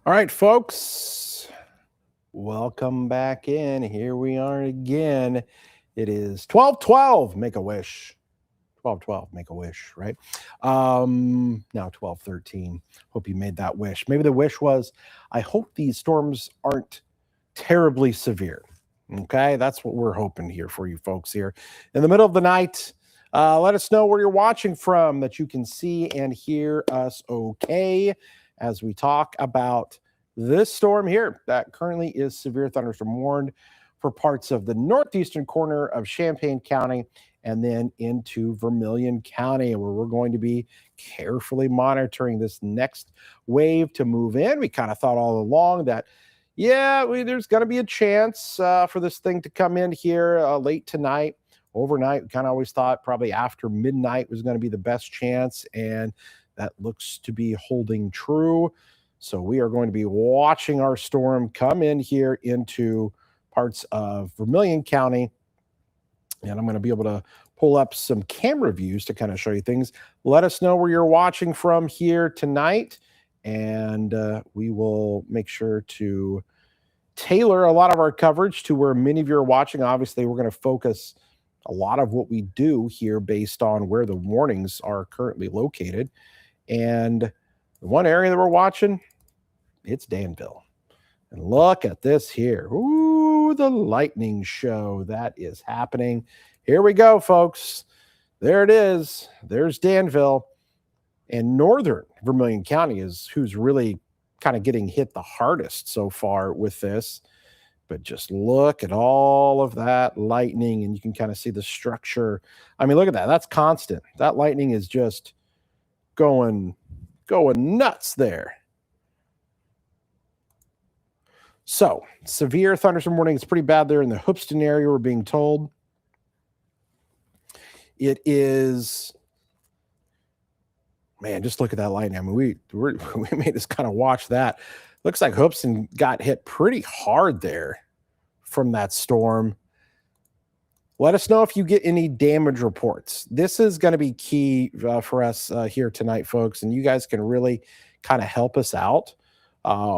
All right, folks, welcome back in. Here we are again. It is 12:12. Make a wish. 12:12. Make a wish, right? Now 12:13. Hope you made that wish. Maybe the wish was, I hope these storms aren't terribly severe. Okay, that's what we're hoping here for you folks here in the middle of the night. Let us know where you're watching from that you can see and hear us okay as we talk about this storm here that currently is severe thunderstorm warned for parts of the northeastern corner of Champaign County and then into Vermilion County, where we're going to be carefully monitoring this next wave to move in. We kind of thought all along that yeah, there's going to be a chance for this thing to come in here late tonight, overnight. We kind of always thought probably after midnight was going to be the best chance, and that looks to be holding true. So we are going to be watching our storm come in here into parts of Vermilion County, and I'm going to be able to pull up some camera views to kind of show you things. Let us know where you're watching from here tonight, and we will make sure to tailor a lot of our coverage to where many of you are watching. Obviously, we're going to focus a lot of what we do here based on where the warnings are currently located. And the one area that we're watching, it's Danville. And look at this here. Ooh, the lightning show that is happening. Here we go, folks. There it is. There's Danville. And northern Vermilion County is who's really kind of getting hit the hardest so far with this. But just look at all of that lightning, and you can kind of see the structure. I mean, look at that. That's constant. That lightning is just going nuts there. So, severe thunderstorm warning. It's pretty bad there in the Hoopeston area, we're being told. It is, man, just look at that lightning. I mean, we made us kind of watch that. Looks like Hoopeston got hit pretty hard there from that storm. Let us know if you get any damage reports. This is going to be key for us here tonight, folks, and you guys can really kind of help us out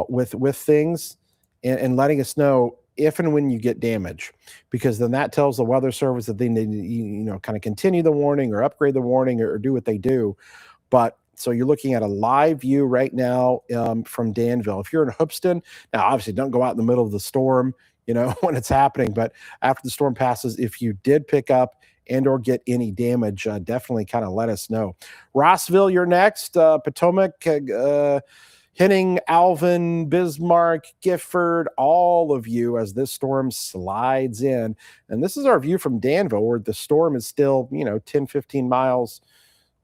with things and letting us know if and when you get damage, because then that tells the weather service that they need to, kind of continue the warning or upgrade the warning or do what they do. But so you're looking at a live view right now from Danville. If you're in Hoopeston, now obviously don't go out in the middle of the storm, when it's happening. But after the storm passes, if you did pick up and or get any damage, definitely kind of let us know. Rossville, you're next. Potomac, Henning, Alvin, Bismarck, Gifford, all of you as this storm slides in. And this is our view from Danville, where the storm is still, 10, 15 miles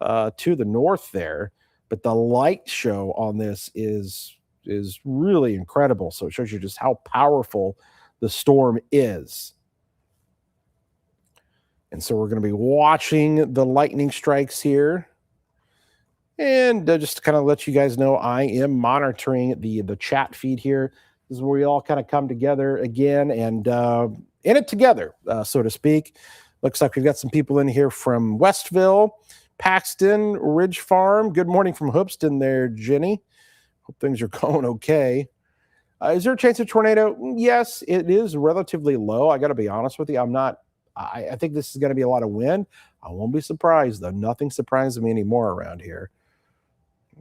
to the north there. But the light show on this is really incredible. So it shows you just how powerful the storm is. And so we're going to be watching the lightning strikes here. And just to kind of let you guys know, I am monitoring the chat feed here. This is where we all kind of come together again and in it together, so to speak. Looks like we've got some people in here from Westville, Paxton, Ridge Farm. Good morning from Hoopeston there, Jenny. Hope things are going okay. Is there a chance of tornado? Yes, it is relatively low. I got to be honest with you. I think this is going to be a lot of wind. I won't be surprised, though. Nothing surprises me anymore around here.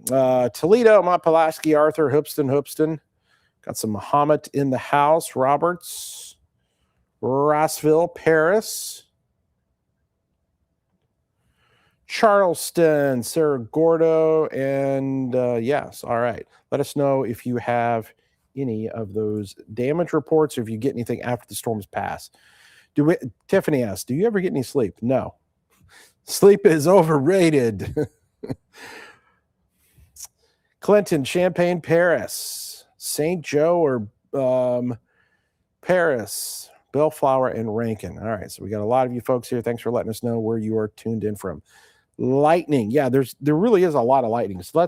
Toledo, Mont Pulaski, Arthur, Hoopeston. Got some Muhammad in the house. Roberts, Rossville, Paris. Charleston, Cerro Gordo, and yes, all right. Let us know if you have any of those damage reports or if you get anything after the storms pass. Tiffany asks, do you ever get any sleep? No. Sleep is overrated. Clinton, Champaign, Paris, St. Joe or Paris, Bellflower, and Rankin. All right, so we got a lot of you folks here. Thanks for letting us know where you are tuned in from. Lightning, yeah, there really is a lot of lightning. So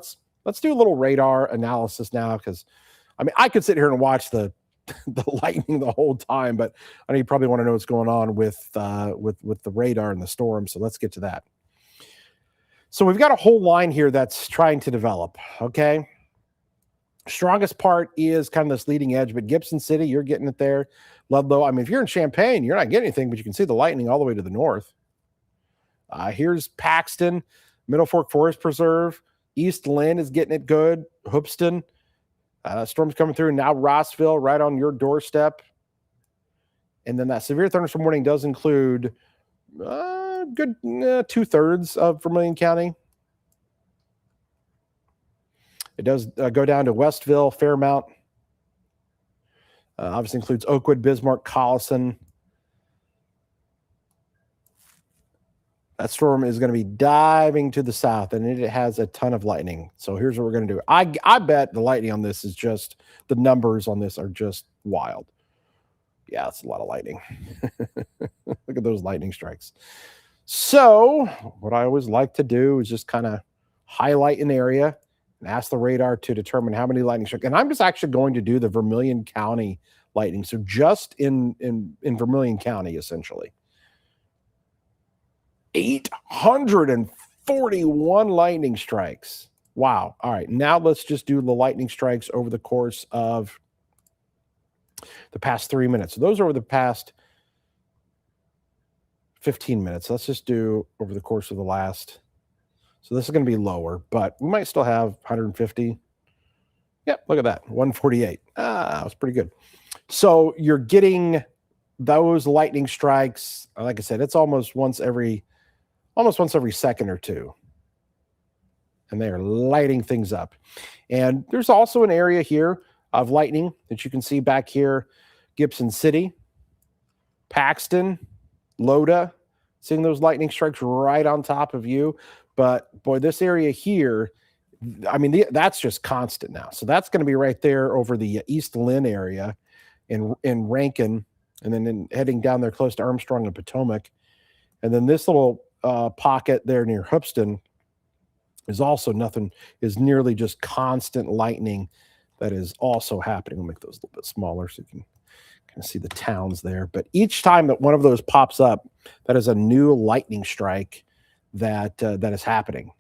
let's do a little radar analysis now, because I could sit here and watch the lightning the whole time, but I know you probably want to know what's going on with the radar and the storm. So let's get to that. So we've got a whole line here that's trying to develop. Okay, Strongest part is kind of this leading edge, but Gibson City, you're getting it there. Ludlow, I mean, if you're in Champaign, you're not getting anything, but you can see the lightning all the way to the north. Here's Paxton, Middle Fork Forest Preserve. East Lynn is getting it good. Hoopston, storms coming through. Now Rossville, right on your doorstep. And then that severe thunderstorm warning does include good 2/3 of Vermilion County. It does go down to Westville, Fairmount. Obviously includes Oakwood, Bismarck, Collison. That storm is going to be diving to the south, and it has a ton of lightning. So here's what we're going to do. I bet the lightning on this is just, the numbers on this are just wild. Yeah, that's a lot of lightning. Look at those lightning strikes. So what I always like to do is just kind of highlight an area and ask the radar to determine how many lightning strikes. And I'm just actually going to do the Vermilion County lightning. So just in Vermilion County, essentially. 841 lightning strikes. Wow. All right. Now let's just do the lightning strikes over the course of the past 3 minutes. So those are over the past 15 minutes. Let's just do over the course of the last. So this is going to be lower, but we might still have 150. Yep. Look at that. 148. That was pretty good. So you're getting those lightning strikes. Like I said, it's almost once every second or two. And they are lighting things up. And there's also an area here of lightning that you can see back here. Gibson City, Paxton, Loda, seeing those lightning strikes right on top of you. But boy, this area here, I mean, that's just constant now. So that's going to be right there over the East Lynn area in Rankin, and then heading down there close to Armstrong and Potomac. And then this little pocket there near Hoopston is also nearly just constant lightning that is also happening. We'll make those a little bit smaller so you can kind of see the towns there. But each time that one of those pops up, that is a new lightning strike that is happening.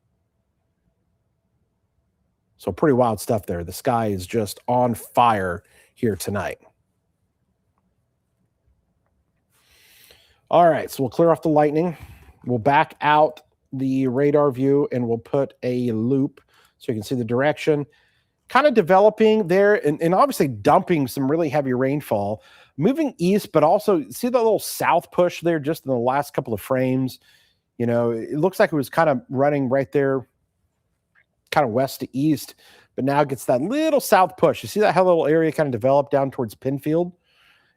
So pretty wild stuff there. The sky is just on fire here tonight. All right, so we'll clear off the lightning. We'll back out the radar view and we'll put a loop so you can see the direction. Kind of developing there and obviously dumping some really heavy rainfall. Moving east, but also see the little south push there just in the last couple of frames. You know, it looks like it was kind of running right there, kind of west to east, but now it gets that little south push. You see that how little area kind of developed down towards Penfield?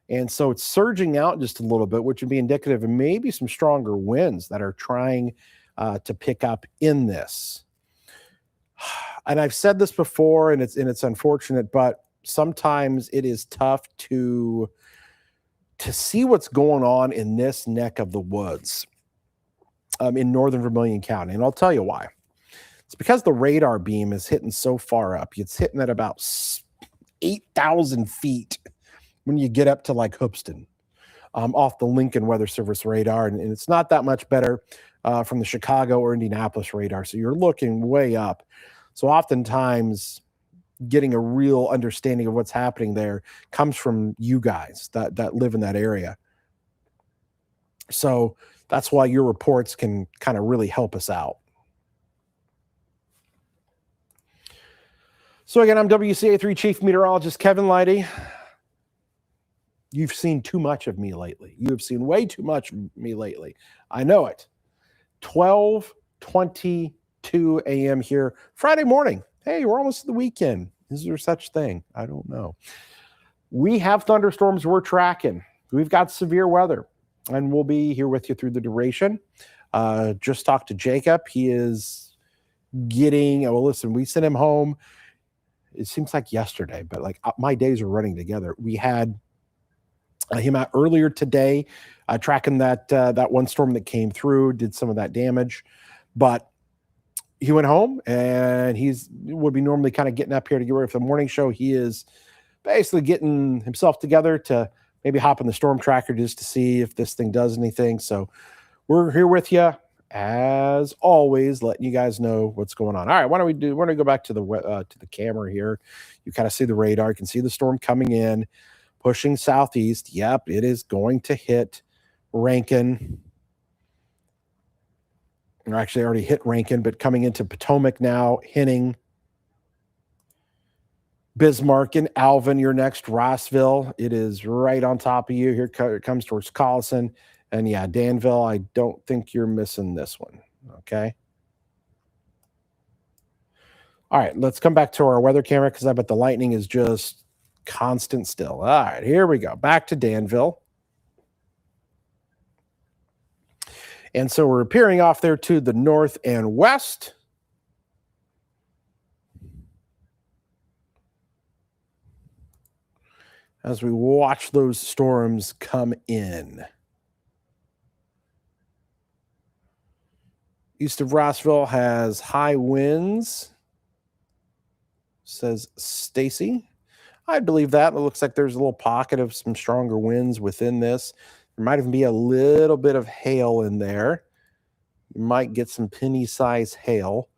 And so it's surging out just a little bit, which would be indicative of maybe some stronger winds that are trying to pick up in this. And I've said this before, and it's unfortunate, but sometimes it is tough to see what's going on in this neck of the woods in northern Vermilion County. And I'll tell you why. It's because the radar beam is hitting so far up. It's hitting at about 8,000 feet when you get up to like Hoopston off the Lincoln Weather Service radar. And it's not that much better from the Chicago or Indianapolis radar. So you're looking way up. So oftentimes getting a real understanding of what's happening there comes from you guys that live in that area. So that's why your reports can kind of really help us out. So again, I'm WCA3 Chief Meteorologist Kevin Leidy. You've seen too much of me lately. You have seen way too much of me lately. I know it. 12:22 a.m. here, Friday morning. Hey, we're almost to the weekend. Is there such thing? I don't know. We have thunderstorms we're tracking. We've got severe weather, and we'll be here with you through the duration. Just talked to Jacob. He is getting, well, listen, we sent him home. It seems like yesterday, but like my days are running together. We had him out earlier today, tracking that one storm that came through, did some of that damage, but he went home and would be normally kind of getting up here to get ready for the morning show. He is basically getting himself together to maybe hop in the storm tracker just to see if this thing does anything. So we're here with you as always, letting you guys know what's going on. All right, why don't we do? We're gonna go back to the camera here. You kind of see the radar. You can see the storm coming in, pushing southeast. Yep, it is going to hit Rankin. Or actually, already hit Rankin, but coming into Potomac now, hitting Bismarck and Alvin. You're next, Rossville. It is right on top of you. Here it comes towards Collison. And yeah, Danville, I don't think you're missing this one. Okay. All right, let's come back to our weather camera because I bet the lightning is just constant still. All right, here we go. Back to Danville. And so we're appearing off there to the north and west. As we watch those storms come in. East of Rossville has high winds, says Stacy. I believe that. It looks like there's a little pocket of some stronger winds within this. There might even be a little bit of hail in there. You might get some penny-sized hail.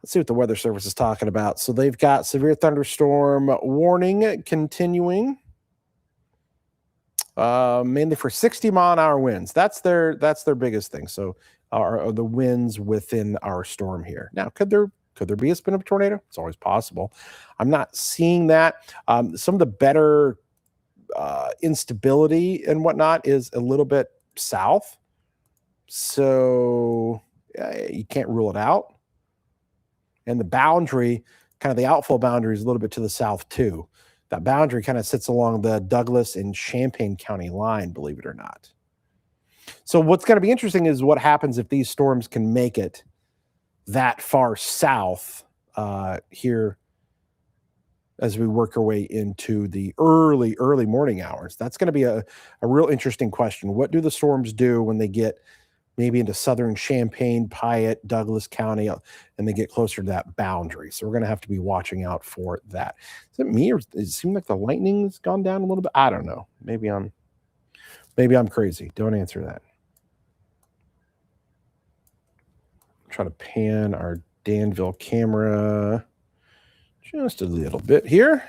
Let's see what the Weather Service is talking about. So they've got severe thunderstorm warning continuing, mainly for 60-mile-an-hour winds. That's their biggest thing. So are the winds within our storm here. Now, could there be a spin-up tornado? It's always possible. I'm not seeing that. Some of the better instability and whatnot is a little bit south. So you can't rule it out. And the boundary, kind of the outflow boundary, is a little bit to the south too. That boundary kind of sits along the Douglas and Champaign County line, believe it or not. So what's going to be interesting is what happens if these storms can make it that far south here as we work our way into the early morning hours. That's going to be a real interesting question. What do the storms do when they get maybe into southern Champaign, Piatt, Douglas County, and they get closer to that boundary? So we're going to have to be watching out for that. Is it me, or does it seem like the lightning's gone down a little bit? I don't know. Maybe I'm crazy. Don't answer that. Try to pan our Danville camera just a little bit here.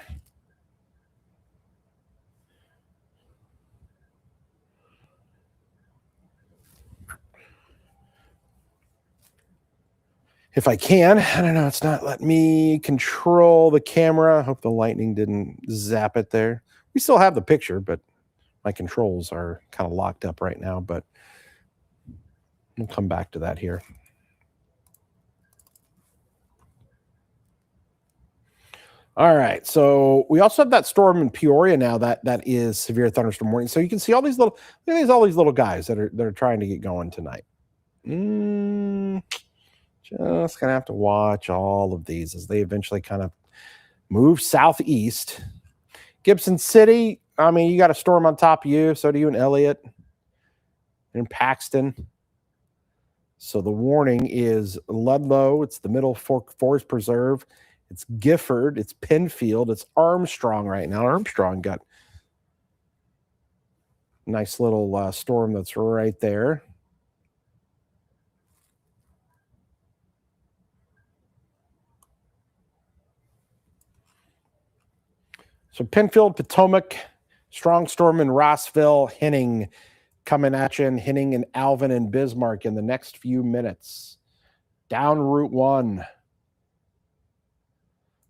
If I can. I don't know. It's not letting me control the camera. I hope the lightning didn't zap it there. We still have the picture, but my controls are kind of locked up right now, but we'll come back to that here. All right, so we also have that storm in Peoria now that is severe thunderstorm warning. So you can see all these little guys that are trying to get going tonight. Just gonna have to watch all of these as they eventually kind of move southeast. Gibson City, I mean, you got a storm on top of you. So do you in Elliott and Paxton. So the warning is Ludlow. It's the Middle Fork Forest Preserve. It's Gifford. It's Penfield. It's Armstrong right now. Armstrong got a nice little storm that's right there. So Penfield, Potomac, strong storm in Rossville, Henning coming at you, and Henning and Alvin and Bismarck in the next few minutes. Down Route 1.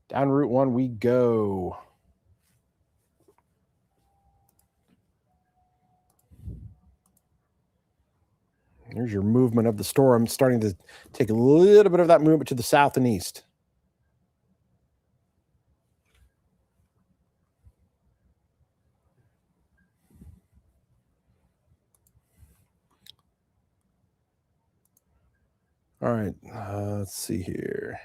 Down Route 1 we go. Here's your movement of the storm, starting to take a little bit of that movement to the south and east. All right, let's see here.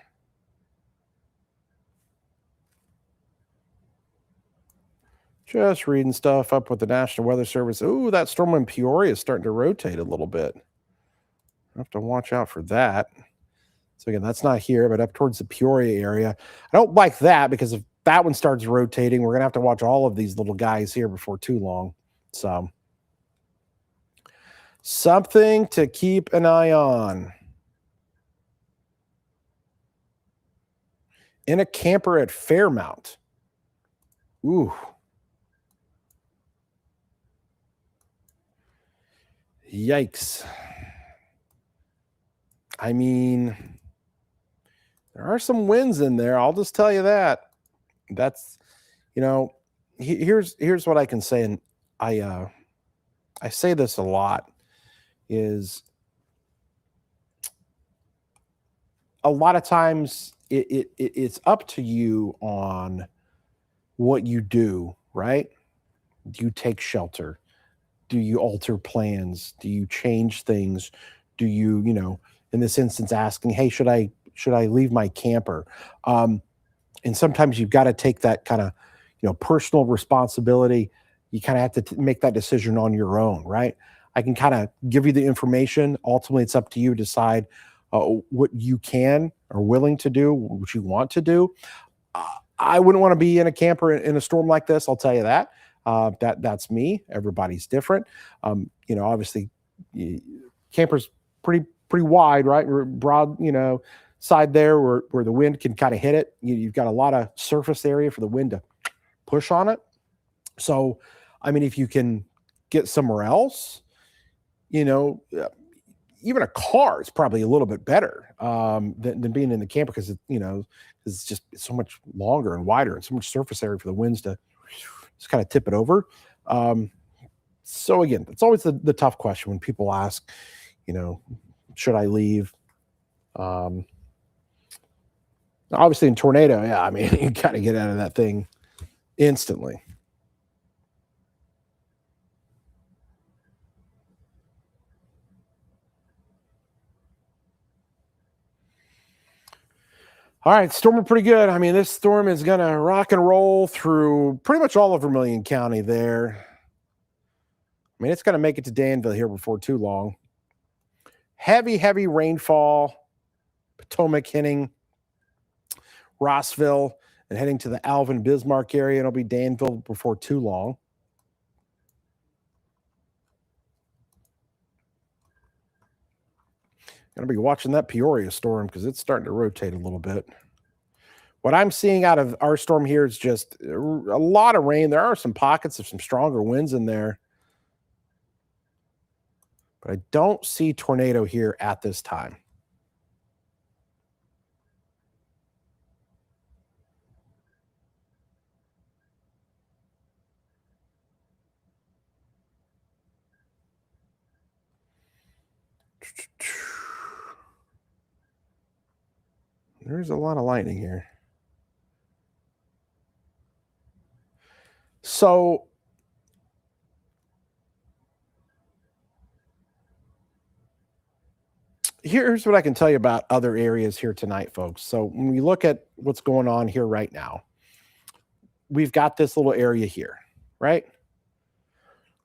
Just reading stuff up with the National Weather Service. Ooh, that storm in Peoria is starting to rotate a little bit. I have to watch out for that. So again, that's not here, but up towards the Peoria area. I don't like that because if that one starts rotating, we're going to have to watch all of these little guys here before too long. So Something to keep an eye on. In a camper at Fairmount. Ooh. Yikes. I mean, there are some wins in there. I'll just tell you that. That's, here's what I can say, and I say this a lot, is a lot of times it's up to you on what you do, right? Do you take shelter? Do you alter plans? Do you change things? Do you, in this instance, asking, hey, should I leave my camper? And sometimes you've got to take that kind of, personal responsibility. You kind of have to make that decision on your own, right? I can kind of give you the information. Ultimately, it's up to you to decide what you can or willing to do, what you want to do. I wouldn't want to be in a camper in a storm like this. I'll tell you that. That's me. Everybody's different. Obviously, camper's pretty wide, right? Broad, side there where the wind can kind of hit it. You've got a lot of surface area for the wind to push on it. So, I mean, if you can get somewhere else, even a car is probably a little bit better than being in the camper because it's just so much longer and wider and so much surface area for the winds to just kind of tip it over. So again, it's always the tough question when people ask, should I leave? Obviously in tornado, yeah, I mean, you got to get out of that thing instantly. All right, storming pretty good. I mean, this storm is going to rock and roll through pretty much all of Vermilion County there. I mean, it's going to make it to Danville here before too long. Heavy rainfall. Potomac hitting Rossville and heading to the Alvin Bismarck area. It'll be Danville before too long. Going to be watching that Peoria storm because it's starting to rotate a little bit. What I'm seeing out of our storm here is just a lot of rain. There are some pockets of some stronger winds in there, but I don't see tornado here at this time. There's a lot of lightning here. So here's what I can tell you about other areas here tonight, folks. So when we look at what's going on here right now, we've got this little area here, right?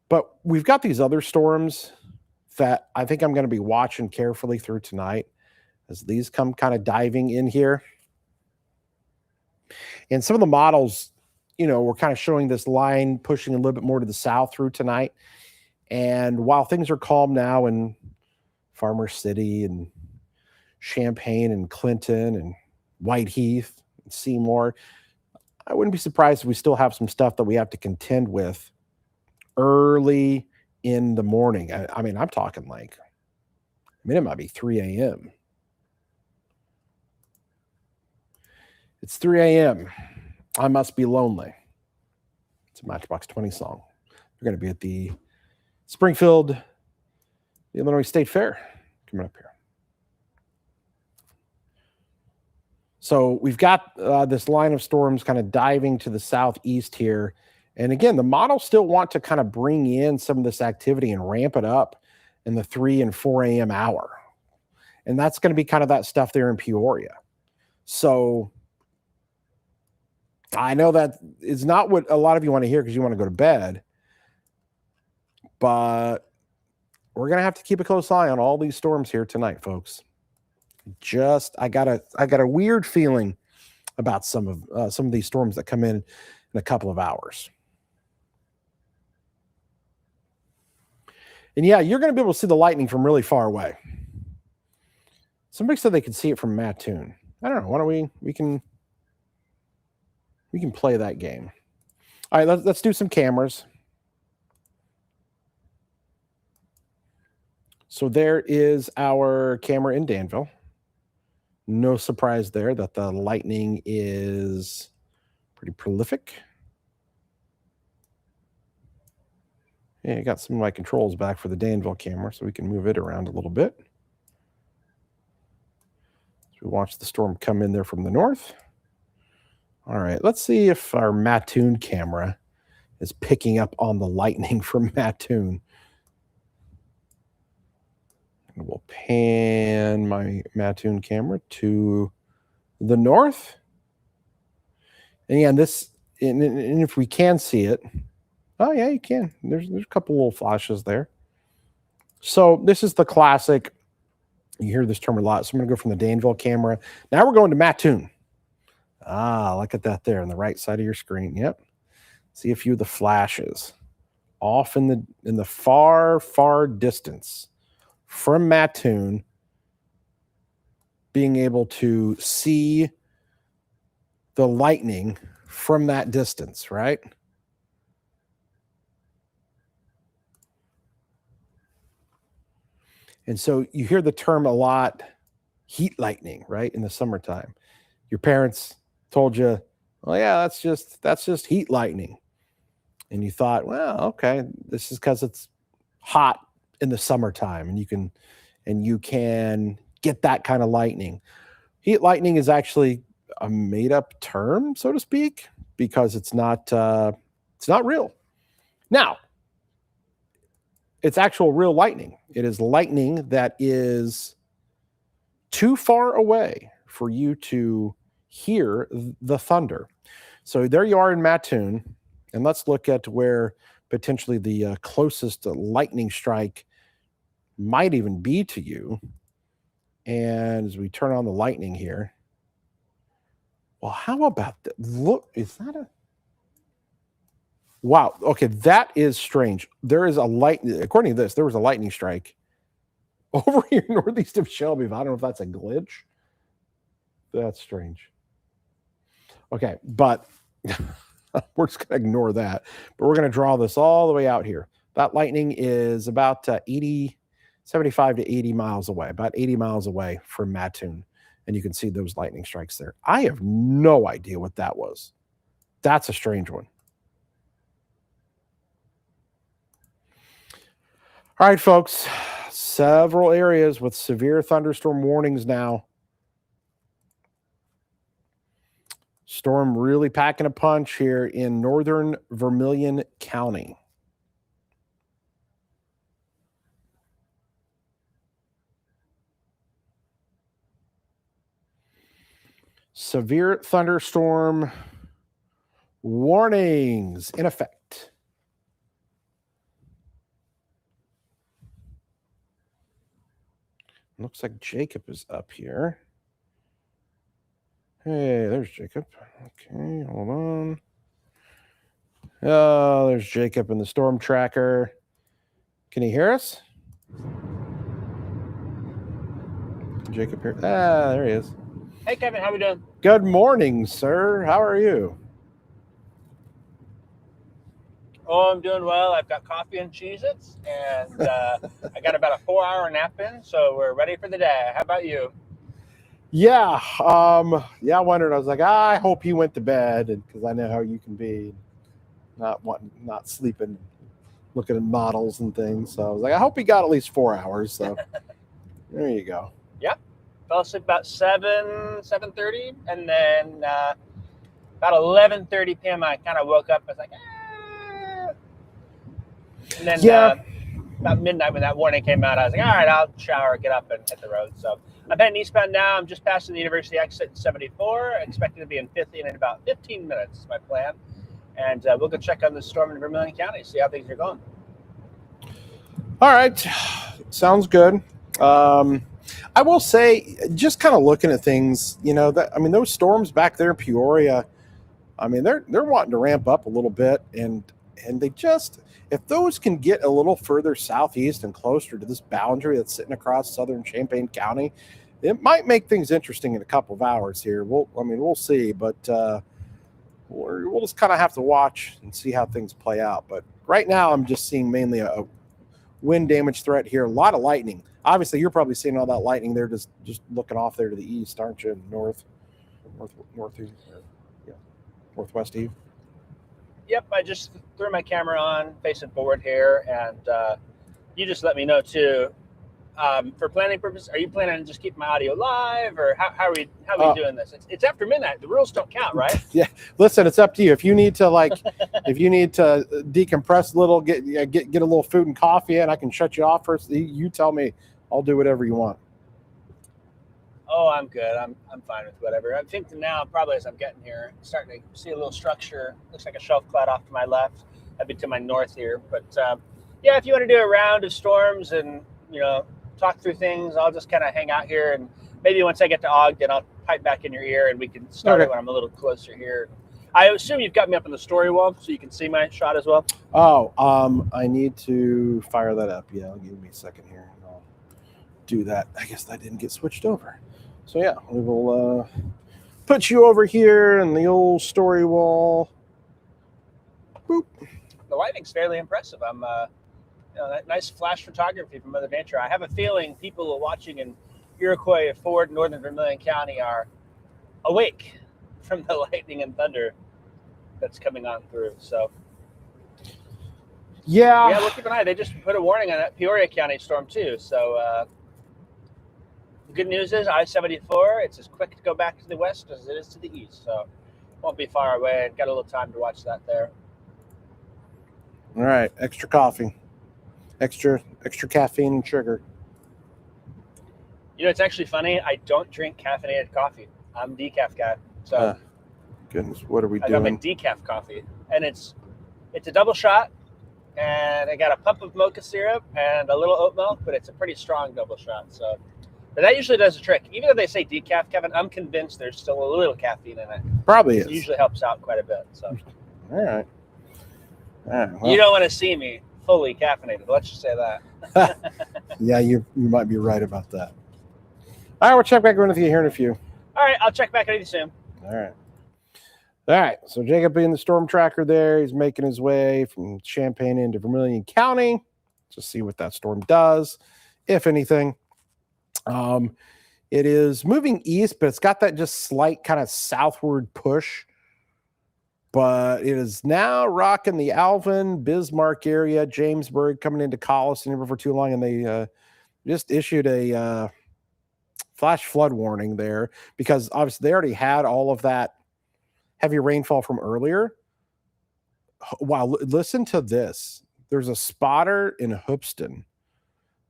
But we've got these other storms that I think I'm going to be watching carefully through tonight as these come kind of diving in here. And some of the models, we're kind of showing this line pushing a little bit more to the south through tonight. And while things are calm now in Farmer City and Champaign and Clinton and Whiteheath and Seymour, I wouldn't be surprised if we still have some stuff that we have to contend with early in the morning. I mean, I'm talking it might be 3 a.m. It's 3 a.m. I must be lonely. It's a Matchbox 20 song. We're going to be at the Springfield Illinois State Fair coming up here. So we've got this line of storms kind of diving to the southeast here. And again, the models still want to kind of bring in some of this activity and ramp it up in the 3 and 4 a.m. hour. And that's going to be kind of that stuff there in Peoria. So I know that is not what a lot of you want to hear because you want to go to bed. But we're going to have to keep a close eye on all these storms here tonight, folks. I got a weird feeling about some of these storms that come in a couple of hours. And yeah, you're going to be able to see the lightning from really far away. Somebody said they could see it from Mattoon. I don't know. Why don't we can play that game. All right, let's do some cameras. So there is our camera in Danville. No surprise there that the lightning is pretty prolific. Yeah, I got some of my controls back for the Danville camera, so we can move it around a little bit. So we watch the storm come in there from the north. All right, let's see if our Mattoon camera is picking up on the lightning from Mattoon. And we'll pan my Mattoon camera to the north. And yeah, and if we can see it, oh yeah, you can. There's a couple little flashes there. So this is the classic. You hear this term a lot. So I'm going to go from the Danville camera. Now we're going to Mattoon. Ah, look at that there on the right side of your screen. Yep. See a few of the flashes off in the far, far distance from Mattoon. Being able to see the lightning from that distance, right? And so you hear the term a lot, heat lightning, right? In the summertime. Your parents told you, well, yeah, that's just heat lightning. And you thought, well, okay, this is because it's hot in the summertime and you can get that kind of lightning. Heat lightning is actually a made up term, so to speak, because it's not real. Now, it's actual real lightning. It is lightning that is too far away for you to hear the thunder. So there you are in Mattoon, and let's look at where potentially the closest lightning strike might even be to you. And as we turn on the lightning here, well, how about that? Look, is that a... Wow. Okay, that is strange. There is according to this, there was a lightning strike over here northeast of Shelbyville. I don't know if that's a glitch. That's strange. Okay, but we're just going to ignore that. But we're going to draw this all the way out here. That lightning is about 75 to 80 miles away, about 80 miles away from Mattoon. And you can see those lightning strikes there. I have no idea what that was. That's a strange one. All right, folks, several areas with severe thunderstorm warnings now. Storm really packing a punch here in northern Vermilion County. Severe thunderstorm warnings in effect. Looks like Jacob is up here. Hey, there's Jacob. Okay, hold on. Oh, there's Jacob in the storm tracker. Can you hear us? Jacob here. Ah, there he is. Hey, Kevin, how we doing? Good morning, sir. How are you? Oh, I'm doing well. I've got coffee and Cheez-Its, and I got about a 4-hour nap in, so we're ready for the day. How about you? Yeah, I wondered. I was like, I hope he went to bed, and because I know how you can be, not sleeping, looking at models and things. So I was like, I hope he got at least 4 hours. So there you go. Yep, fell asleep about 7:30, and then about 11:30 p.m. I kind of woke up. I was like, and then about midnight when that warning came out, I was like, all right, I'll shower, get up, and hit the road. So I'm heading eastbound now. I'm just passing the University exit 74, expected to be in 50 in about 15 minutes, is my plan. And we'll go check on the storm in Vermilion County, see how things are going. All right. Sounds good. I will say, just kind of looking at things, those storms back there in Peoria, they're wanting to ramp up a little bit. And And they just, if those can get a little further southeast and closer to this boundary that's sitting across southern Champaign County, it might make things interesting in a couple of hours here. We'll see, but we'll just kind of have to watch and see how things play out. But right now, I'm just seeing mainly a wind damage threat here. A lot of lightning. Obviously, you're probably seeing all that lightning there, just looking off there to the east, aren't you? Northeast, yeah, northwest eve. Yep, I just threw my camera on, facing forward here, and you just let me know too. For planning purposes, are you planning on just keeping my audio live, or how are we doing this? It's after midnight. The rules don't count, right? Yeah. Listen, it's up to you. If you need to decompress a little, get a little food and coffee in, I can shut you off first. You tell me. I'll do whatever you want. Oh, I'm good. I'm fine with whatever. I think now, probably as I'm getting here, I'm starting to see a little structure. Looks like a shelf cloud off to my left. That'd be to my north here. But yeah, if you want to do a round of storms and talk through things, I'll just kind of hang out here, and maybe once I get to Ogden, I'll pipe back in your ear and we can start it when I'm a little closer here. I assume you've got me up on the story wall so you can see my shot as well. Oh, I need to fire that up. Yeah, give me a second here. I'll do that. I guess that didn't get switched over. So yeah, we will put you over here in the old story wall. Boop. The lighting's fairly impressive. I'm that nice flash photography from Mother Nature. I have a feeling people watching in Iroquois, Ford, Northern Vermilion County are awake from the lightning and thunder that's coming on through. So yeah, we'll keep an eye. They just put a warning on that Peoria County storm too. So the good news is I-74, it's as quick to go back to the west as it is to the east. So won't be far away, and got a little time to watch that there. All right, extra coffee. Extra caffeine and sugar. It's actually funny. I don't drink caffeinated coffee. I'm a decaf guy. So goodness, what are we doing? I got my decaf coffee, and it's a double shot, and I got a pump of mocha syrup and a little oat milk, but it's a pretty strong double shot. So, but that usually does the trick. Even though they say decaf, Kevin, I'm convinced there's still a little caffeine in it. Probably is. It usually helps out quite a bit. So, all right. Well, you don't want to see me fully caffeinated. Let's just say that. Yeah, you might be right about that. All right, we'll check back in with you here in a few. All right, I'll check back in with you soon. All right. So Jacob being the storm tracker there, he's making his way from Champaign into Vermilion County to see what that storm does, if anything. It is moving east, but it's got that just slight kind of southward push. But it is now rocking the Alvin, Bismarck area, Jamesburg, coming into Colliston never for too long, and they just issued a flash flood warning there because obviously they already had all of that heavy rainfall from earlier. Wow, listen to this. There's a spotter in Hoopeston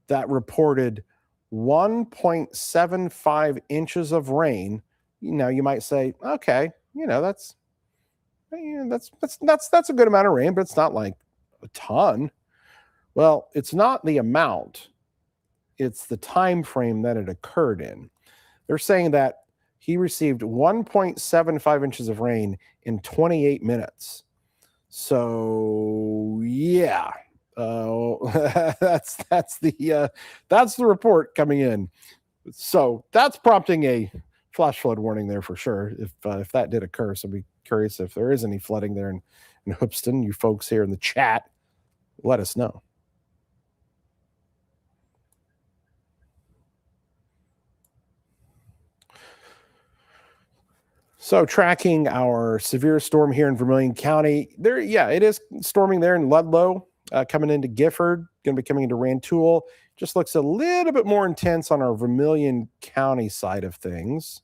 that reported 1.75 inches of rain. You might say, okay, that's a good amount of rain, but it's not like a ton. Well, it's not the amount. It's the time frame that it occurred in. They're saying that he received 1.75 inches of rain in 28 minutes. So yeah, that's the report coming in. So that's prompting a flash flood warning there for sure. If that did occur, so I'd be curious if there is any flooding there in Hoopeston. You folks here in the chat, let us know. So tracking our severe storm here in Vermilion County, it is storming there in Ludlow, coming into Gifford, going to be coming into Rantoul. Just looks a little bit more intense on our Vermilion County side of things.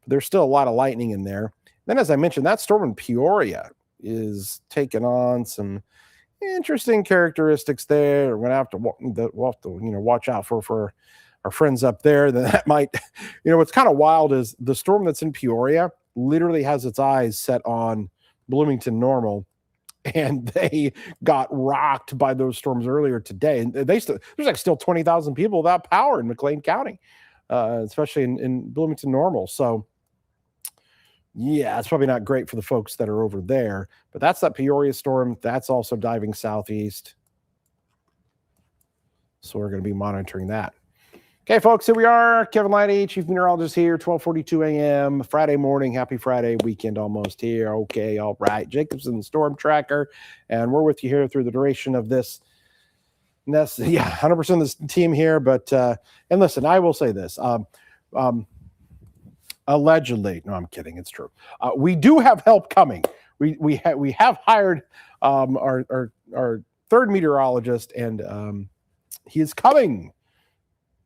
But there's still a lot of lightning in there. Then, as I mentioned, that storm in Peoria is taking on some interesting characteristics there. We're going to have to watch out for our friends up there. That might, what's kind of wild is the storm that's in Peoria literally has its eyes set on Bloomington Normal, and they got rocked by those storms earlier today. And there's still 20,000 people without power in McLean County, especially in Bloomington Normal. So Yeah, it's probably not great for the folks that are over there, but that's that Peoria storm. That's also diving southeast. So we're going to be monitoring that. Okay, folks, here we are. Kevin Lighty, Chief Meteorologist here, 12:42 a.m. Friday morning. Happy Friday, weekend almost here. Okay, all right. Jacobson Storm Tracker, and we're with you here through the duration of this. Yeah, 100% of this team here. But and listen, I will say this. Allegedly, no, I'm kidding. It's true. We do have help coming. We have hired our third meteorologist, and he is coming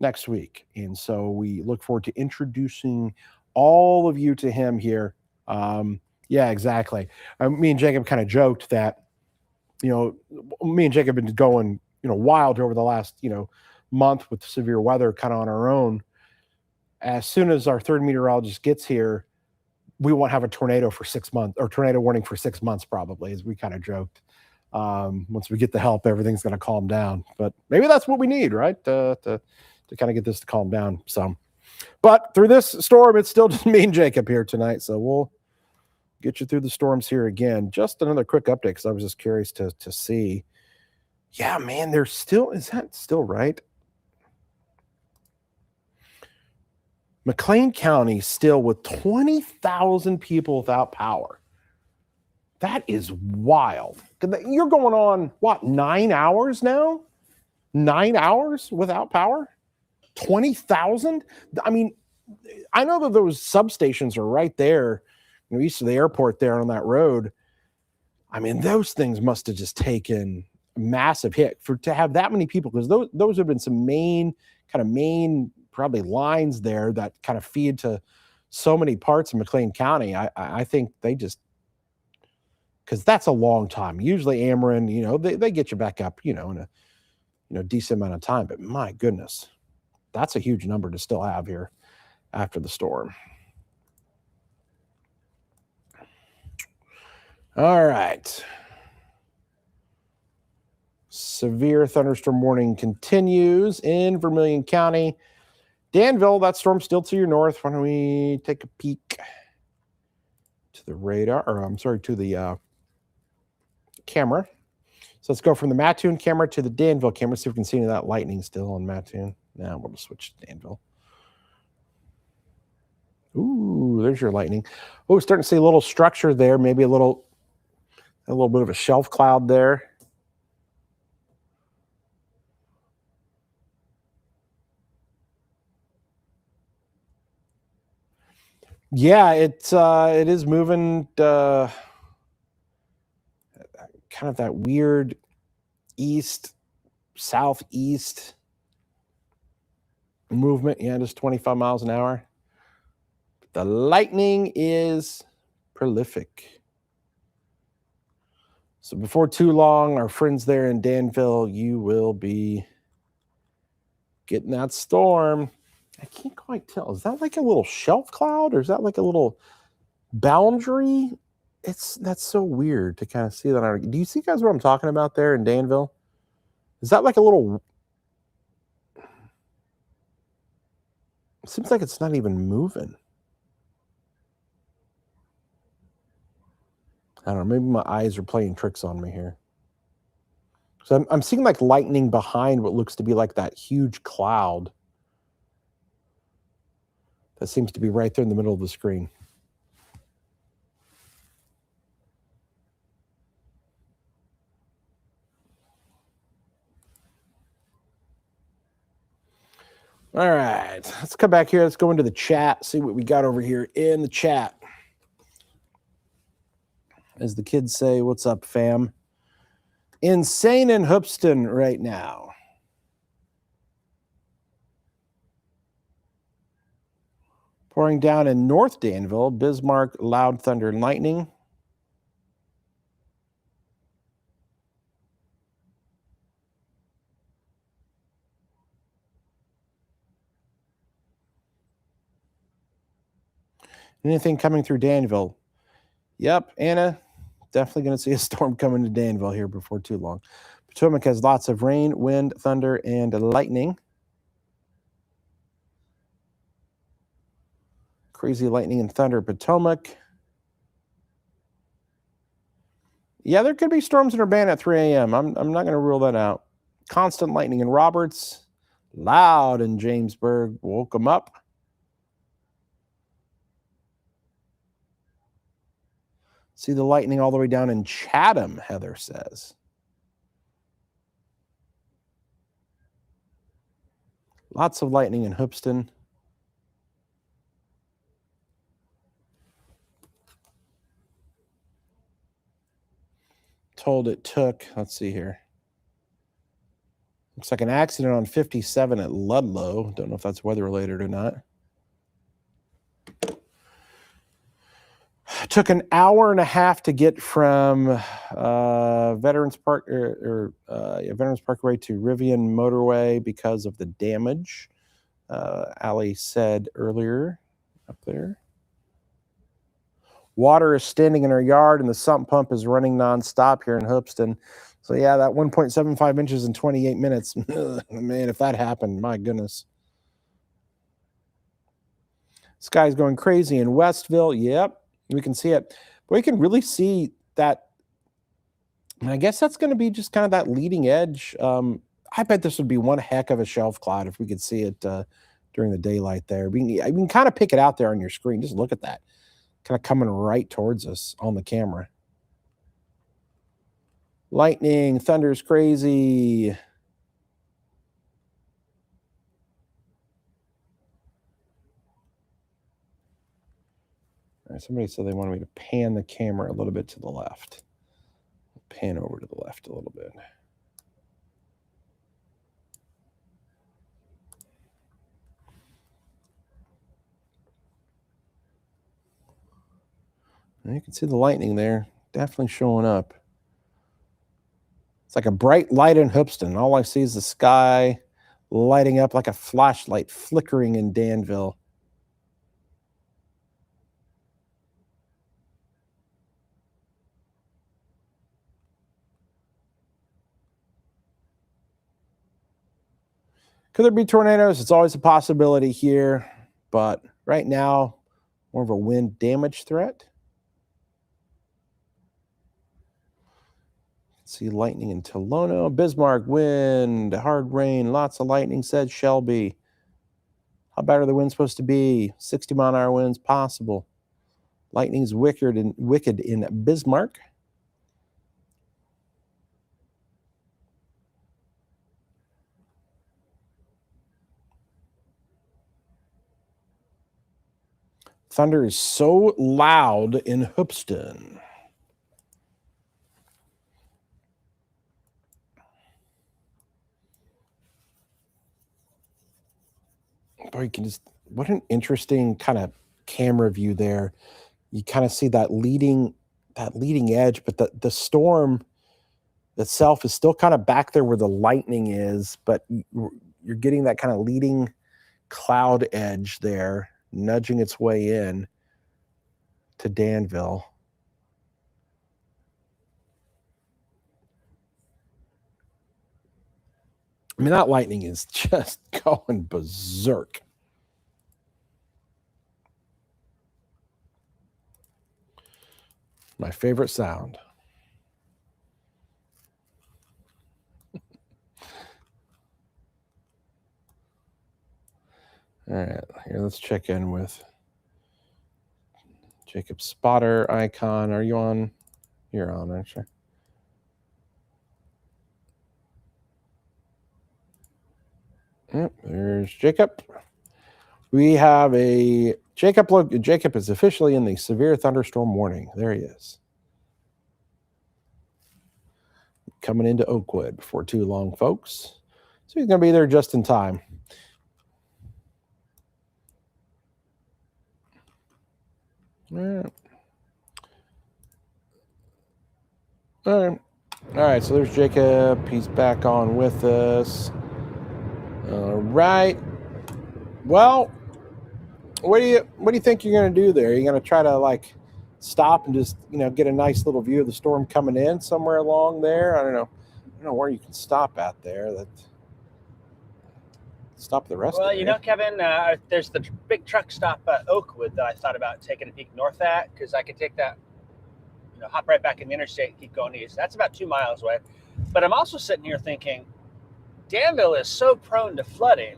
next week. And so we look forward to introducing all of you to him here. Yeah, exactly. Me and Jacob kind of joked that, me and Jacob have been going, wild over the last, month with severe weather kind of on our own. As soon as our third meteorologist gets here, we won't have a tornado for 6 months, or tornado warning for 6 months, probably, as we kind of joked. Once we get the help, everything's going to calm down. But maybe that's what we need, right? To kind of get this to calm down. So, but through this storm, it's still just me and Jacob here tonight. So we'll get you through the storms here again. Just another quick update, because I was just curious to see. Yeah, man, is that still right? McLean County still with 20,000 people without power. That is wild. You're going on, what, 9 hours now? 9 hours without power? 20,000? I mean, I know that those substations are right there, east of the airport there on that road. I mean, those things must have just taken a massive hit to have that many people, because those have been some main probably lines there that kind of feed to so many parts of McLean County. I think they just, because that's a long time. Usually Ameren, they get you back up, in a decent amount of time. But my goodness, that's a huge number to still have here after the storm. All right. Severe thunderstorm warning continues in Vermilion County. Danville, that storm's still to your north. Why don't we take a peek to the radar, to the camera. So let's go from the Mattoon camera to the Danville camera. See if we can see any of that lightning still on Mattoon. Now we'll just switch to Danville. Ooh, there's your lightning. Oh, starting to see a little structure there. Maybe a little bit of a shelf cloud there. Yeah, it is moving kind of that weird southeast movement. Yeah, just 25 miles an hour. The lightning is prolific. So before too long, our friends there in Danville, you will be getting that storm. I can't quite tell. Is that like a little shelf cloud, or is that like a little boundary? That's so weird to kind of see that. Do you see, guys, what I'm talking about there in Danville? Is that like a little? It seems like it's not even moving. I don't know. Maybe my eyes are playing tricks on me here. So I'm seeing like lightning behind what looks to be like that huge cloud that seems to be right there in the middle of the screen. All right, let's come back here. Let's go into the chat, see what we got over here in the chat. As the kids say, what's up, fam? Insane in Hoopston right now. Pouring down in North Danville, Bismarck, loud thunder and lightning. Anything coming through Danville? Yep, Anna, definitely going to see a storm coming to Danville here before too long. Potomac has lots of rain, wind, thunder, and lightning. Crazy lightning and thunder, Potomac. Yeah, there could be storms in Urbana at 3 a.m. I'm not going to rule that out. Constant lightning in Roberts. Loud in Jamesburg. Woke them up. See the lightning all the way down in Chatham, Heather says. Lots of lightning in Hoopeston. Told it took, let's see here. Looks like an accident on 57 at Ludlow. Don't know if that's weather related or not. Took an hour and a half to get from Veterans Park Veterans Parkway to Rivian Motorway because of the damage. Allie said earlier up there. Water is standing in our yard, and the sump pump is running nonstop here in Hoopeston. So yeah, that 1.75 inches in 28 minutes. Man, if that happened, my goodness. Sky's going crazy in Westville. Yep, we can see it. But we can really see that. And I guess that's going to be just kind of that leading edge. I bet this would be one heck of a shelf cloud if we could see it during the daylight there. We can kind of pick it out there on your screen. Just look at that. Kind of coming right towards us on the camera. Lightning, thunder's crazy. All right, somebody said they wanted me to pan the camera a little bit to the left. Pan over to the left a little bit. And you can see the lightning there, definitely showing up. It's like a bright light in Hoopeston. All I see is the sky lighting up like a flashlight flickering in Danville. Could there be tornadoes? It's always a possibility here, but right now, more of a wind damage threat. See lightning in Tolono, Bismarck, wind, hard rain, lots of lightning, said Shelby. How bad are the winds supposed to be? 60-mile-an-hour winds possible. Lightning's wicked in Bismarck. Thunder is so loud in Hoopeston. Boy, you can just, what an interesting kind of camera view there. You kind of see that leading edge, but the storm itself is still kind of back there where the lightning is, but you're getting that kind of leading cloud edge there, nudging its way in to Danville. I mean, that lightning is just going berserk. My favorite sound. All right, here, let's check in with Jacob Spotter icon. Are you on? You're on, aren't you? Yep, there's Jacob. We have a Jacob. Look, Jacob is officially in the severe thunderstorm warning. There he is. Coming into Oakwood before too long, folks. So he's going to be there just in time. All right, so there's Jacob. He's back on with us. All right. Well, what do you think you're going to do there? Are you going to try to like stop and just, get a nice little view of the storm coming in somewhere along there? I don't know where you can stop at there. Stop the rest Well, of it. Kevin, there's the big truck stop at Oakwood that I thought about taking a peek north at, because I could take that hop right back in the interstate and keep going east. That's about 2 miles away. But I'm also sitting here thinking, Danville is so prone to flooding.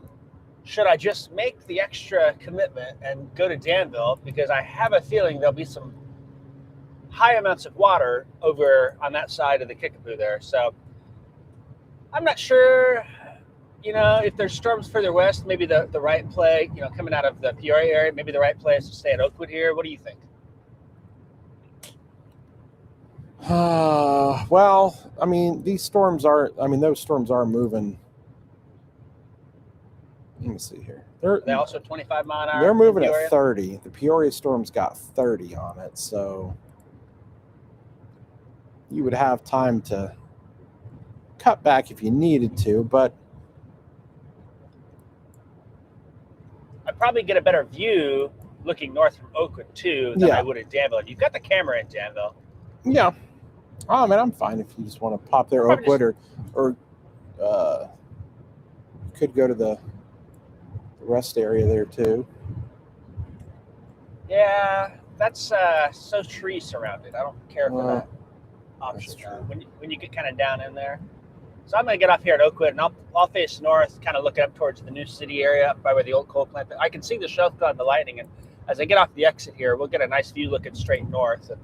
Should I just make the extra commitment and go to Danville? Because I have a feeling there'll be some high amounts of water over on that side of the Kickapoo there. So I'm not sure, if there's storms further west, maybe the right play, coming out of the Peoria area, maybe the right place to stay at Oakwood here. What do you think? Well, I mean, those storms are moving. Let me see here. They also 25 mile an hour. They're moving at 30. The Peoria storm's got 30 on it, so you would have time to cut back if you needed to, but I'd probably get a better view looking north from Oakwood too than I would at Danville. You've got the camera in Danville. Yeah. Oh man, I'm fine if you just want to pop there, Oakwood, or could go to the rest area there too. Yeah, that's so tree surrounded. I don't care for that option when you get kind of down in there. So I'm going to get off here at Oakwood, and I'll face north, kind of looking up towards the new city area, up by where the old coal plant. I can see the shelf cloud and the lightning, and as I get off the exit here, we'll get a nice view looking straight north and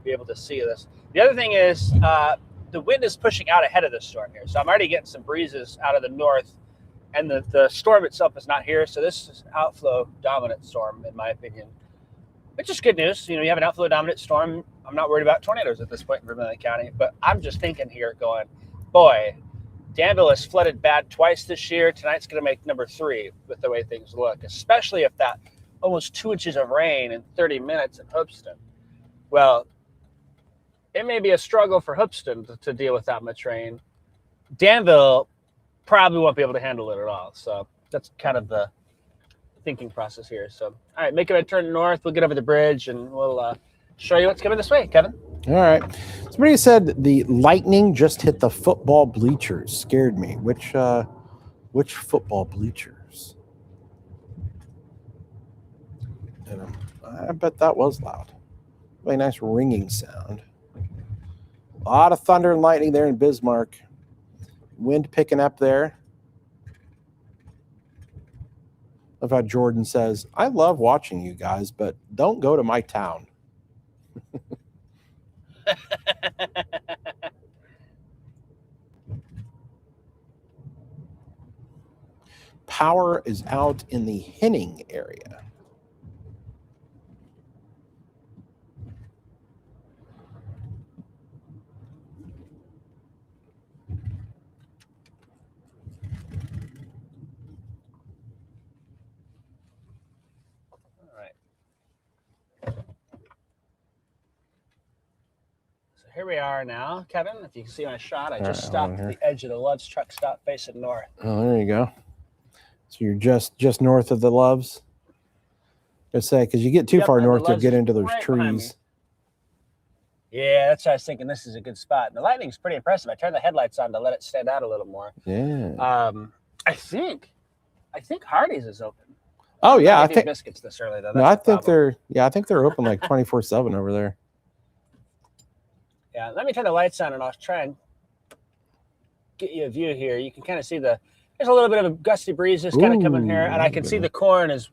be able to see this. The other thing is the wind is pushing out ahead of the storm here, so I'm already getting some breezes out of the north, and the storm itself is not here, so this is an outflow dominant storm, in my opinion, which is good news. You have an outflow dominant storm. I'm not worried about tornadoes at this point in Vermilion County, but I'm just thinking here going, boy, Danville has flooded bad twice this year. Tonight's going to make number 3 with the way things look, especially if that almost 2 inches of rain in 30 minutes in Hoopeston. Well, it may be a struggle for Hoopeston to deal with that much rain. Danville probably won't be able to handle it at all. So that's kind of the thinking process here. So, all right, making a turn north. We'll get over the bridge and we'll show you what's coming this way, Kevin. All right. Somebody said the lightning just hit the football bleachers. Scared me. Which football bleachers? And I bet that was loud. Really nice ringing sound. A lot of thunder and lightning there in Bismarck. Wind picking up there. Love how Jordan says, I love watching you guys, but don't go to my town. Power is out in the Henning area. Here we are now, Kevin. If you can see my shot, I just stopped at the edge of the Love's truck stop facing north. Oh, there you go. So you're just north of the Loves? I say, because you get too far north, you'll get into those trees. Yeah, that's what I was thinking. This is a good spot. And the lightning's pretty impressive. I turned the headlights on to let it stand out a little more. Yeah. I think Hardee's is open. Oh yeah, I think biscuits this early though. No, I think they're open like 24/7 over there. Yeah, let me turn the lights on and I'll try and get you a view here. You can kind of see there's a little bit of a gusty breeze that's kind of coming here, and I can see the corn is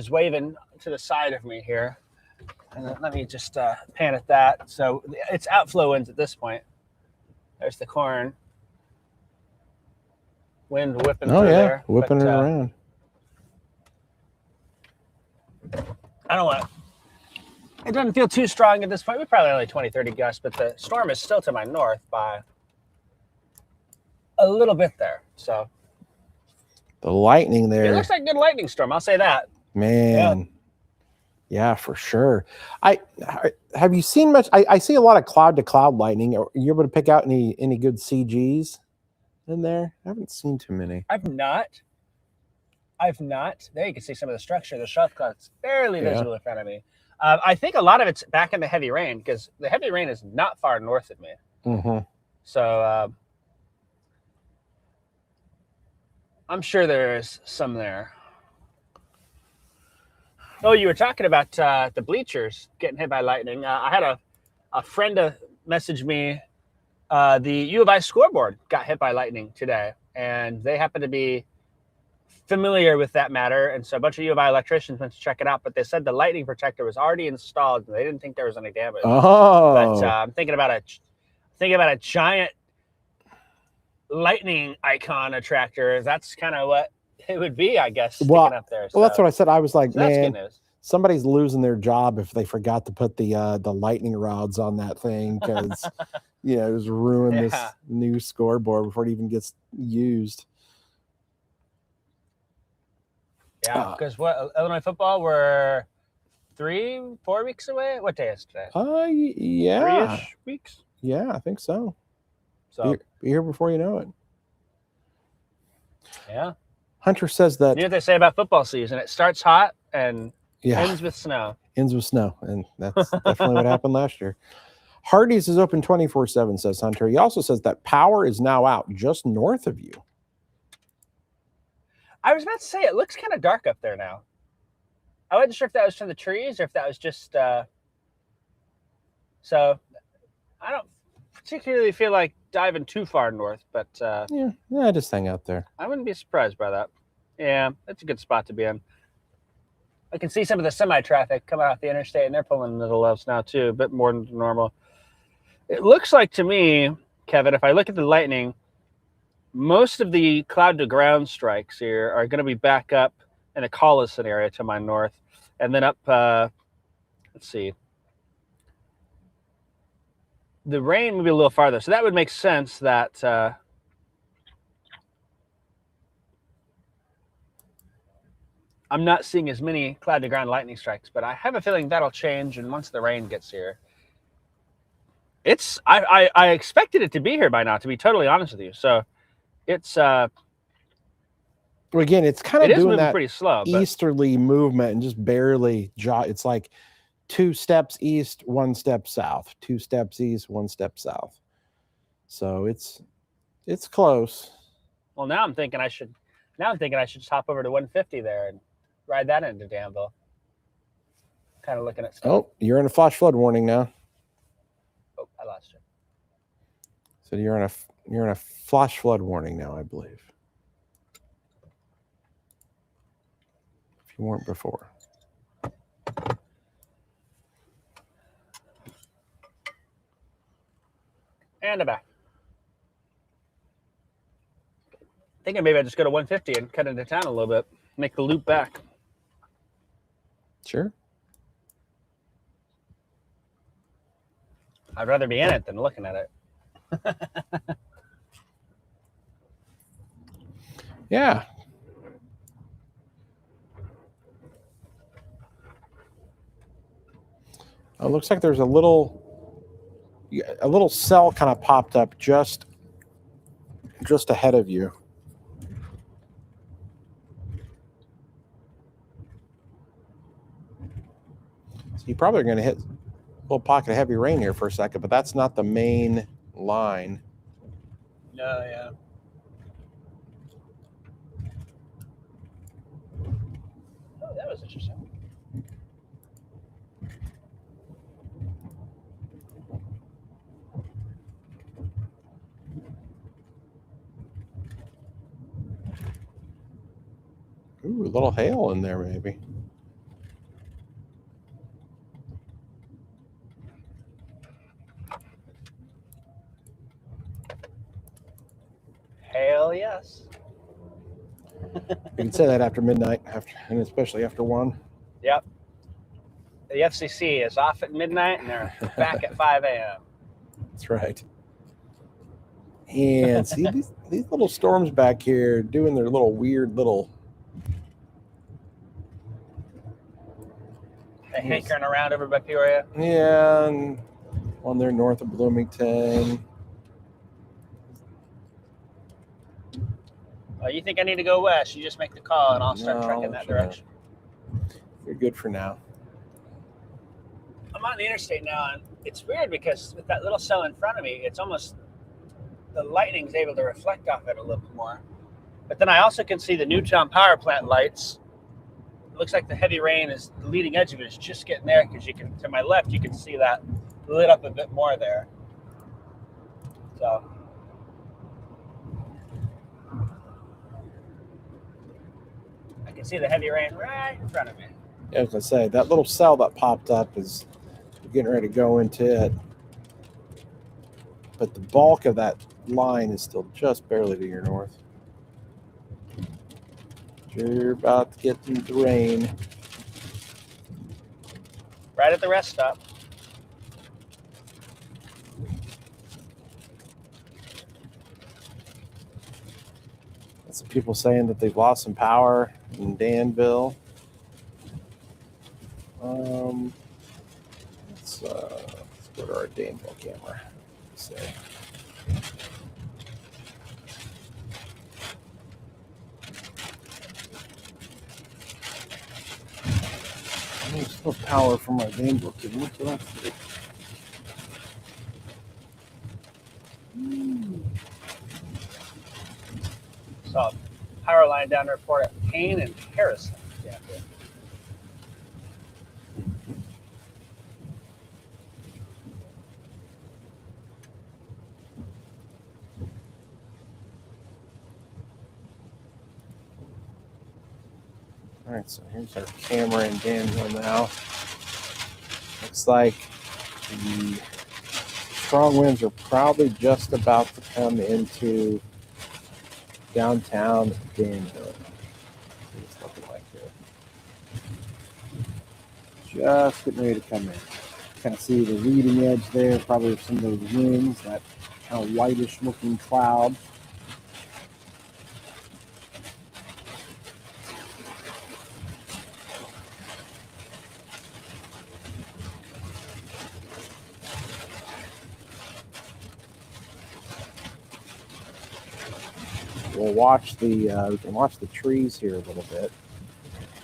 waving to the side of me here. And let me just pan at that. So it's outflow winds at this point. There's the corn. Wind whipping through there. Whipping it around. I don't want it doesn't feel too strong at this point. We're probably only 20, 30 gusts, but the storm is still to my north by a little bit there. So the lightning there. It looks like a good lightning storm. I'll say that. Man. Yeah, for sure. Have you seen much? I see a lot of cloud to cloud lightning. Are you able to pick out any good CGs in there? I haven't seen too many. I've not. There you can see some of the structure. The shelf cloud's barely visible in front of me. I think a lot of it's back in the heavy rain because the heavy rain is not far north of me. Mm-hmm. So I'm sure there's some there. Oh, you were talking about the bleachers getting hit by lightning. I had a friend message me. The U of I scoreboard got hit by lightning today, and they happen to be familiar with that matter. And so a bunch of U of I electricians went to check it out, but they said the lightning protector was already installed, and they didn't think there was any damage. Oh, But I'm thinking about a giant lightning icon attractor. That's kind of what it would be, I guess, sticking up there. well, that's what I said. I was like, so that's man, good news. somebody's losing their job if they forgot to put the lightning rods on that thing, because it was ruin this new scoreboard before it even gets used. Yeah, because Illinois football, we're 3-4 weeks away. What day is today? Yeah, 3-ish weeks. Yeah, I think so. So be here before you know it. Yeah. Hunter says that. You know what they say about football season? It starts hot and Yeah, ends with snow. ends with snow, and that's definitely what happened last year. Hardee's is open 24/7, says Hunter. He also says that power is now out just north of you. I was about to say, it looks kind of dark up there now. I wasn't sure if that was from the trees or if that was just. So I don't particularly feel like diving too far north, but Yeah, just hang out there. I wouldn't be surprised by that. Yeah, that's a good spot to be in. I can see some of the semi-traffic coming off the interstate, and they're pulling into the lefts now too, a bit more than normal. It looks like to me, Kevin, if I look at the lightning, most of the cloud-to-ground strikes here are going to be back up in a Collison area to my north, and then up, let's see, the rain will be a little farther. So that would make sense that I'm not seeing as many cloud-to-ground lightning strikes, but I have a feeling that'll change, and once the rain gets here, I expected it to be here by now, to be totally honest with you. So it's Well, again, it's kind of doing moving that pretty slow, but easterly movement and just barely it's like 2 steps east, 1 step south, 2 steps east, 1 step south. So it's close. well, now I'm thinking I should just hop over to 150 there and ride that into Danville. Kind of looking at stuff. Oh, you're in a flash flood warning now. Oh, I lost you. So you're in a flash flood warning now, I believe. If you weren't before. And I'm back. Thinking maybe I just go to 150 and cut into town a little bit, make the loop back. Sure. I'd rather be in it than looking at it. Yeah. It looks like there's a little cell kind of popped up just ahead of you. So you probably are going to hit a little pocket of heavy rain here for a second, but that's not the main line. No, yeah. Oh, that was interesting. Ooh, a little hail in there, maybe. Hell yes. You can say that after midnight, and especially after 1. Yep. The FCC is off at midnight, and they're back at 5 a.m. That's right. And see these little storms back here doing their little weird little. They hankering around over by Peoria. Yeah, and on there north of Bloomington. Oh, you think I need to go west? You just make the call, and I'll start trekking that direction. You're good for now. I'm on the interstate now, and it's weird because with that little cell in front of me, it's almost the lightning's able to reflect off it a little bit more. But then I also can see the Newtown power plant lights it looks like the heavy rain is the leading edge of it is just getting there because you can, to my left, you can see that lit up a bit more there. So I can see the heavy rain right in front of me. Yeah, as I say, that little cell that popped up is getting ready to go into it. But the bulk of that line is still just barely to your north. You're about to get into the rain. Right at the rest stop. Some people saying that they've lost some power in Danville. Let's go to our Danville camera. Let's see. There's no power from our Danville camera. So that's good. So power line down to report at Payne and Harrison. Yeah. All right, so here's our camera in Danville now. Looks like the strong winds are probably just about to come into downtown Danville. It's looking like here. Just getting ready to come in. Kind of see the leading edge there, probably some of those winds, that kind of whitish looking cloud. We'll watch we can watch the trees here a little bit.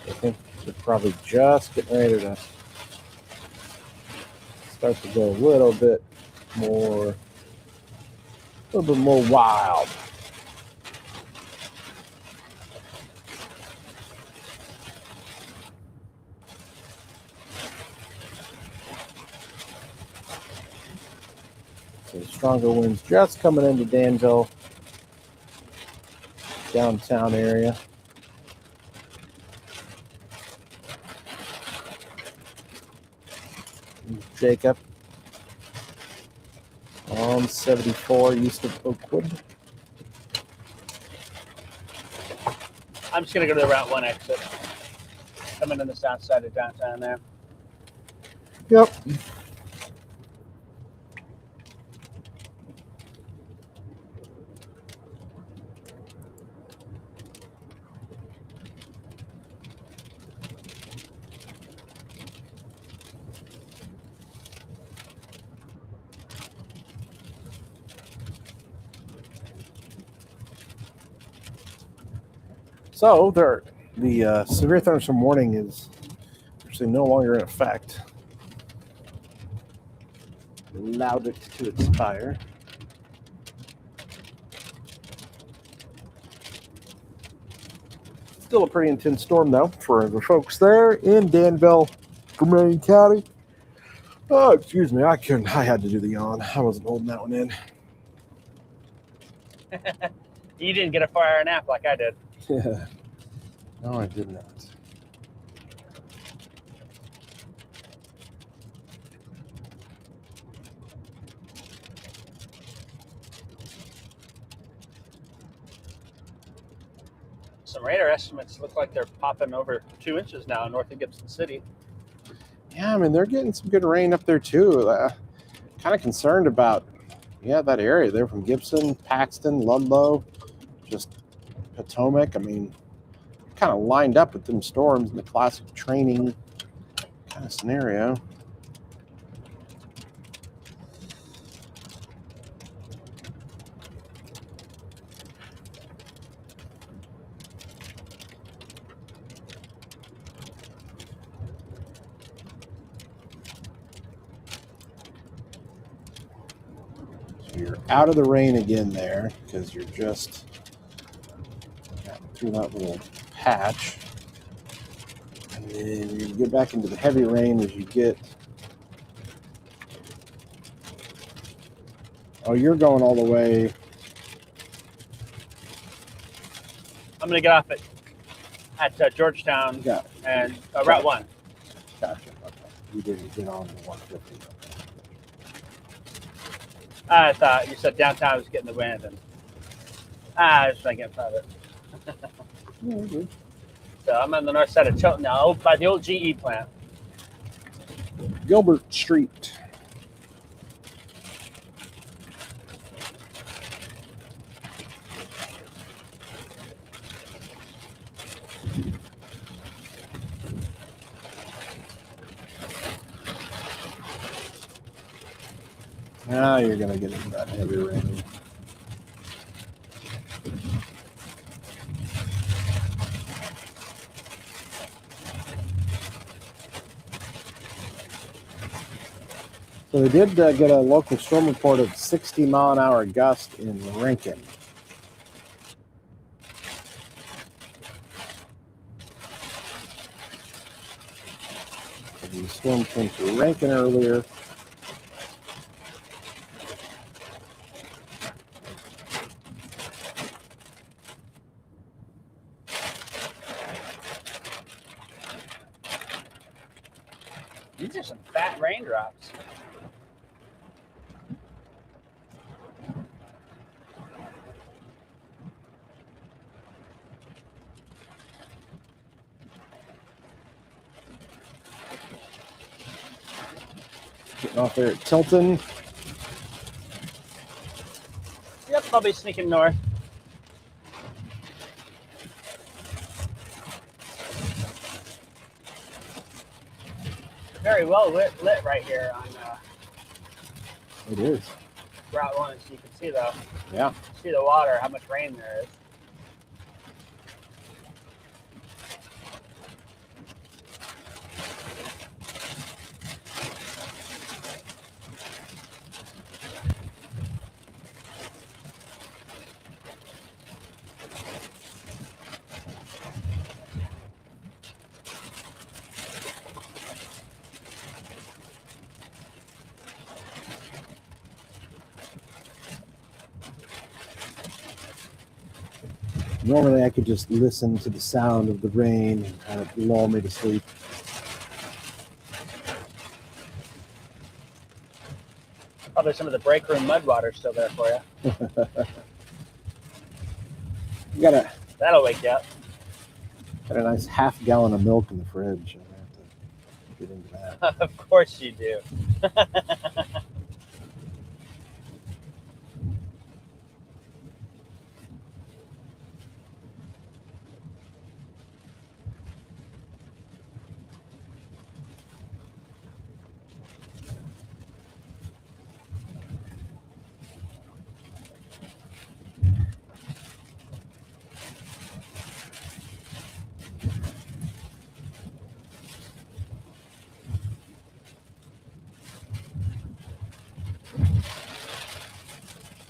I think they're probably just getting ready to start to go a little bit more wild. So stronger winds just coming into Danville, downtown area. Jacob on 74 east of Oakwood. I'm just going to go to the Route 1 exit. Coming in the south side of downtown there. Yep. So the severe thunderstorm warning is actually no longer in effect. Allowed it to expire. Still a pretty intense storm though for the folks there in Danville, Vermilion County. Oh, excuse me, I had to do the yawn. I wasn't holding that one in. You didn't get a 4-hour nap like I did. Yeah. No, I did not. Some radar estimates look like they're popping over 2 inches now north of Gibson City. Yeah, I mean, they're getting some good rain up there too. Kind of concerned about, that area there from Gibson, Paxton, Ludlow, just Potomac. I mean, kind of lined up with them storms in the classic training kind of scenario. You're out of the rain again there because you're just through that little patch. And you get back into the heavy rain as you get. Oh, you're going all the way. I'm going to get off at Georgetown Yeah. and Route 1. Gotcha. Okay. You didn't get on the 150. I thought you said downtown was getting the wind, and I was trying to get in front of it. So I'm on the north side of Tilton now, by the old GE plant. Gilbert Street. Now you're going to get into that heavy rain. So they did get a local storm report of 60-mile-an-hour gust in Rankin. The storm came through Rankin earlier. These are some fat raindrops. Getting off there at Tilton. Yep, I'll be sneaking north. Very well lit right here on It is. Route 1, so you can see Yeah. the water, how much rain there is. Normally I could just listen to the sound of the rain and kind of lull me to sleep. Probably some of the break room mud water still there for you. That'll wake you up. Got a nice half-gallon of milk in the fridge. I have to get into that. Of course you do.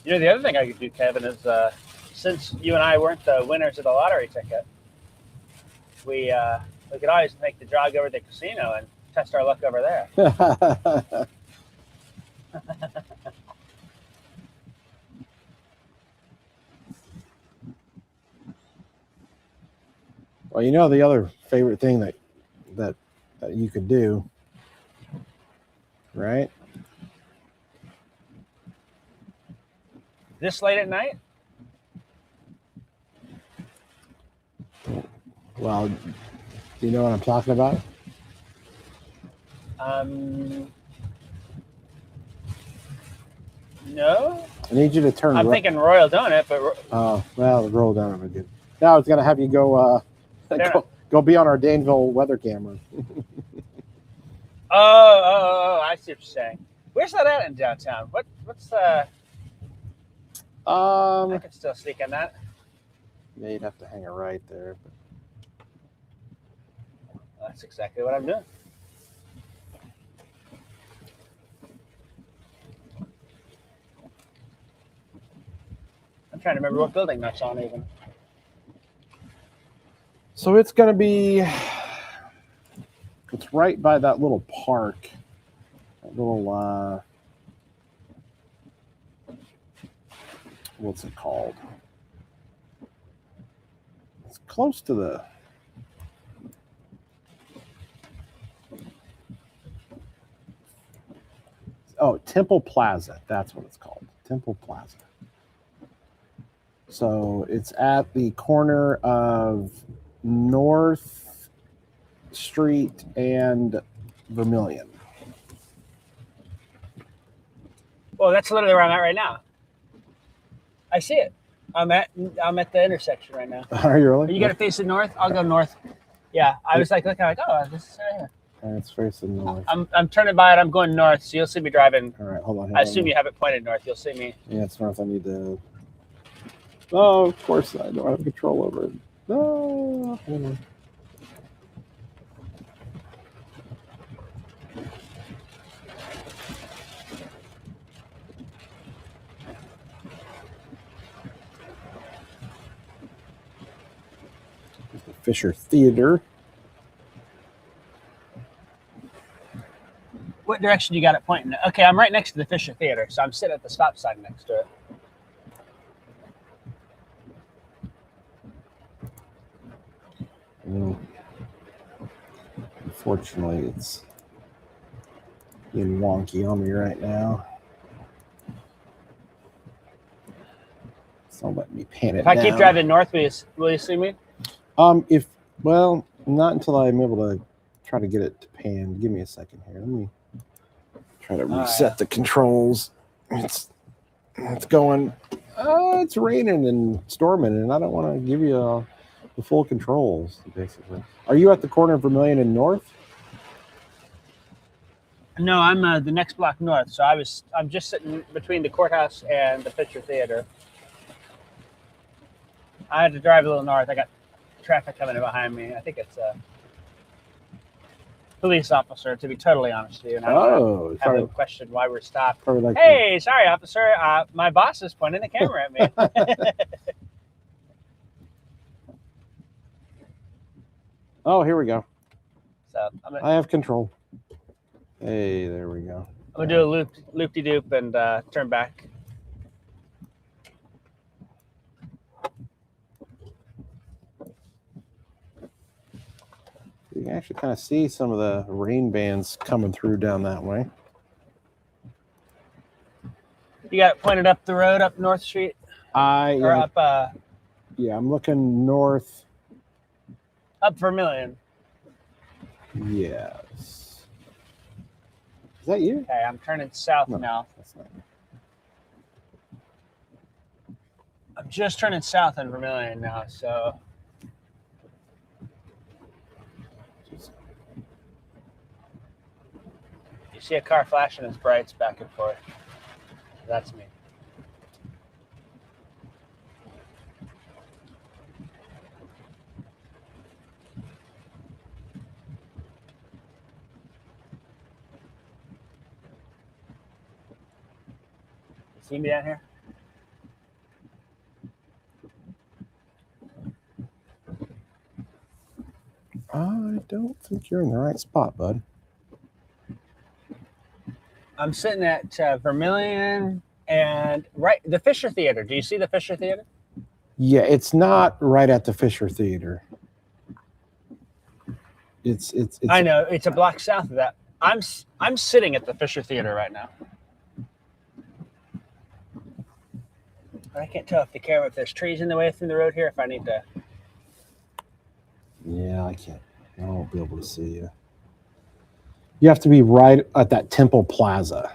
You know, the other thing I could do, Kevin, is since you and I weren't the winners of the lottery ticket, we could always make the jog over to the casino and test our luck over there. Well, you know the other favorite thing that you could do, right? This late at night? Well, do you know what I'm talking about? No. I need you to turn. I'm thinking Royal Donut, but oh well, the roll down would be good. Now I was gonna have you go go be on our Danville weather camera. Oh, I see what you're saying. Where's that at in downtown? What's I could still sneak in that. Yeah, you'd have to hang a right there. That's exactly what I'm doing. I'm trying to remember what building that's on even. So it's going to be It's right by that little park. That little what's it called? It's close to the Temple Plaza. That's what it's called. Temple Plaza. So it's at the corner of North Street and Vermilion. Well, that's literally where I'm at right now. I see it. I'm at the intersection right now. Are you really? Are you gonna face it north? I'll go north. Yeah, I was like looking like, oh, this is right here. It's facing north. I'm turning by it. I'm going north, so you'll see me driving. All right, hold on. I assume you have it pointed north. You'll see me. Yeah, it's north. I need to. Oh, of course I don't have control over it. No. Hold on. There's the Fisher Theater. What direction you got it pointing? Okay, I'm right next to the Fisher Theater, so I'm sitting at the stop sign next to it. Unfortunately, it's being wonky on me right now. It's not letting me pan it If I down. keep driving north, will you see me? Well, not until I'm able to try to get it to pan. Give me a second here. Let me try to reset the controls. It's going. It's raining and storming, and I don't want to give you the full controls. Basically, are you at the corner of Vermilion and North? No, I'm the next block north. So I'm just sitting between the courthouse and the Fisher Theater. I had to drive a little north. I got traffic coming in behind me. I think it's a police officer, to be totally honest with you. And I have a question why we're stopped. Like hey, sorry, officer. My boss is pointing the camera at me. Oh, here we go. So I have control. Hey, there we go. I'm gonna do a loop-de-doop and turn back. You can actually kind of see some of the rain bands coming through down that way. You got it pointed up the road, up North Street? Up yeah, I'm looking north. Up Vermilion. Yes. Is that you? Okay, I'm turning south now. That's not me. I'm just turning south in Vermilion now, so. You see a car flashing its brights back and forth. That's me. You see me down here? I don't think you're in the right spot, bud. I'm sitting at Vermilion and the Fisher Theater. Do you see the Fisher Theater? Yeah, it's not right at the Fisher Theater. It's I know, it's a block south of that. I'm sitting at the Fisher Theater right now. I can't tell if there's trees in the way through the road here, if I need to. Yeah, I can't. I won't be able to see you. You have to be right at that Temple Plaza.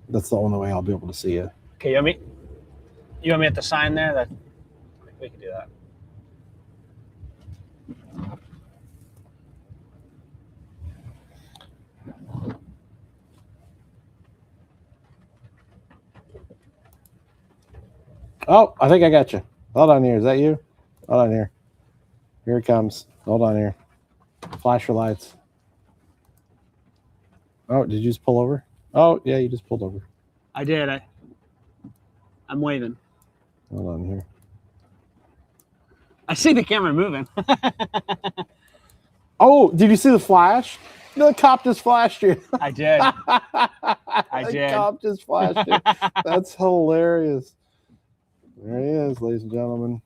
That's the only way I'll be able to see you. Okay, you want me at the sign there? We can do that. Oh, I think I got you. Hold on here. Is that you? Hold on here. Here it comes. Hold on here. Flash your lights. Oh, did you just pull over? Oh, yeah, you just pulled over. I did. I'm waving. Hold on here. I see the camera moving. Oh, did you see the flash? The cop just flashed you. I did. I did. The cop just flashed you. That's hilarious. There he is, ladies and gentlemen,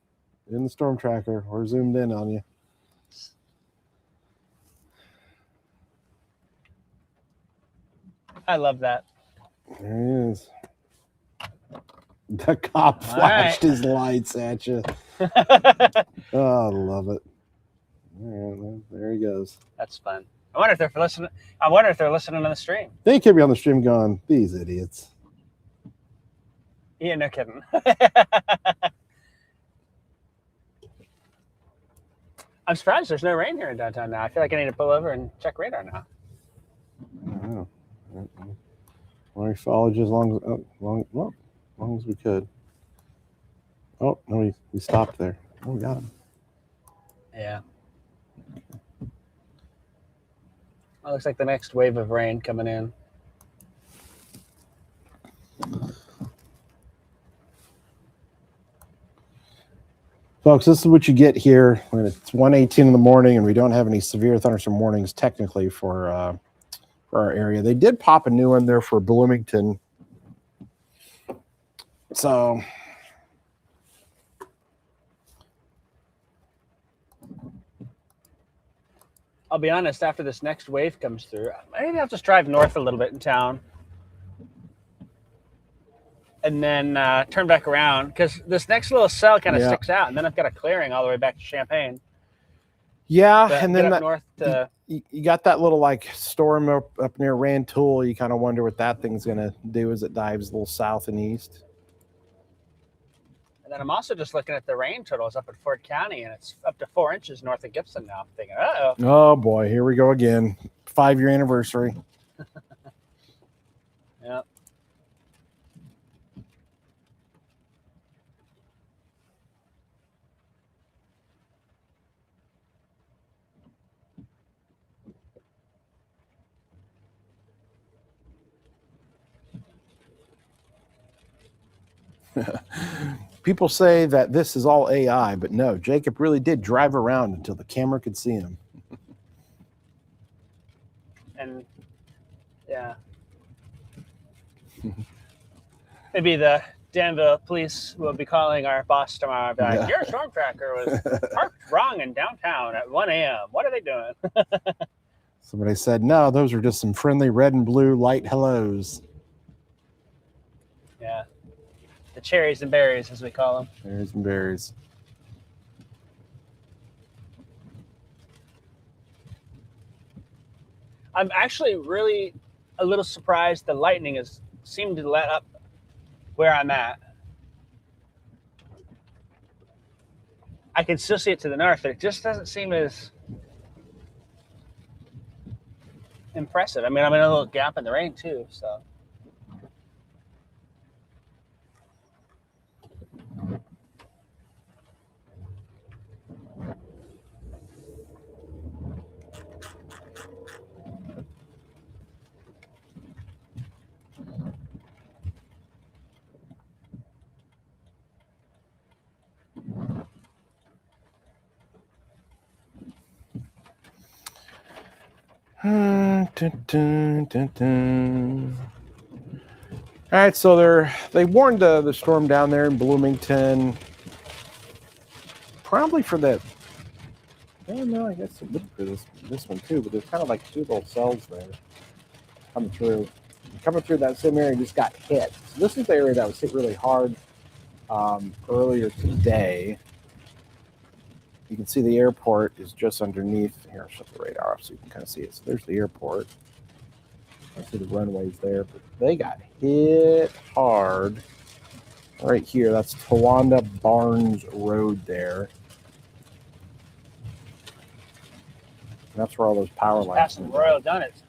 in the storm tracker. We're zoomed in on you. I love that. There he is. The cop flashed his lights at you. Oh, I love it. All right, there he goes. That's fun. I wonder if they're listening. I wonder if they're listening on the stream. They could be on the stream going, these idiots. Yeah, no kidding. I'm surprised there's no rain here in downtown now. I feel like I need to pull over and check radar now. I don't know. Well, we followed you as long as we could. Oh, no, we stopped there. Oh, we got him. Yeah. Well, looks like the next wave of rain coming in. Folks, this is what you get here when it's 1:18 in the morning and we don't have any severe thunderstorm warnings technically for our area. They did pop a new one there for Bloomington. So I'll be honest, after this next wave comes through, maybe I'll just drive north a little bit in town and then turn back around because this next little cell kind of sticks out, and then I've got a clearing all the way back to Champaign. Yeah, But and then up north to, you got that little like storm up near Rantoul. You kind of wonder what that thing's going to do as it dives a little south and east. and then I'm also just looking at the rain totals up at Ford County, and it's up to 4 inches north of Gibson now. I'm thinking, uh-oh. Oh, boy, here we go again. 5-year anniversary. Yeah. People say that this is all AI, but no, Jacob really did drive around until the camera could see him. And yeah. Maybe the Danville police will be calling our boss tomorrow and be like, your storm tracker was parked wrong in downtown at 1 a.m. What are they doing? Somebody said, no, those are just some friendly red and blue light hellos. Yeah. The cherries and berries, as we call them. Cherries and berries. I'm actually really a little surprised the lightning has seemed to let up where I'm at. I can still see it to the north, but it just doesn't seem as impressive. I mean, I'm in a little gap in the rain too, so. Dun, dun, dun, dun. All right, so they warned the storm down there in Bloomington, probably for that. Oh no, I guess it would for this one too. But there's kind of like 2 little cells there coming through. Coming through that same area just got hit. So this is the area that was hit really hard earlier today. You can see the airport is just underneath. Here, I'll shut the radar off so you can kind of see it. So there's the airport. I see the runways there, but they got hit hard right here. That's Towanda Barnes Road there. That's where all those power lines Past the Royal Donuts.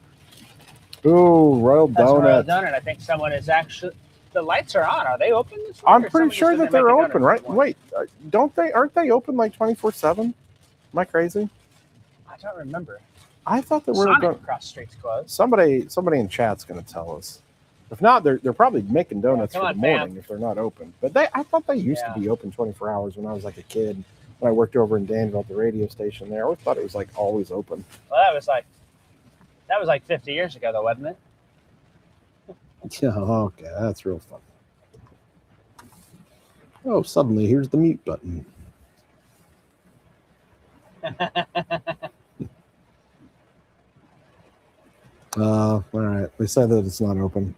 Ooh, Royal That's Royal Donuts. Donut. I think someone is actually. The lights are on. Are they open this week? I'm or pretty someone sure just that didn't they're make a open, donut right? this Wait, aren't they open like 24/7? Am I crazy? I don't remember. I thought that we were Sonic going. across the street's closed. Somebody in chat's going to tell us. If not, they're probably making donuts come for on, the morning if they're not open. But I thought they used to Yeah. be open 24 hours when I was like a kid. when I worked over in Danville at the radio station there. I always thought it was like always open. Well, that was like 50 years ago, though, wasn't it? Yeah, okay, that's real fun. Oh, suddenly here's the mute button. All right. They said that it's not open.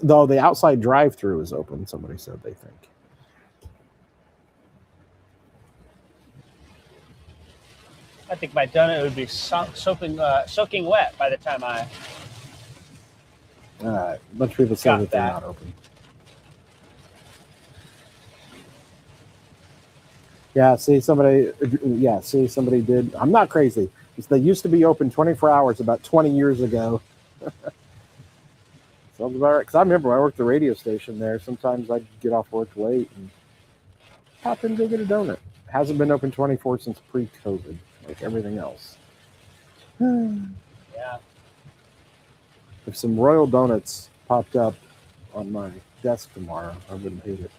Though the outside drive-through is open. Somebody said they think. I think my donut would be soaking wet by the time I. All right. A bunch of people said that they're that. not open. Yeah. See, somebody did. I'm not crazy. They used to be open 24 hours about 20 years ago. Sounds about right. Because I remember when I worked the radio station there. Sometimes I'd get off work late and pop in and go get a donut. Hasn't been open 24 since pre-COVID, like everything else. Yeah. If some Royal Donuts popped up on my desk tomorrow, I wouldn't hate it.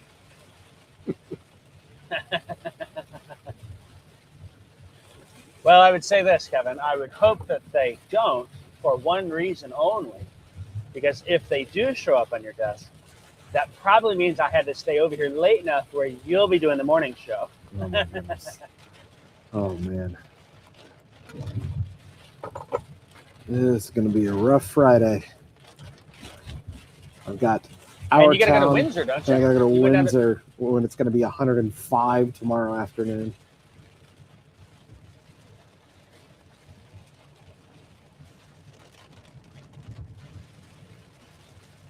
Well, I would say this, Kevin. I would hope that they don't for one reason only. Because if they do show up on your desk, that probably means I had to stay over here late enough where you'll be doing the morning show. Oh, my goodness. Oh, man. This is going to be a rough Friday. I've got And you got to go to Windsor, don't you? I got to go to You went down to- Windsor when it's going to be 105 tomorrow afternoon.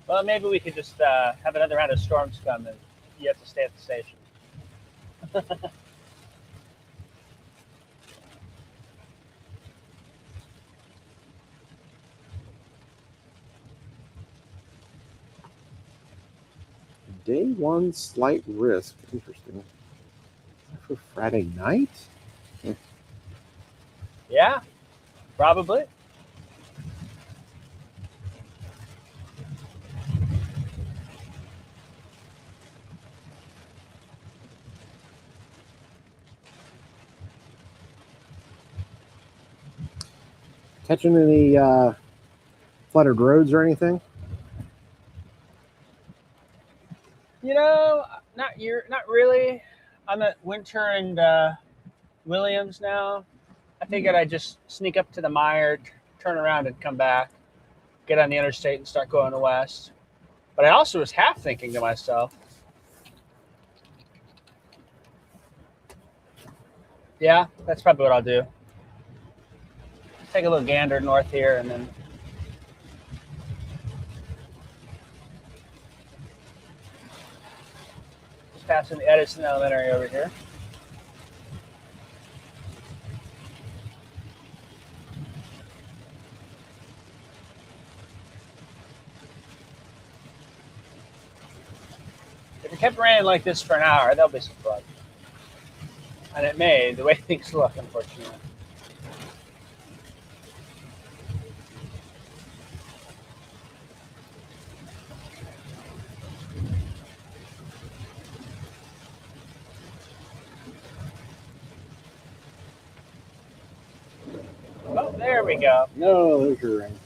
Well, maybe we could just have another round of storms come and you have to stay at the station. Day one slight risk. Interesting. For Friday night? Yeah, probably. Catching any flooded roads or anything? You know, not really. I'm at Winter and Williams now. I figured I'd just sneak up to the Mire, turn around and come back, get on the interstate and start going west. But I also was half thinking to myself, yeah, that's probably what I'll do. Take a little gander north here and then just passing the Edison Elementary over here. If it kept raining like this for an hour, there'll be some flood. And it may, the way things look, unfortunately. Oh, there we go. No, there's your rain.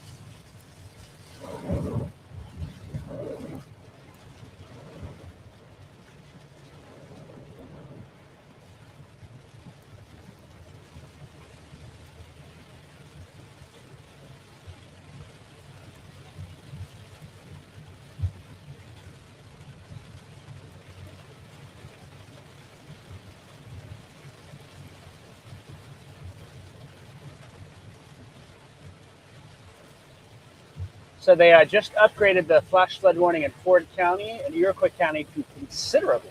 So they just upgraded the flash flood warning in Ford County and Iroquois County to considerably.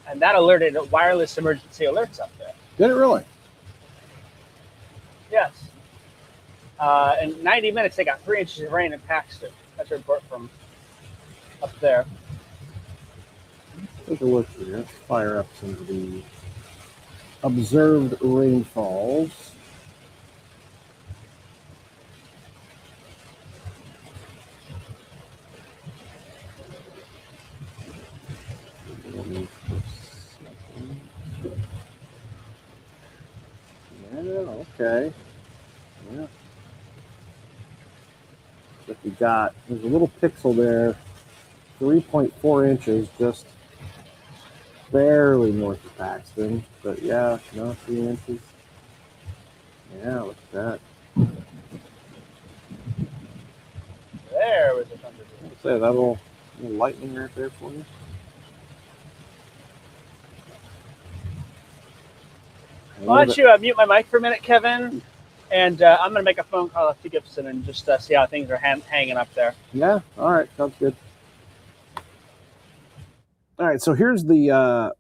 And that alerted wireless emergency alerts up there. Did it really? Yes. In 90 minutes, they got 3 inches of rain in Paxton. That's a report from up there. Take a look here. Let's fire up some of the observed rainfalls. Okay. Yeah. But we got, there's a little pixel there, 3.4 inches, just barely north of Paxton. But yeah, no, 3 inches. Yeah, look at that. There was a thunder. I'll say that little lightning right there for you. Why don't you mute my mic for a minute, Kevin? And I'm going to make a phone call up to Gibson and just see how things are hanging up there. Yeah, all right, sounds good. All right, so here's the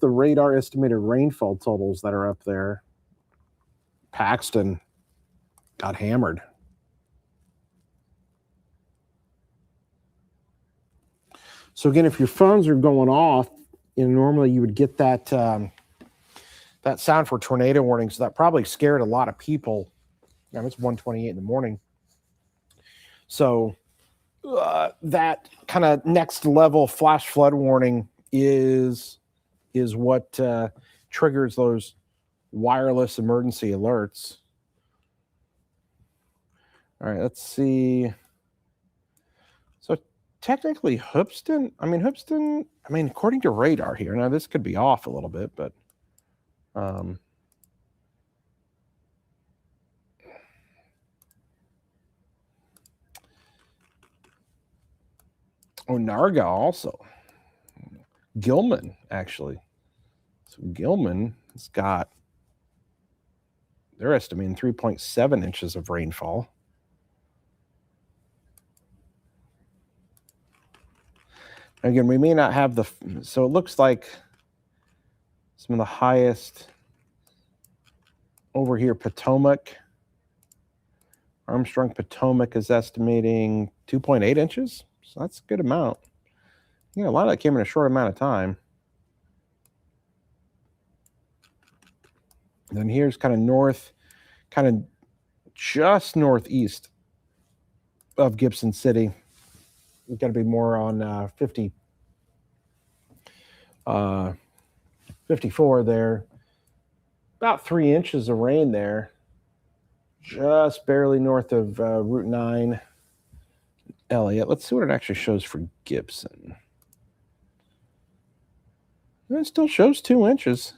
radar estimated rainfall totals that are up there. Paxton got hammered. So again, if your phones are going off, normally you would get that that sound for tornado warning. So that probably scared a lot of people. Now it's 1:28 in the morning. So that kind of next level flash flood warning is what triggers those wireless emergency alerts. All right, let's see. So technically Hoopeston, according to radar here, now this could be off a little bit, but Onarga also. Gilman, actually. So Gilman has got, they're estimating 3.7 inches of rainfall. Again, we may not have so it looks like some of the highest over here, Potomac. Armstrong Potomac is estimating 2.8 inches. So that's a good amount. Yeah, a lot of that came in a short amount of time. And then here's kind of north, kind of just northeast of Gibson City. We've got to be more on 54 there. About 3 inches of rain there. Just barely north of Route 9. Elliott. Let's see what it actually shows for Gibson. It still shows 2 inches.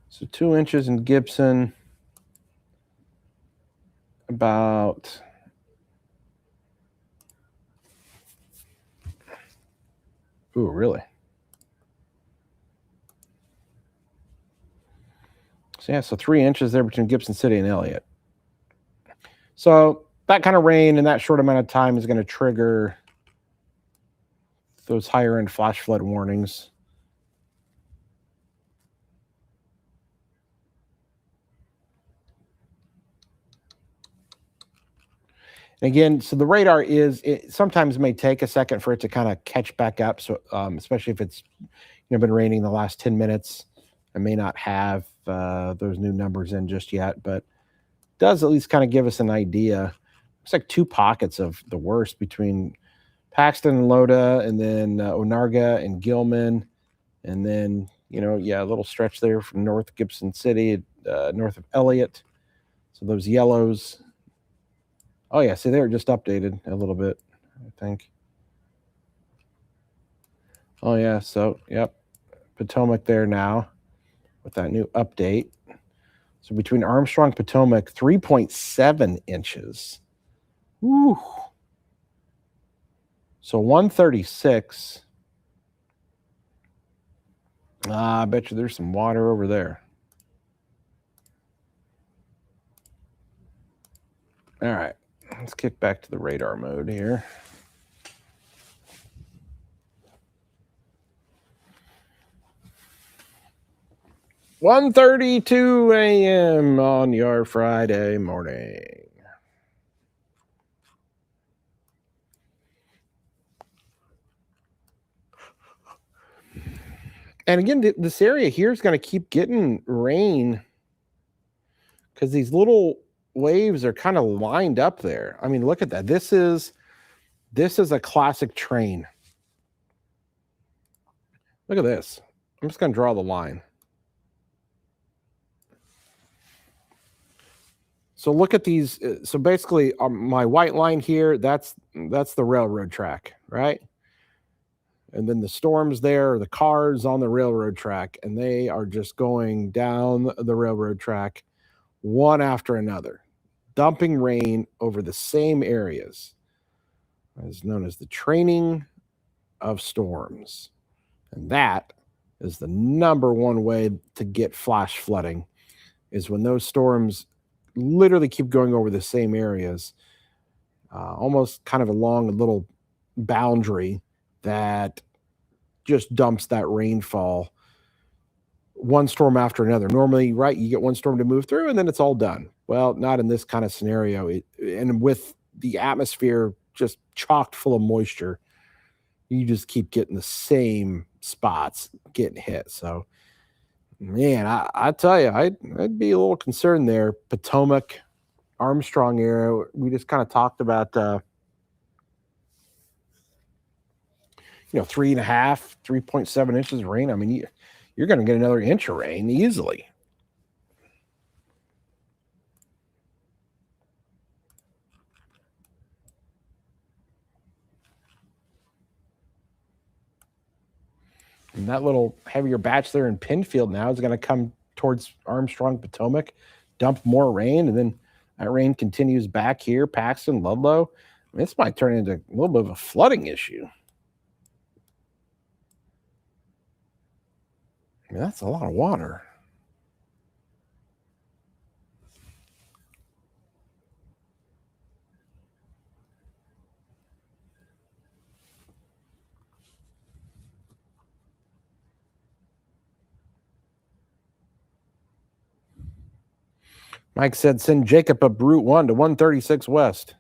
So 2 inches in Gibson. About ooh, really? So yeah, so 3 inches there between Gibson City and Elliott. So that kind of rain in that short amount of time is going to trigger those higher end flash flood warnings. And again, so the radar it sometimes may take a second for it to kind of catch back up. So especially if it's been raining the last 10 minutes, I may not have those new numbers in just yet, but does at least kind of give us an idea. It's like 2 pockets of the worst between Paxton and Loda, and then Onarga and Gilman, and then a little stretch there from North Gibson City, north of Elliott. So those yellows. Oh yeah, see, they were just updated a little bit, I think. Oh yeah, so yep, Potomac there now with that new update. So between Armstrong, Potomac, 3.7 inches. Woo. So 136. I bet you there's some water over there. All right, let's kick back to the radar mode here. (1:32 a.m. on your Friday morning. And again, this area here is going to keep getting rain because these little waves are kind of lined up there. I mean, look at that. This is a classic train. Look at this. I'm just going to draw the line. So look at these. So basically, my white line here, that's the railroad track, right? And then the storms there, the cars on the railroad track, and they are just going down the railroad track one after another, dumping rain over the same areas. Is known as the training of storms. And that is the number one way to get flash flooding, is when those storms literally keep going over the same areas, almost kind of along a little boundary that just dumps that rainfall one storm after another. Normally, right, you get one storm to move through and then it's all done. Well, not in this kind of scenario. And with the atmosphere just chocked full of moisture, you just keep getting the same spots getting hit. So, man, I tell you, I'd be a little concerned there. Potomac, Armstrong area. We just kind of talked about, 3.5, 3.7 inches of rain. I mean, you're going to get another inch of rain easily. And that little heavier batch there in Penfield now is going to come towards Armstrong, Potomac, dump more rain, and then that rain continues back here, Paxton, Ludlow. I mean, this might turn into a little bit of a flooding issue. I mean, that's a lot of water. Mike said, send Jacob up Route 1 to 136 West.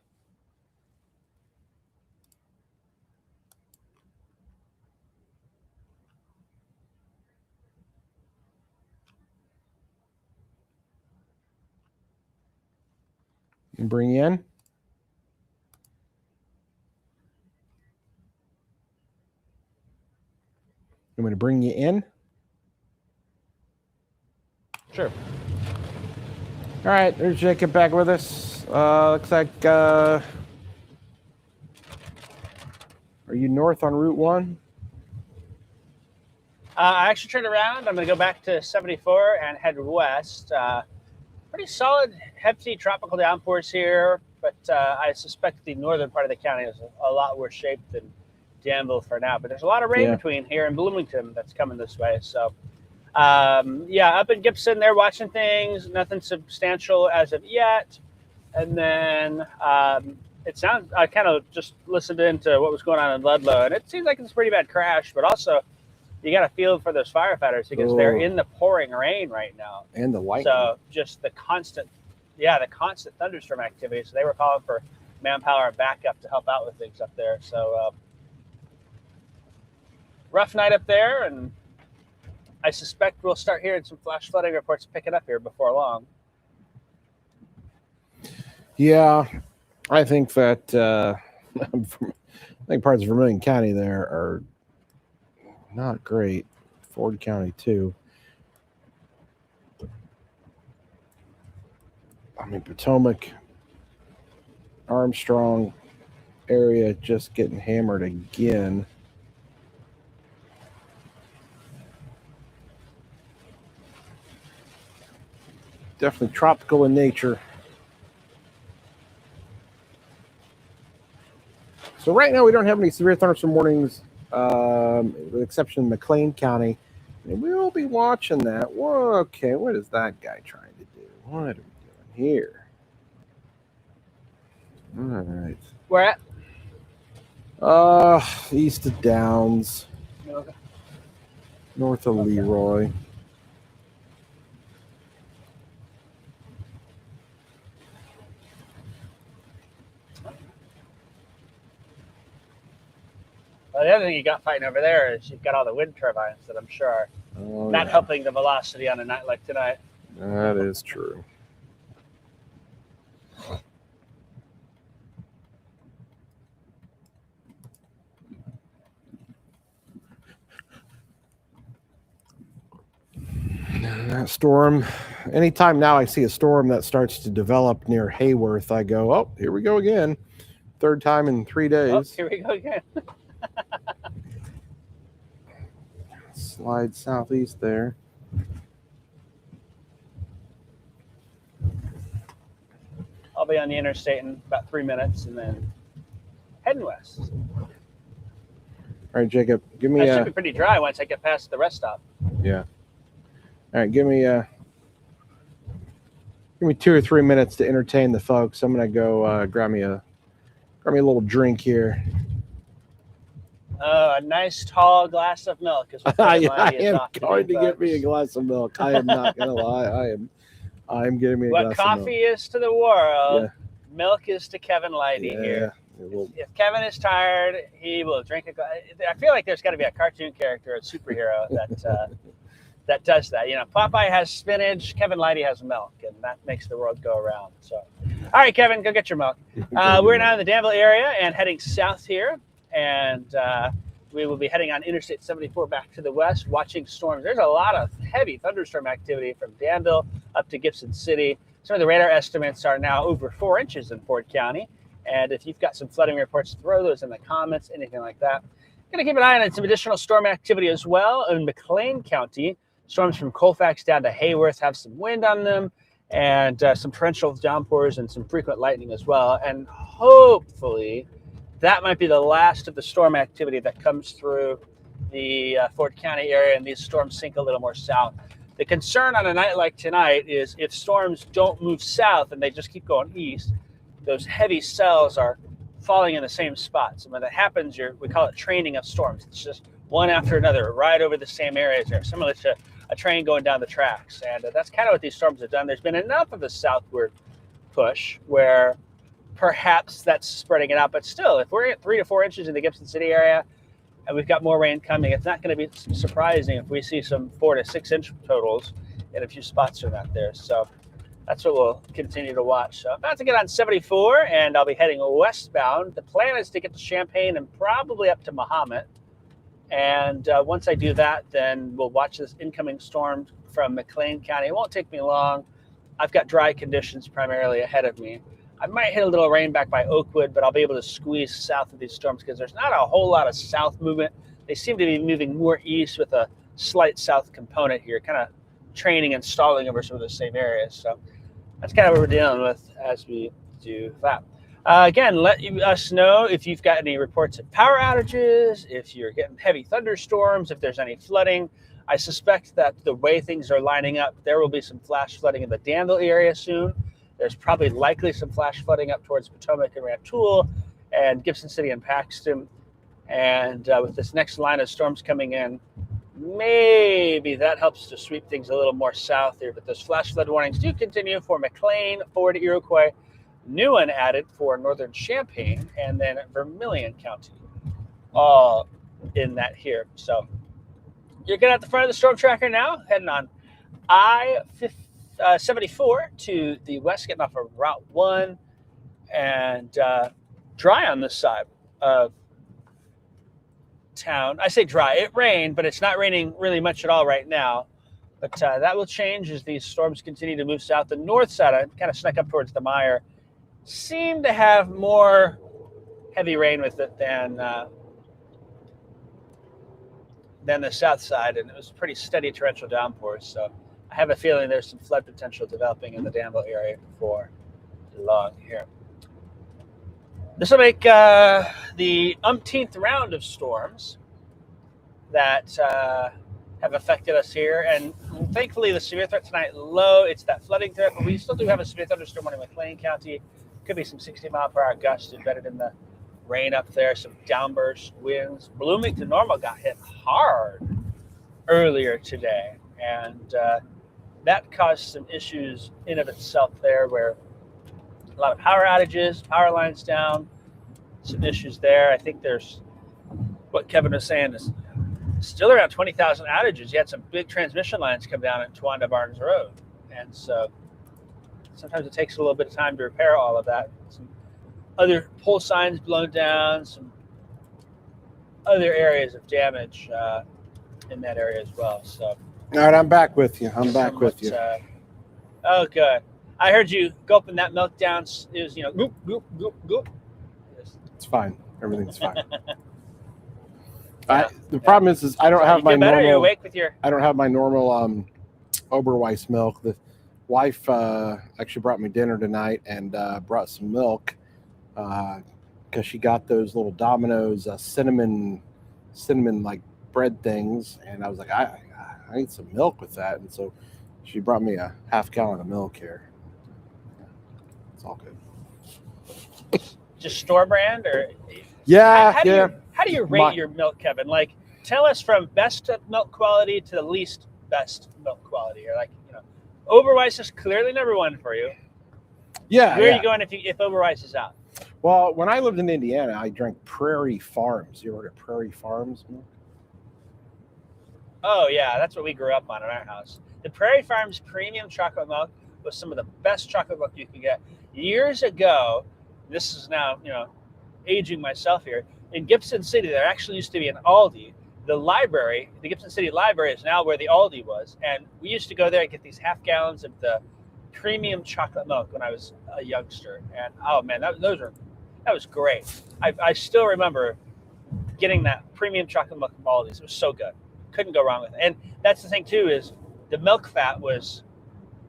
And bring you in. I'm going to bring you in. Sure. All right, there's Jacob back with us. Looks like, are you north on Route 1? I actually turned around. I'm going to go back to 74 and head west. Pretty solid, hefty tropical downpours here, but I suspect the northern part of the county is a lot worse shape than Danville for now. But there's a lot of rain between here and Bloomington that's coming this way. So, up in Gibson, they're watching things. Nothing substantial as of yet. And then it sounds, I kind of just listened into what was going on in Ludlow, and it seems like it's a pretty bad crash, but also you got to feel for those firefighters because they're in the pouring rain right now. And the lightning. So just the constant thunderstorm activity. So they were calling for manpower and backup to help out with things up there. So rough night up there, and I suspect we'll start hearing some flash flooding reports picking up here before long. Yeah, I think that I think parts of Vermilion County there are not great. Ford County too. I mean, Potomac, Armstrong area just getting hammered again. Definitely tropical in nature. So right now we don't have any severe thunderstorm warnings, with the exception of McLean County. And we will be watching that. Whoa, okay, what is that guy trying to do? What are we doing here? All right. Where at? East of Downs, Okay. north of Leroy. Well, the other thing you got fighting over there is you've got all the wind turbines that I'm sure are not helping the velocity on a night like tonight. That is true. That storm anytime now I see a storm that starts to develop near Hayworth, I go, oh, here we go again. Third time in 3 Oh, days. here we go again. Slide southeast there. I'll be on the interstate in about 3 minutes and then heading west. All right, Jacob, give me That should be pretty dry once I get past the rest stop. yeah. All right, give me 2 or 3 minutes to entertain the folks. I'm gonna go grab me a little drink here. A nice tall glass of milk is what I Kevin am going to get me a glass of milk. I am not gonna lie. I am getting me a What glass of milk. coffee is to the world, Yeah. milk is to Kevin Lighty here. If Kevin is tired, he will drink a glass. I feel like there's got to be a cartoon character, a superhero that does that. You know, Popeye has spinach, Kevin Lighty has milk, and that makes the world go around. So, all right, Kevin, go get your milk. We're now in the Danville area and heading south here, and we will be heading on Interstate 74 back to the west, watching storms. There's a lot of heavy thunderstorm activity from Danville up to Gibson City. Some of the radar estimates are now over 4 inches in Ford County. And if you've got some flooding reports, throw those in the comments, anything like that. Going to keep an eye on some additional storm activity as well in McLean County. Storms from Colfax down to Hayworth have some wind on them, and some torrential downpours and some frequent lightning as well. And hopefully that might be the last of the storm activity that comes through the Ford County area, and these storms sink a little more south. The concern on a night like tonight is if storms don't move south and they just keep going east, those heavy cells are falling in the same spots. And when that happens, we call it training of storms. It's just one after another, right over the same areas there, similar to a train going down the tracks. And that's kind of what these storms have done. There's been enough of a southward push where perhaps that's spreading it out. But still, if we're at 3 to 4 inches in the Gibson City area and we've got more rain coming, it's not going to be surprising if we see some 4 to 6 inch totals in a few spots or not there. So that's what we'll continue to watch. So I'm about to get on 74, and I'll be heading westbound. The plan is to get to Champaign and probably up to Mahomet. And once I do that, then we'll watch this incoming storm from McLean County. It won't take me long. I've got dry conditions primarily ahead of me. I might hit a little rain back by Oakwood, but I'll be able to squeeze south of these storms because there's not a whole lot of south movement. They seem to be moving more east with a slight south component here, kind of training and stalling over some of the same areas. So that's kind of what we're dealing with as we do that. Again, let us know if you've got any reports of power outages, if you're getting heavy thunderstorms, if there's any flooding. I suspect that the way things are lining up, there will be some flash flooding in the Danville area soon. There's probably likely some flash flooding up towards Potomac and Rantoul and Gibson City and Paxton. And with this next line of storms coming in, maybe that helps to sweep things a little more south here. But those flash flood warnings do continue for McLean, Ford, Iroquois, new one added for northern Champaign, and then Vermilion County, all in that here. So you're getting at the front of the storm tracker now, heading on I-74 to the west, getting off of Route 1, and dry on this side of town. I say dry. It rained, but it's not raining really much at all right now. But that will change as these storms continue to move south. The north side, I kind of snuck up towards the Mire, seemed to have more heavy rain with it than the south side, and it was pretty steady torrential downpours. So I have a feeling there's some flood potential developing in the Danville area before long here. This will make the umpteenth round of storms that have affected us here. And thankfully, the severe threat tonight low. It's that flooding threat, but we still do have a severe thunderstorm in McLean County. Could be some 60-mile-per-hour gusts embedded in the rain up there, some downburst winds. Bloomington Normal got hit hard earlier today, and that caused some issues in of itself there where a lot of power outages, power lines down, some issues there. I think there's what Kevin was saying is still around 20,000 outages. You had some big transmission lines come down at Towanda Barnes Road. And so sometimes it takes a little bit of time to repair all of that. Some other pole signs blown down, some other areas of damage in that area as well. So, all right, I'm back with you. I'm back with you. Oh, good. I heard you gulping that milk down. It was, goop, goop, goop, goop. It's fine. Everything's fine. Yeah, The problem is I don't So have you my get better. You're normal. awake with your. I don't have my normal Oberweis milk. The wife actually brought me dinner tonight and brought some milk because she got those little Domino's cinnamon like bread things, and I was like, I need some milk with that, and so she brought me a half gallon of milk here. It's all good. Just store brand, or Yeah, how do you rate My- your milk, Kevin? Like, tell us from best milk quality to the least best milk quality. Or like, Oberweis is clearly number one for you. yeah. Where yeah. are you going if Oberweis is out? Well, when I lived in Indiana, I drank Prairie Farms. You ever heard of Prairie Farms milk? Oh yeah, that's what we grew up on in our house. The Prairie Farms premium chocolate milk was some of the best chocolate milk you could get. Years ago, this is now, aging myself here, in Gibson City, there actually used to be an Aldi. The Gibson City Library is now where the Aldi was. And we used to go there and get these half gallons of the premium chocolate milk when I was a youngster. And oh man, that was great. I still remember getting that premium chocolate milk from Aldi's. It was so good. Couldn't go wrong with it. And that's the thing too, is the milk fat was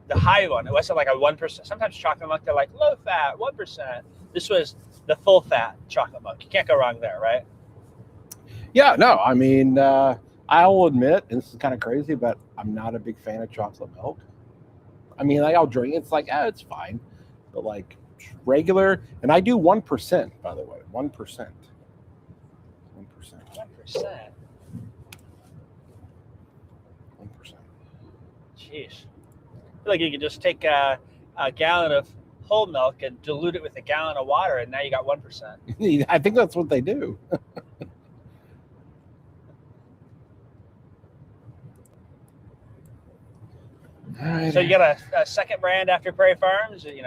the high one. It wasn't like a 1%. Sometimes chocolate milk, they're like low fat, 1%. This was the full fat chocolate milk. You can't go wrong there, right? Yeah, no, I mean, I'll admit, and this is kind of crazy, but I'm not a big fan of chocolate milk. I mean, like, I'll drink it. It's like, it's fine. But like regular, and I do 1%, by the way, 1%. 1%. 1%. 1%. Jeez. I feel like you could just take a gallon of whole milk and dilute it with a gallon of water, and now you got 1%. I think that's what they do. All right. So you got a second brand after Prairie Farms? You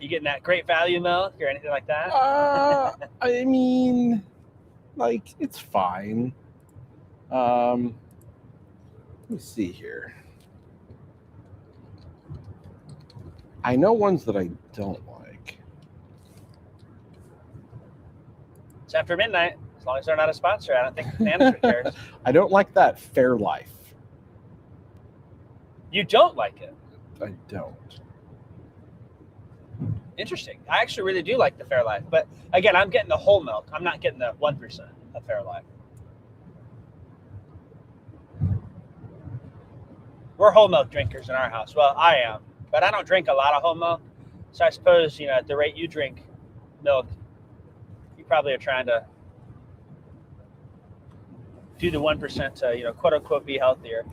getting that Great Value milk or anything like that? I mean, like, it's fine. Let me see here. I know ones that I don't like. It's after midnight. As long as they're not a sponsor, I don't think management cares. I don't like that Fairlife. You don't like it? I don't. Interesting. I actually really do like the Fairlife, but again, I'm getting the whole milk. I'm not getting the 1% of Fairlife. We're whole milk drinkers in our house. Well, I am, but I don't drink a lot of whole milk. So I suppose, at the rate you drink milk, you probably are trying to do the 1% to, quote unquote, be healthier.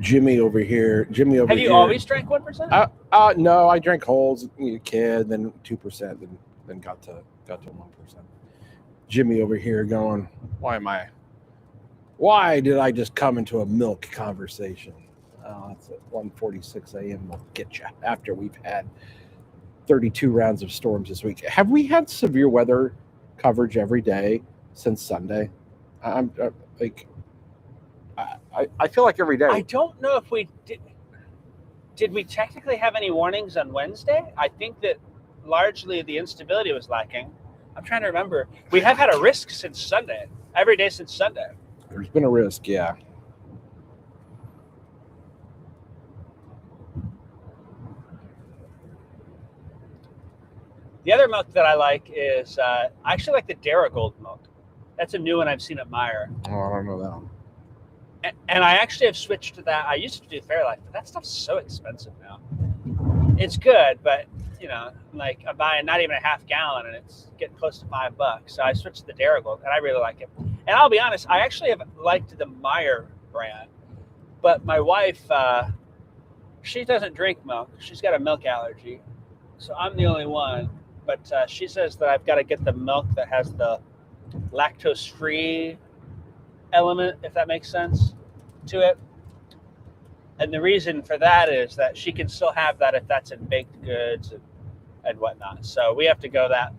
Jimmy over here. Have you always drank 1%? No, I drank wholes as a kid, then 2%, then got to 1%. Jimmy over here going, why did I just come into a milk conversation? It's at 1:46 a.m. We'll get you after we've had 32 rounds of storms this week. Have we had severe weather coverage every day since Sunday? I'm like, I feel like every day. I don't know if we did. Did we technically have any warnings on Wednesday? I think that largely the instability was lacking. I'm trying to remember. We have had a risk since Sunday. Every day since Sunday. There's been a risk, yeah. The other milk that I like is I actually like the Darigold milk. That's a new one I've seen at Meijer. Oh, I don't know that one. And I actually have switched to that. I used to do Fairlife, but that stuff's so expensive now. It's good, but like I'm buying not even a half gallon, and it's getting close to $5. So I switched to the Darigold, and I really like it. And I'll be honest, I actually have liked the Meijer brand, but my wife, she doesn't drink milk. She's got a milk allergy, so I'm the only one. But she says that I've got to get the milk that has the lactose-free element, if that makes sense, to it. And the reason for that is that she can still have that if that's in baked goods and whatnot. So we have to go that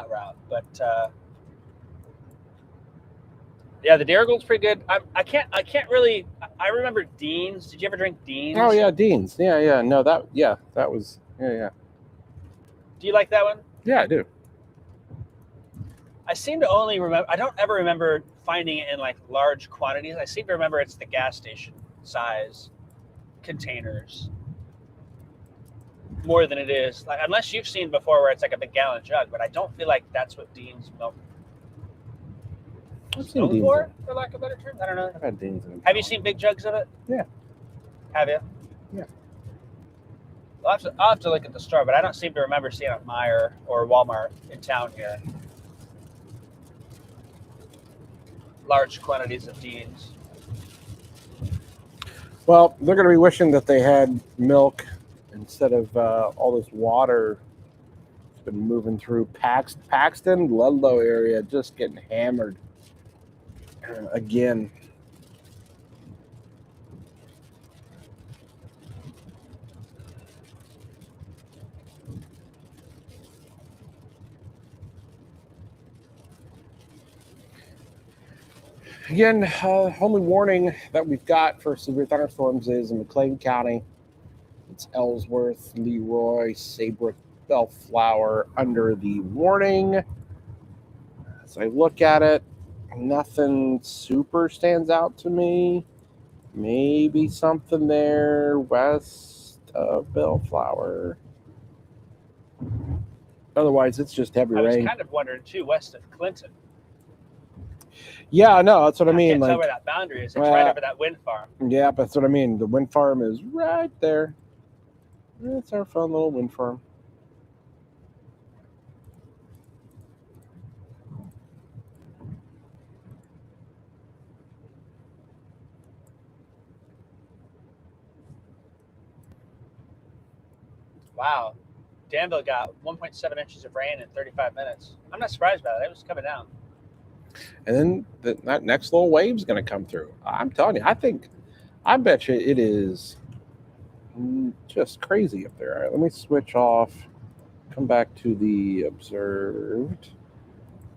route. But Yeah, the Darigold's pretty good. I can't really. I remember Dean's. Did you ever drink Dean's? Oh yeah, Dean's. Yeah. No, that was yeah. Do you like that one? Yeah, I do. I seem to only remember. I don't ever remember finding it in like large quantities. I seem to remember it's the gas station size containers more than it is like, unless you've seen before where it's like a big gallon jug. But I don't feel like that's what Dean's milk I've is seen known Dean's. for lack of a better term. I don't know. I've had Dean's. Have you seen big jugs of it? Yeah. Have you? Yeah. I'll have to look at the store, but I don't seem to remember seeing it at Meijer or Walmart in town here. Large quantities of Dean's. Well, they're going to be wishing that they had milk instead of all this water. It's been moving through Paxton, Ludlow area, just getting hammered again. Again, only warning that we've got for severe thunderstorms is in McLean County. It's Ellsworth, Leroy, Saybrook, Bellflower under the warning. As I look at it, nothing super stands out to me. Maybe something there west of Bellflower. Otherwise, it's just heavy I was rain. kind of wondering too, west of Clinton. Yeah, I know. That's what I mean. Can't tell Like, where that boundary is. It's right over that wind farm. yeah, that's what I mean. The wind farm is right there. It's our fun little wind farm. Wow. Danville got 1.7 inches of rain in 35 minutes. I'm not surprised by that. It was coming down. And then that next little wave's going to come through. I'm telling you, I bet you it is just crazy up there. All right, let me switch off, come back to the observed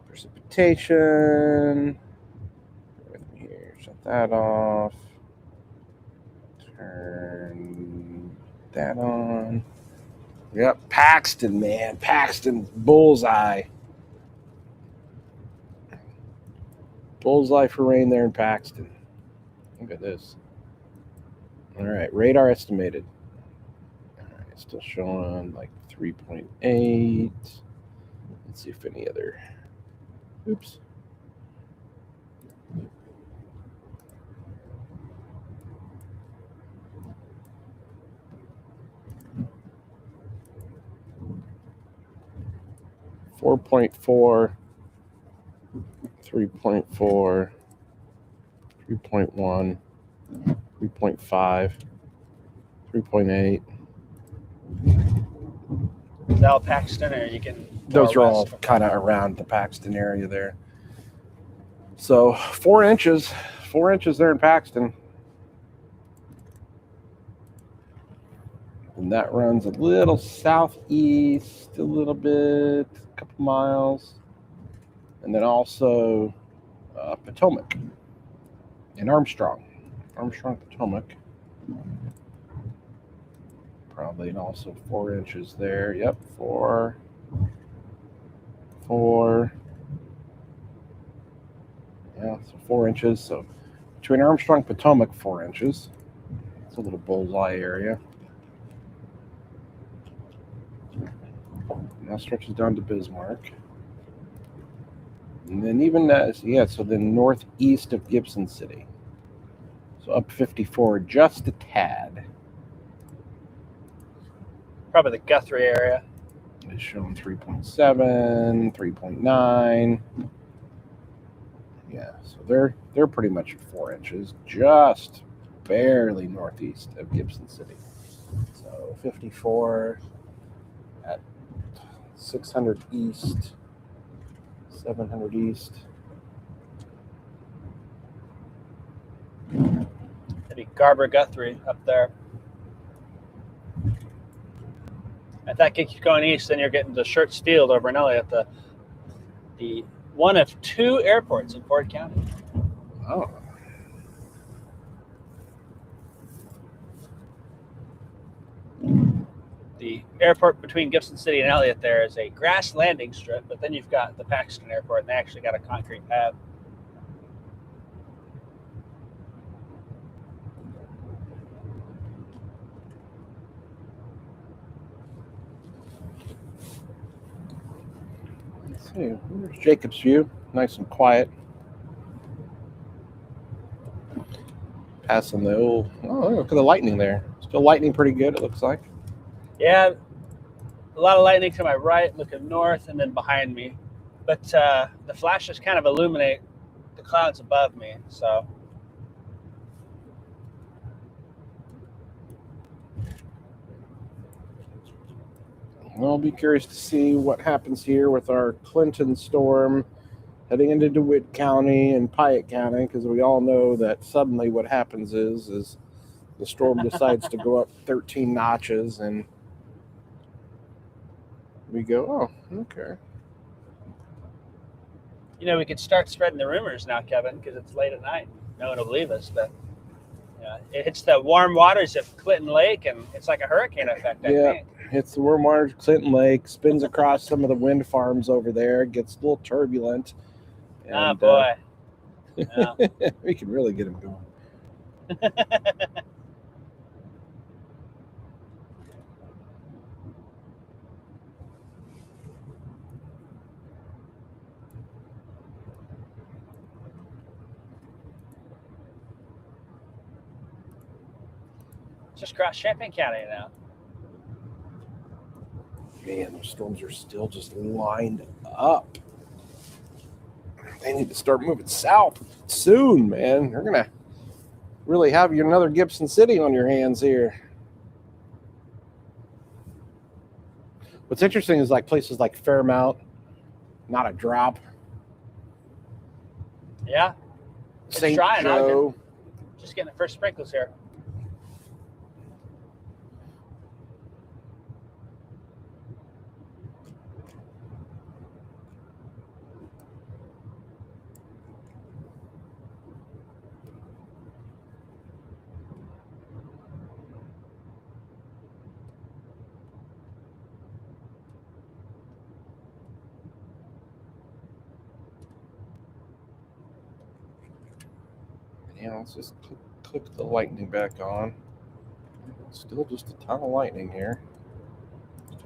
precipitation. With me here, shut that off. Turn that on. Yep, Paxton, man. Paxton, bullseye. Bullseye for rain there in Paxton. Look at this. All right, radar estimated. All right, still showing like 3.8. Let's see if any other. Oops. .4, 3.4, 3.1, 3.5, 3.8. Is that all Paxton, or you can? Those are all kind of around the Paxton area there. So 4 inches there in Paxton. And that runs a little southeast, a little bit, a couple miles. And then also Potomac and Armstrong, Potomac. Probably, and also 4 inches there. Yep, 4. Yeah, so 4 inches. So between Armstrong, Potomac, 4 inches. It's a little bullseye area. Now stretches down to Bismarck. And then even so then northeast of Gibson City. So up 54, just a tad. Probably the Guthrie area. It's showing 3.7, 3.9. Yeah, so they're pretty much at 4 inches, just barely northeast of Gibson City. So 54 at 600 east, 700 east. Maybe Garber Guthrie up there. If that keeps going east, then you're getting to Schertz Field over in Elliott, the one of 2 airports in Ford County. Oh. The airport between Gibson City and Elliott there is a grass landing strip, but then you've got the Paxton Airport, and they actually got a concrete pad. Let's see. Here's Jacob's View. Nice and quiet. Passing the old. Oh, look at the lightning there. Still lightning pretty good, it looks like. Yeah, a lot of lightning to my right, looking north, and then behind me. But the flashes kind of illuminate the clouds above me, so. Well, I'll be curious to see what happens here with our Clinton storm heading into DeWitt County and Piatt County, because we all know that suddenly what happens is the storm decides to go up 13 notches, and we go, oh, okay. You know, we could start spreading the rumors now, Kevin, because it's late at night. No one will believe us, but it hits the warm waters of Clinton Lake, and it's like a hurricane effect, I think. Hits the warm waters of Clinton Lake, spins across some of the wind farms over there, gets a little turbulent. And, boy. Yeah. We can really get him going. Just crossed Champaign County now. Man, those storms are still just lined up. They need to start moving south soon, man. You're going to really have another Gibson City on your hands here. What's interesting is like places like Fairmount, not a drop. Yeah. It's St. dry in Ogden. Joe. Just getting the first sprinkles here. Yeah, let's just click the lightning back on. Still just a ton of lightning here.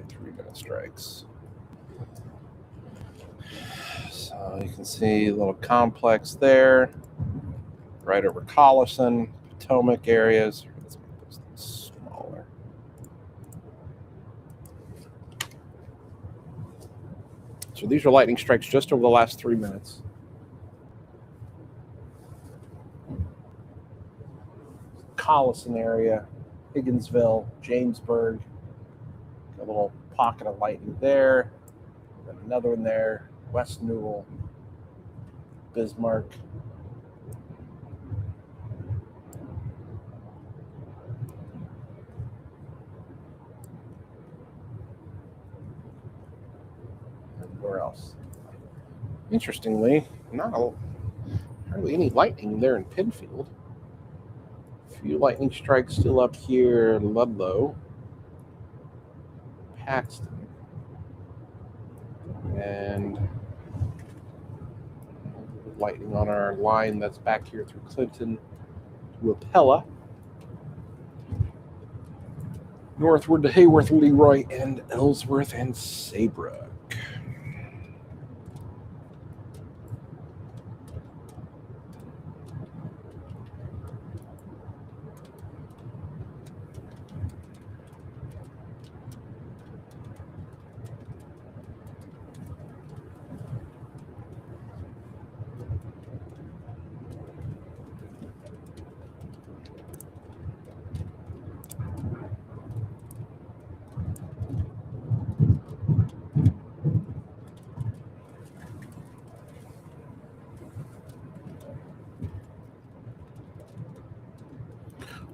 3-minute strikes. So you can see a little complex there, right over Collison, Potomac areas. Let's make those things smaller. So these are lightning strikes just over the last 3 minutes. Collison area, Higginsville, Jamesburg. Got a little pocket of lightning there. Then another one there. West Newell, Bismarck. And where else? Interestingly, hardly any lightning there in Penfield. A few lightning strikes still up here in Ludlow, Paxton, and lightning on our line that's back here through Clinton to Appella, northward to Hayworth, Leroy, and Ellsworth and Saybrook.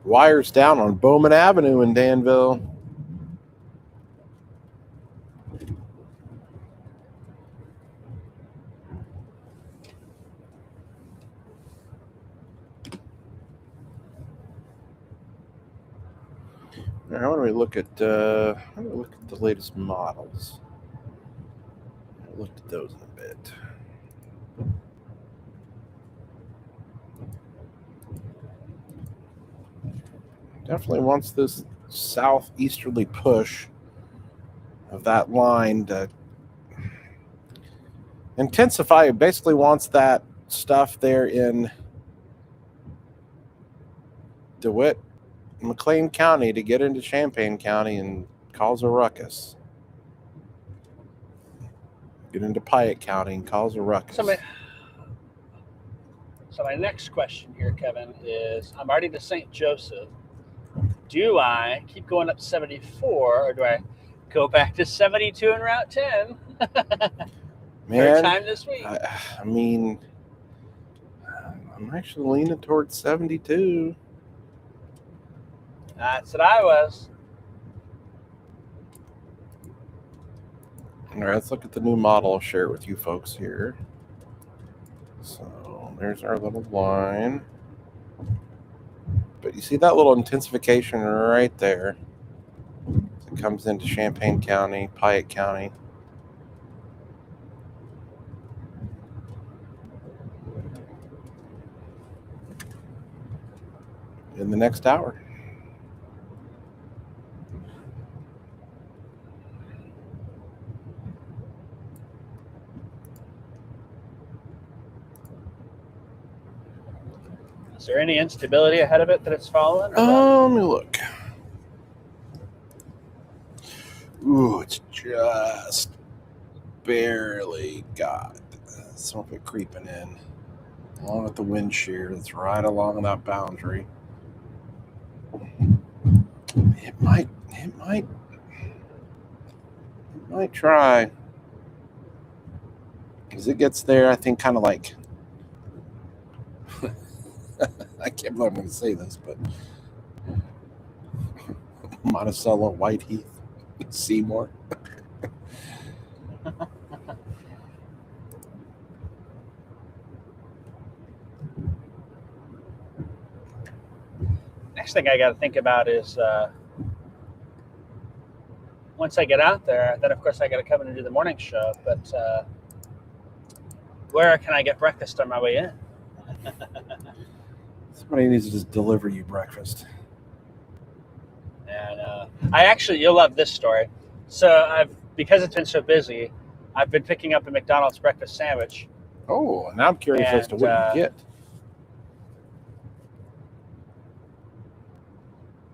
Wires down on Bowman Avenue in Danville. Here, how do we look at the latest models? I looked at those in a bit. Definitely wants this southeasterly push of that line to intensify. It basically wants that stuff there in DeWitt, McLean County to get into Champaign County and cause a ruckus. Get into Piatt County and cause a ruckus. So my next question here, Kevin, is I'm already to St. Joseph. Do I keep going up 74 or do I go back to 72 and Route 10? Man, Third time this week. I mean, I'm actually leaning towards 72. That's what I was. All right, let's look at the new model I'll share with you folks here. So there's our little line. But you see that little intensification right there? It comes into Champaign County, Piatt County. In the next hour. Is there any instability ahead of it that it's following? Let me look. Ooh, it's just barely got some of it creeping in. Along with the wind shear that's right along that boundary. It might try. As it gets there, I think kind of like I can't believe I'm going to say this, but Monticello, Whiteheath, Seymour. Next thing I got to think about is once I get out there, then of course I got to come in and do the morning show. But where can I get breakfast on my way in? Somebody needs to just deliver you breakfast. And I actually, you'll love this story. So because it's been so busy, I've been picking up a McDonald's breakfast sandwich. Oh, and I'm curious as to what you get.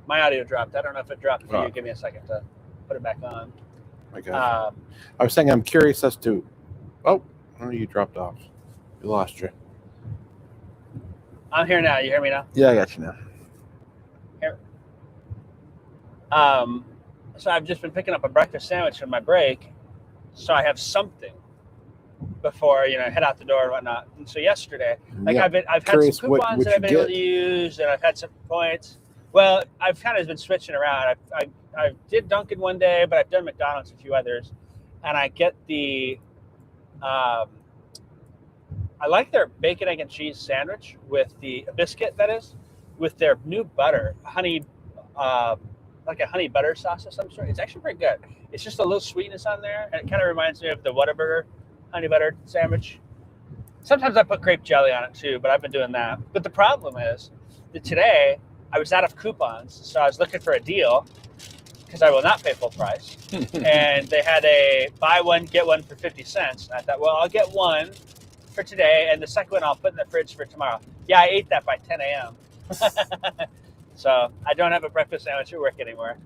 My audio dropped. I don't know if it dropped for Oh. you. Give me a second to put it back on. Okay. I was saying I'm curious as to. Oh, you dropped off. We lost you. I'm here now. You hear me now? Yeah, I got you now. Here. So I've just been picking up a breakfast sandwich on my break, so I have something before head out the door and whatnot. And so yesterday, Yeah, I've had some curious coupons what that I've you been able get. to use, and I've had some points. Well, I've kind of been switching around. I did Dunkin' one day, but I've done McDonald's a few others, and I get the. I like their bacon, egg, and cheese sandwich with the biscuit, that is, with their new butter, honey, like a honey butter sauce of some sort. It's actually pretty good. It's just a little sweetness on there, and it kind of reminds me of the Whataburger honey butter sandwich. Sometimes I put grape jelly on it too, but I've been doing that. But the problem is that today I was out of coupons, so I was looking for a deal because I will not pay full price. And they had a buy one, get one for 50 cents. And I thought, well, I'll get one for today, and the second one I'll put in the fridge for tomorrow. Yeah, I ate that by 10 a.m. So I don't have a breakfast sandwich at work anymore.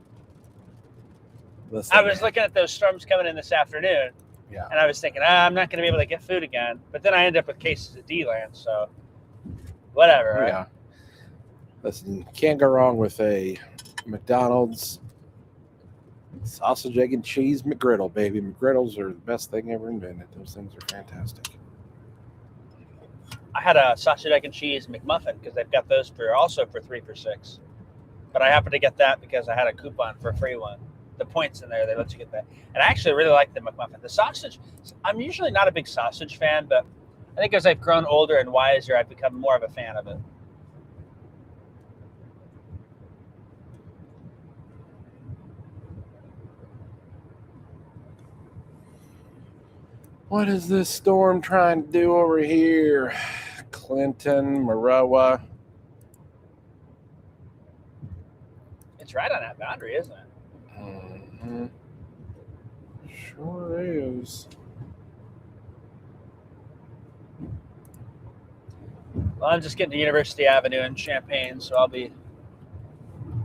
Listen, I was looking at those storms coming in this afternoon, Yeah. and I was thinking, I'm not going to be able to get food again. But then I ended up with cases of D-Land, so whatever, right? Yeah. Listen, can't go wrong with a McDonald's sausage, egg, and cheese McGriddle, baby. McGriddles are the best thing ever invented. Those things are fantastic. I had a sausage, egg, and cheese McMuffin because they've got those also for 3 for $6. But I happened to get that because I had a coupon for a free one. The points in there, they let you get that. And I actually really like the McMuffin. The sausage, I'm usually not a big sausage fan, but I think as I've grown older and wiser, I've become more of a fan of it. What is this storm trying to do over here? Clinton, Maroa. It's right on that boundary, isn't it? Mhm. Sure is. Well, I'm just getting to University Avenue in Champaign, so I'll be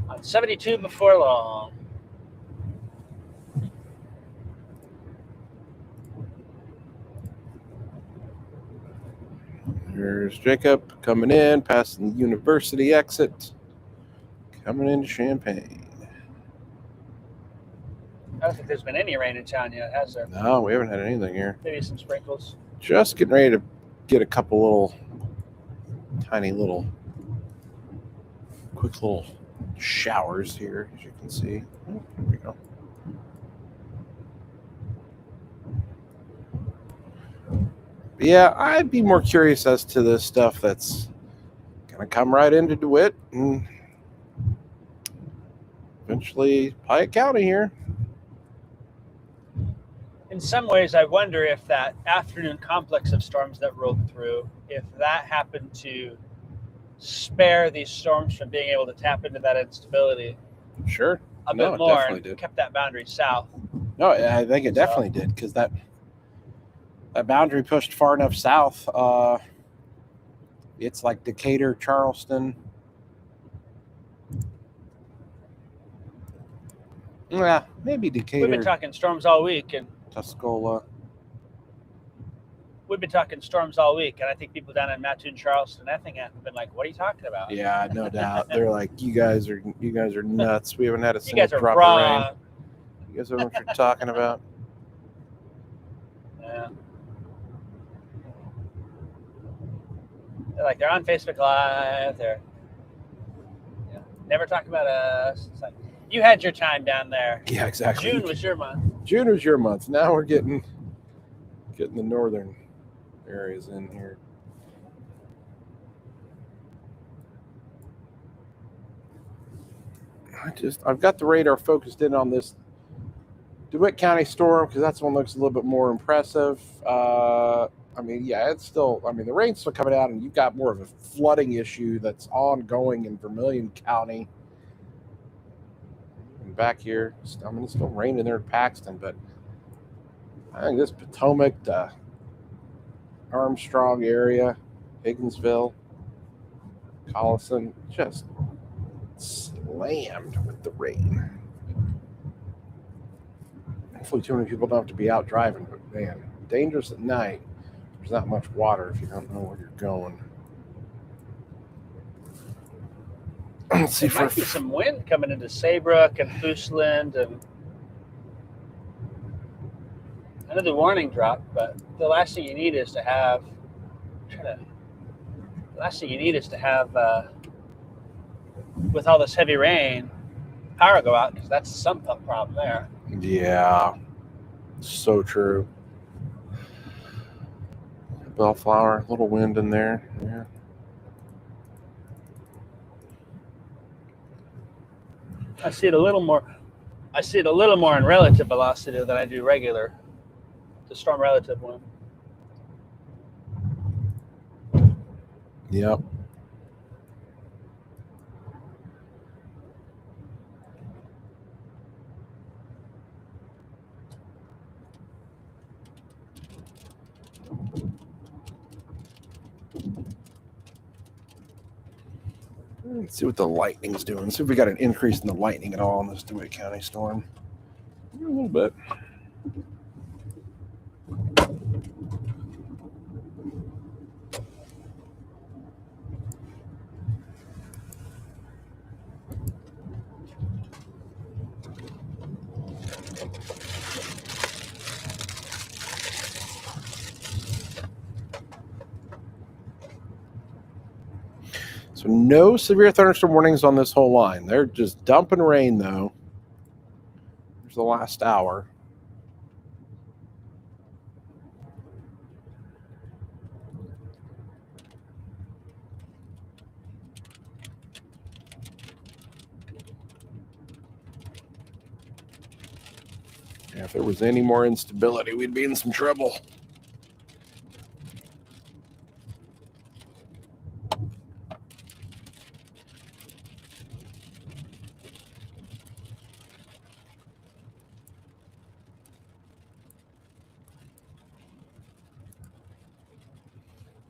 on 72 before long. Here's Jacob coming in, passing the university exit, coming into Champaign. I don't think there's been any rain in town yet, has there? No, we haven't had anything here. Maybe some sprinkles. Just getting ready to get a couple little, tiny little, quick little showers here, as you can see. Oh, there we go. Yeah, I'd be more curious as to the stuff that's going to come right into DeWitt and eventually Piatt County here. In some ways, I wonder if that afternoon complex of storms that rolled through, if that happened to spare these storms from being able to tap into that instability Sure. a No, bit it more definitely did. and kept that boundary south. No, I think it definitely did because that boundary pushed far enough south. It's like Decatur, Charleston. Yeah, maybe Decatur, We've been talking storms all week, and Tuscola. I think people down in Mattoon, Charleston, Effingham have been like, "What are you talking about? Yeah, no doubt. They're like, you guys are nuts. We haven't had a You single guys are drop of rain. wrong." You guys know what you're talking about? Yeah. They're on Facebook Live. They're never talk about us. It's like, you had your time down there. Yeah, exactly. June was your month. June was your month. Now we're getting the northern areas in here. I've got the radar focused in on this DeWitt County storm because that's one that looks a little bit more impressive. It's still, the rain's still coming out, and you've got more of a flooding issue that's ongoing in Vermilion County. And back here, it's still raining there in Paxton, but I think this Potomac, the Armstrong area, Higginsville, Collison, just slammed with the rain. Hopefully too many people don't have to be out driving, but man, dangerous at night. There's not much water if you don't know where you're going. Let's see There might be some wind coming into Saybrook and Fooseland, and I know the warning dropped, but the last thing you need is to have with all this heavy rain, power go out, because that's some problem there. Yeah, so true. Bellflower, a little wind in there. Yeah. I see it a little more in relative velocity than I do regular. The storm relative one. Yep. Let's see what the lightning's doing. See if we got an increase in the lightning at all in this DeWitt County storm. A little bit. So no severe thunderstorm warnings on this whole line. They're just dumping rain, though. Here's the last hour. Yeah, if there was any more instability, we'd be in some trouble.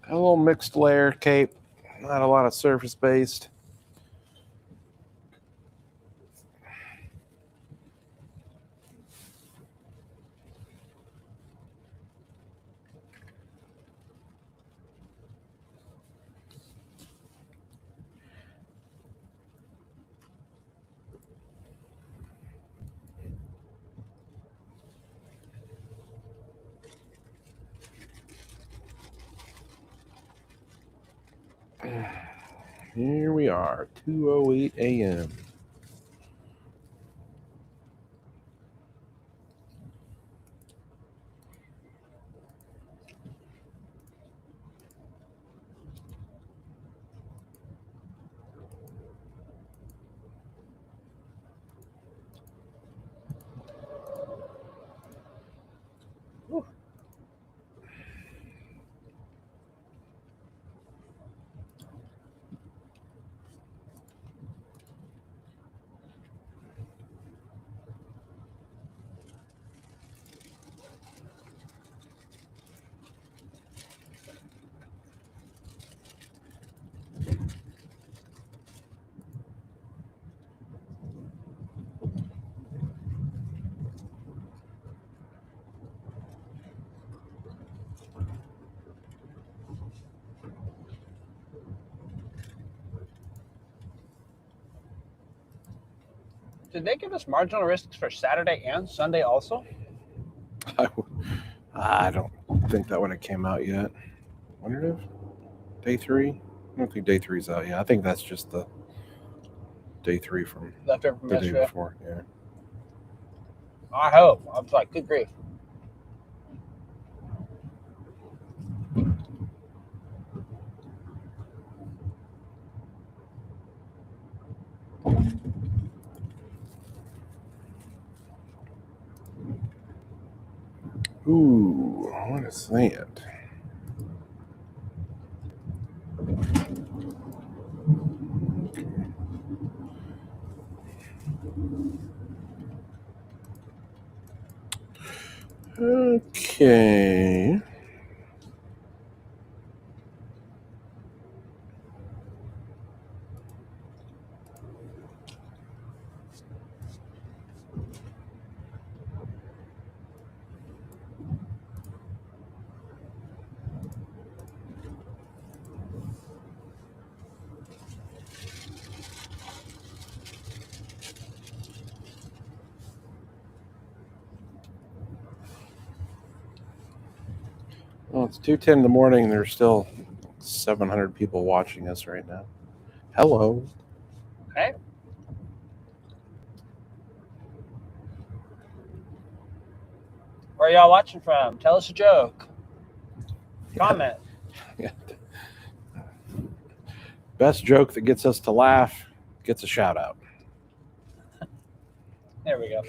A little mixed layer cape, not a lot of surface based. Here we are, 2:08 a.m. Did they give us marginal risks for Saturday and Sunday also? I don't think that would have came out yet. Wonder if day 3. I don't think day 3's out yet. I think that's just the day 3 from Left over from the day yesterday. before. Yeah. I hope. I was like, good grief. Ooh, what is that? Okay. Well, it's 2:10 in the morning, and there's still 700 people watching us right now. Hello. Okay. Where are y'all watching from? Tell us a joke. Comment. Yeah. Best joke that gets us to laugh gets a shout out. There we go.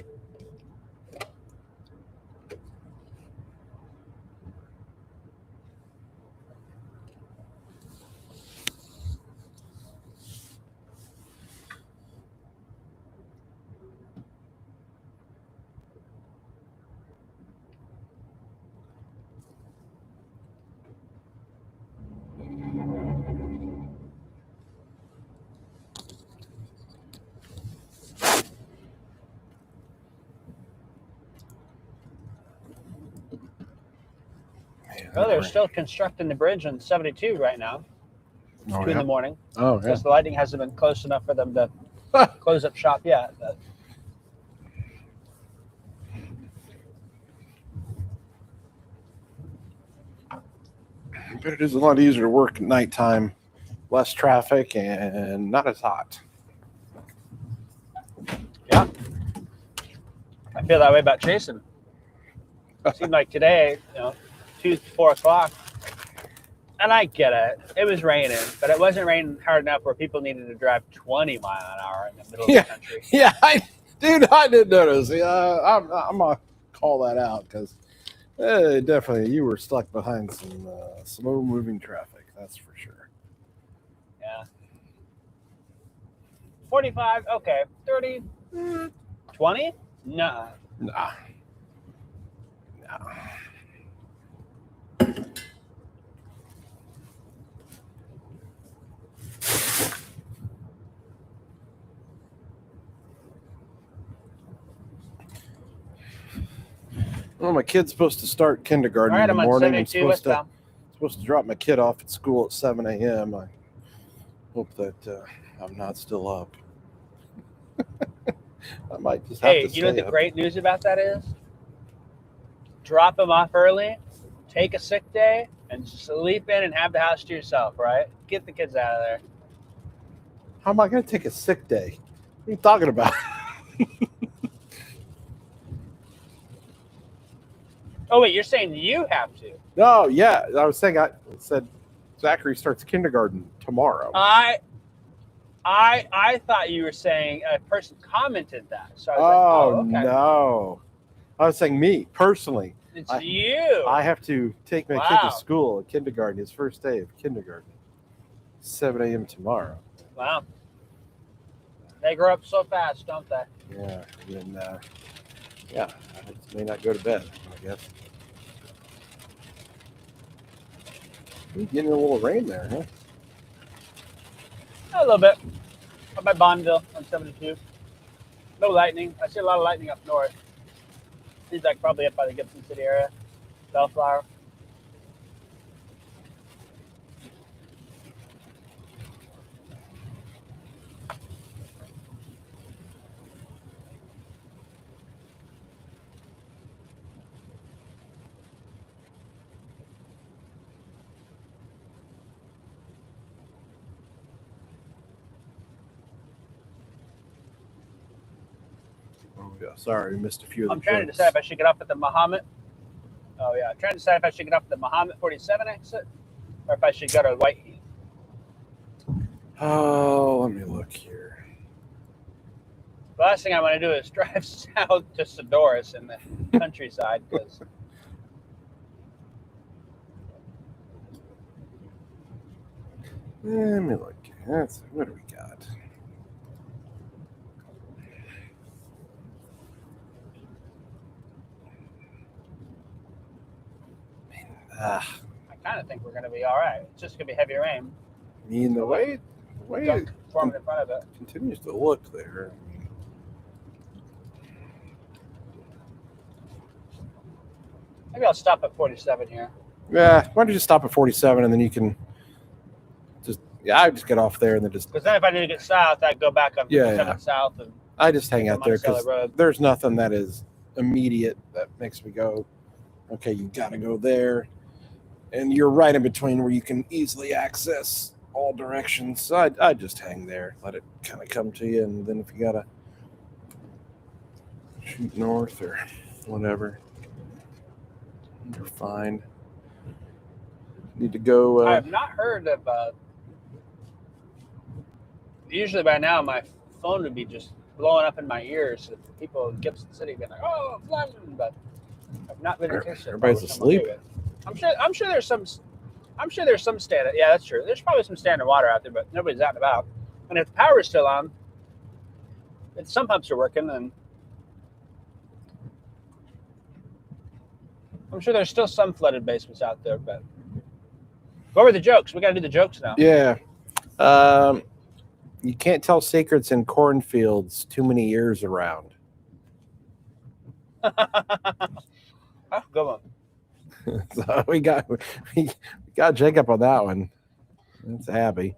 Man, Oh, they're still constructing the bridge on 72 right now. It's 2 in the morning. Oh, yeah. Because the lighting hasn't been close enough for them to close up shop yet. But But it is a lot easier to work at nighttime, less traffic, and not as hot. yeah. I feel that way about chasing. It seemed like today, 2 to 4 o'clock. And I get it. It was raining, but it wasn't raining hard enough where people needed to drive 20 miles an hour in the middle of the country. Yeah, I did notice. I'm going to call that out because definitely you were stuck behind some slow-moving traffic. That's for sure. Yeah. 45, okay. 30, 20? Nah. Nah. Well, my kid's supposed to start kindergarten All right, in the I'm on morning. I'm 72 westbound. supposed to drop my kid off at school at 7 a.m. I hope that I'm not still up. I might just have Hey, to you know what stay the up. great news about that is? Drop them off early, take a sick day, and sleep in and have the house to yourself, right? Get the kids out of there. How am I going to take a sick day? What are you talking about? Oh, wait, you're saying you have to? No, yeah. I was saying, I said Zachary starts kindergarten tomorrow. I thought you were saying a person commented that. So I was like, oh, okay. No. I was saying me, personally. It's you. I have to take my kid to school at kindergarten, his first day of kindergarten. 7 a.m. tomorrow. Wow. They grow up so fast, don't they? Yeah. And then, I just may not go to bed, I guess. We're getting a little rain there, huh? A little bit. Up by Bonneville on 72. No lightning. I see a lot of lightning up north. Seems like probably up by the Gibson City area. Bellflower. Oh, yeah. Sorry, we missed a few of the I'm trying to jokes. decide if I should get off at the Muhammad. Oh, yeah. I'm trying to decide if I should get off at the Muhammad 47 exit or if I should go to Whiteheath. Oh, let me look here. The last thing I want to do is drive south to Sodoris in the countryside because Let me look. What do we got? I kind of think we're going to be all right. It's just going to be heavy rain. I mean, the way it Gunk forming in front of it. continues to look there. Maybe I'll stop at 47 here. Yeah, why don't you just stop at 47 and then you can I just get off there and then just Because then if I need to get south, I'd go back on 57 Yeah. south. And I just hang out there Monticello because Road. there's nothing that is immediate that makes me go, okay, you got to go there, and you're right in between where you can easily access all directions. So I just hang there, let it kind of come to you, and then if you gotta shoot north or whatever, you're fine. Need to go. I have not heard of. Usually by now, my phone would be just blowing up in my ears. If people in Gibson City being like, "Oh, flooding," but I've not been a case. Everybody's asleep. I'm sure there's some. I'm sure there's some standard. Yeah, that's true. There's probably some standard water out there, but nobody's out and about. And if the power is still on, if some pumps are working, then I'm sure there's still some flooded basements out there. But what were the jokes? We got to do the jokes now. Yeah. You can't tell secrets in cornfields too many ears around. Oh, good one. So we got Jacob on that one. That's happy.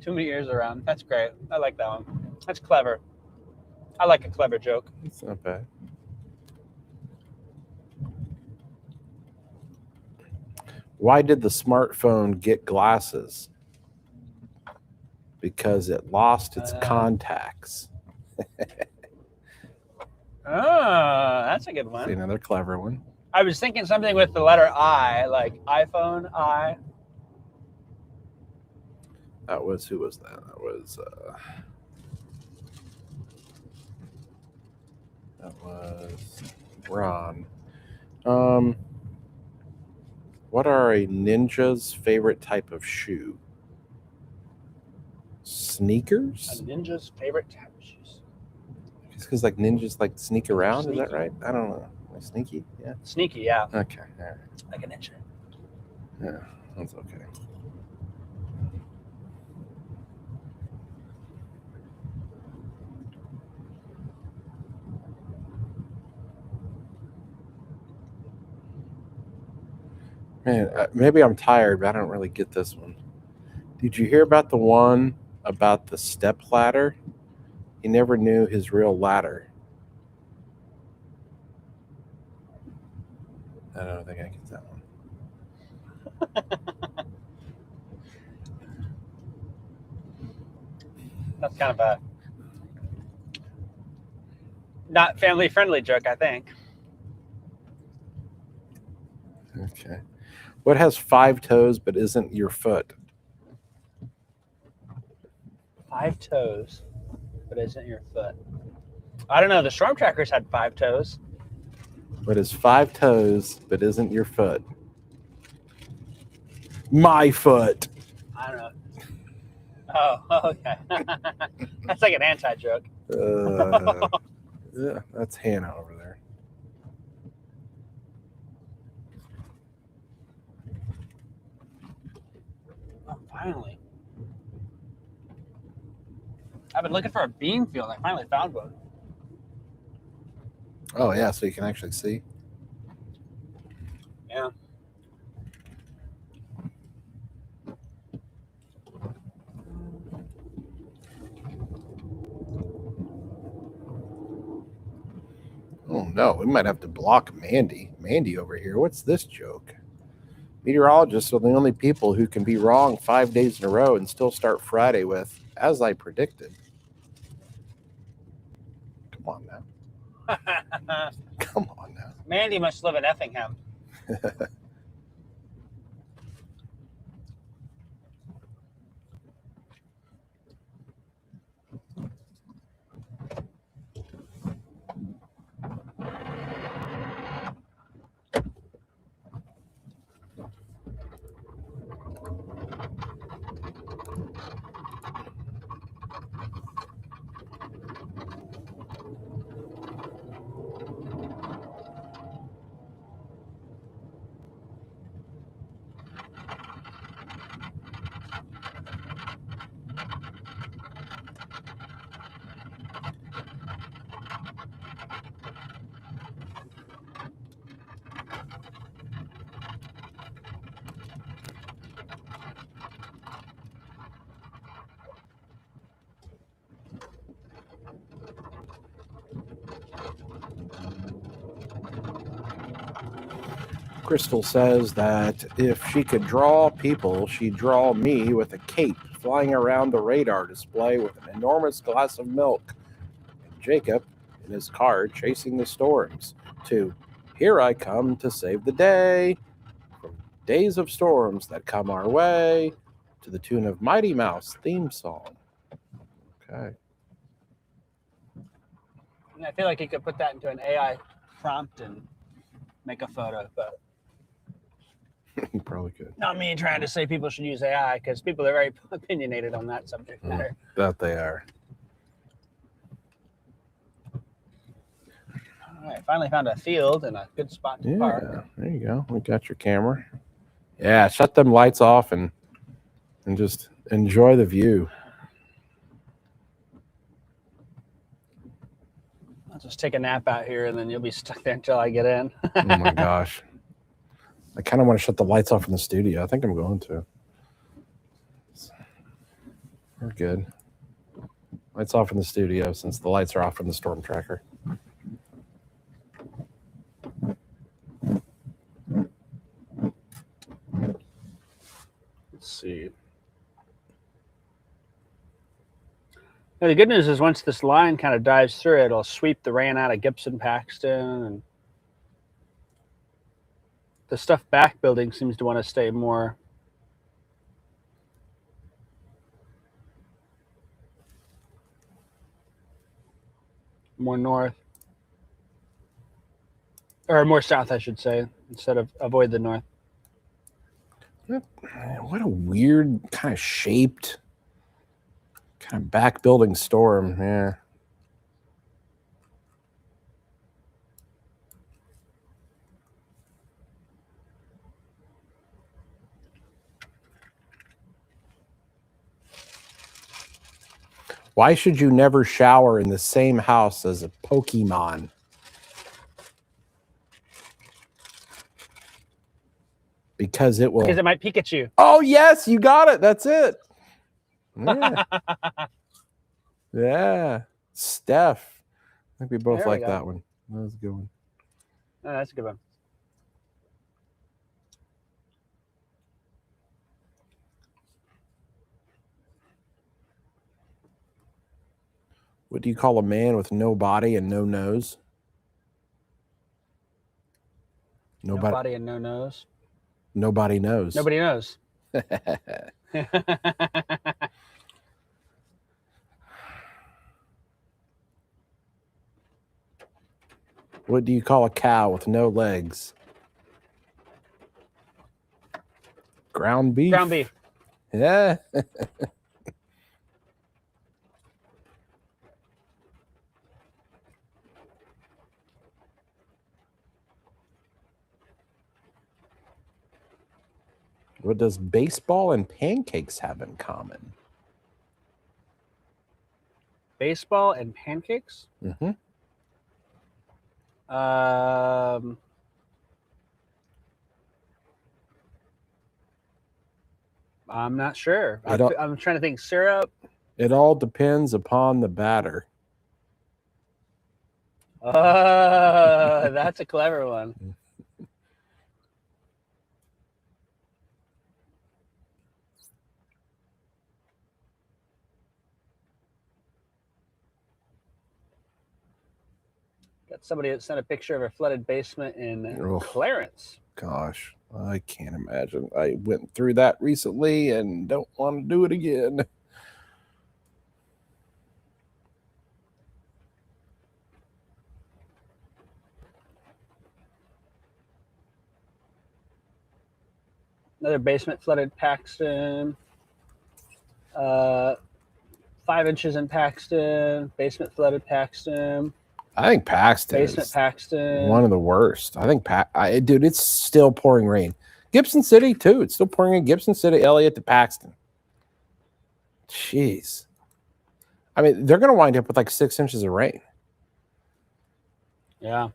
Too many ears around. That's great. I like that one. That's clever. I like a clever joke. It's not bad. Why did the smartphone get glasses? Because it lost its contacts. Oh, that's a good See, one. another clever one. I was thinking something with the letter I, like iPhone I. That was, who was that? That was Ron. What are a ninja's favorite type of shoe? A Sneakers? ninja's favorite type of shoes. Just because like ninjas like sneak around, is that Sneaky. right? I don't know. Like sneaky? Yeah. Sneaky, yeah. Okay. All right. Like a ninja. Yeah, that's okay. Man, maybe I'm tired, but I don't really get this one. Did you hear about the one about the step ladder? He never knew his real ladder. I don't think I get that one. That's kind of a not family friendly joke, I think. Okay. What has 5 toes but isn't your foot? 5 toes, but isn't your foot? I don't know. The Storm Trackers had 5 toes. What has 5 toes but isn't your foot? My foot. I don't know. Oh, okay. That's like an anti joke. Yeah, that's Hannah over there. Oh, finally. I've been looking for a bean field. I finally found one. Oh, yeah, so you can actually see. Yeah. Oh, no, we might have to block Mandy. Mandy over here. What's this joke? Meteorologists are the only people who can be wrong 5 days in a row and still start Friday with, as I predicted. Come on now. Come on now. Mandy must live in Effingham. Crystal says that if she could draw people, she'd draw me with a cape flying around the radar display with an enormous glass of milk. And Jacob in his car chasing the storms. To Here I Come to Save the Day. From Days of Storms That Come Our Way to the tune of Mighty Mouse theme song. Okay. And I feel like you could put that into an AI prompt and make a photo, but You probably could. not me trying to say people should use AI because people are very opinionated on that subject matter. That they are. All right, finally found a field and a good spot to park. Yeah, there you go. We got your camera. Yeah, shut them lights off and just enjoy the view. I'll just take a nap out here and then you'll be stuck there until I get in. Oh my gosh. I kind of want to shut the lights off in the studio. I think I'm going to. We're good. Lights off in the studio since the lights are off from the Storm Tracker. Let's see. Now, the good news is once this line kind of dives through, it'll sweep the rain out of Gibson Paxton, and the stuff back building seems to want to stay more north, or more south, I should say, instead of avoid the north. What a weird kind of shaped, kind of back building storm. Yeah. Why should you never shower in the same house as a Pokemon? because it will. Because it might peek at you. Oh yes, you got it. That's it. Yeah. Yeah. Steph. I think we both There we like go. that one. That was a good one. Oh, that's a good one. What do you call a man with no body and no nose? No Nobody. body and no nose. Nobody knows. Nobody knows. What do you call a cow with no legs? Ground beef. Ground beef. Yeah. What does baseball and pancakes have in common? Baseball and pancakes. Mm-hmm. I'm not sure. I don't- I'm trying to think. Syrup. It all depends upon the batter. That's a clever one. Got somebody that sent a picture of a flooded basement in Oh. Clarence. Gosh, I can't imagine. I went through that recently and don't want to do it again. Another basement flooded Paxton. 5 inches in Paxton. Basement flooded Paxton. I think Paxton Basement is Paxton. one of the worst. I think, dude, it's still pouring rain. Gibson City, too. It's still pouring in Gibson City, Elliott to Paxton. Jeez. I mean, they're going to wind up with like 6 inches of rain. Yeah.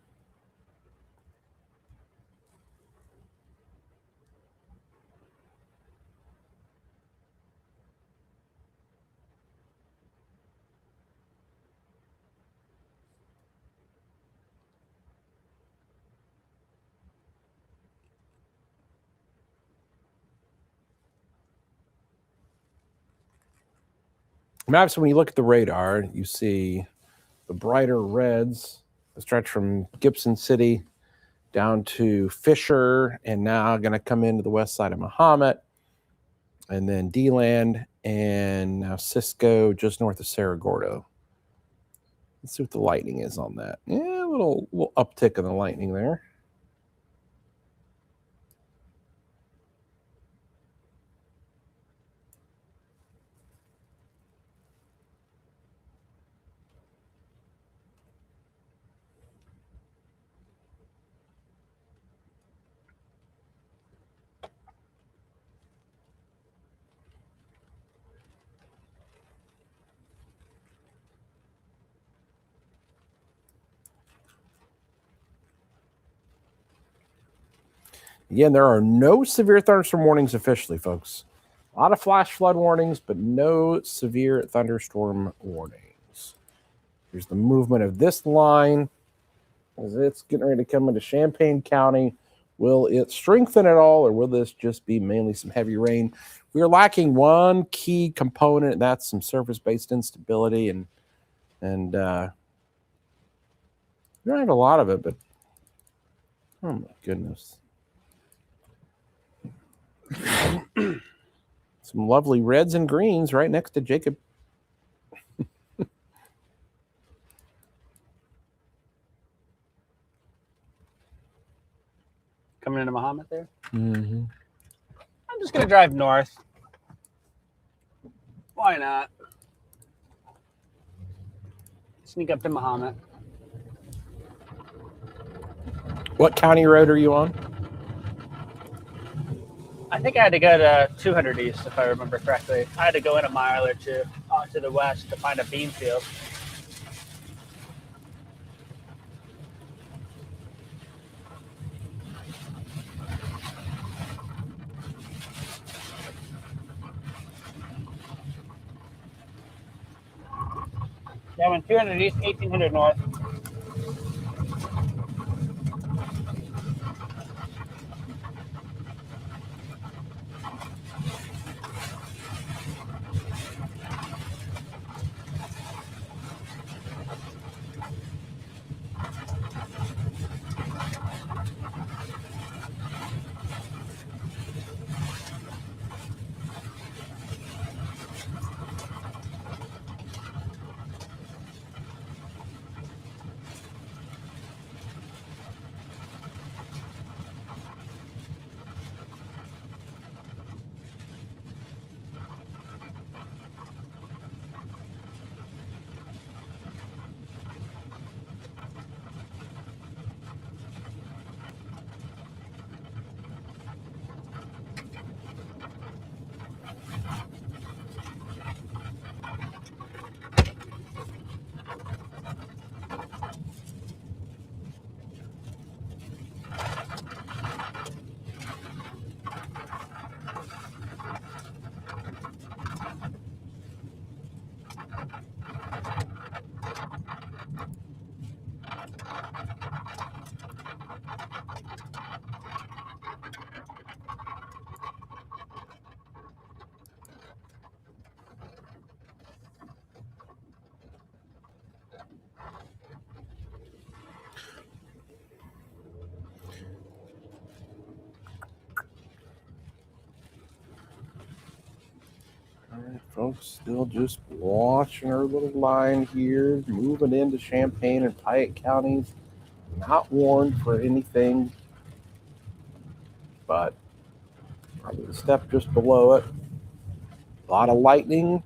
Maps, when you look at the radar, you see the brighter reds that stretch from Gibson City down to Fisher and now going to come into the west side of Mahomet, and then D-Land, and now Cisco just north of Cerro Gordo. Let's see what the lightning is on that. Yeah, a little uptick in the lightning there. Again, there are no severe thunderstorm warnings officially, folks. A lot of flash flood warnings, but no severe thunderstorm warnings. Here's the movement of this line as it's getting ready to come into Champaign County. Will it strengthen at all, or will this just be mainly some heavy rain? We are lacking one key component, and that's some surface-based instability, and we don't have a lot of it, but oh my goodness. Some lovely reds and greens right next to Jacob. Coming into Mahomet there. Mm-hmm. I'm just going to drive north. Why not? Sneak up to Mahomet. What county road are you on? I think I had to go to 200 East, if I remember correctly. I had to go in a mile or two out to the west to find a bean field. Yeah, I went 200 east, 1800 north. All right, folks, still just watching our little line here, moving into Champaign and Piatt counties. Not warned for anything, but probably a step just below it. A lot of lightning,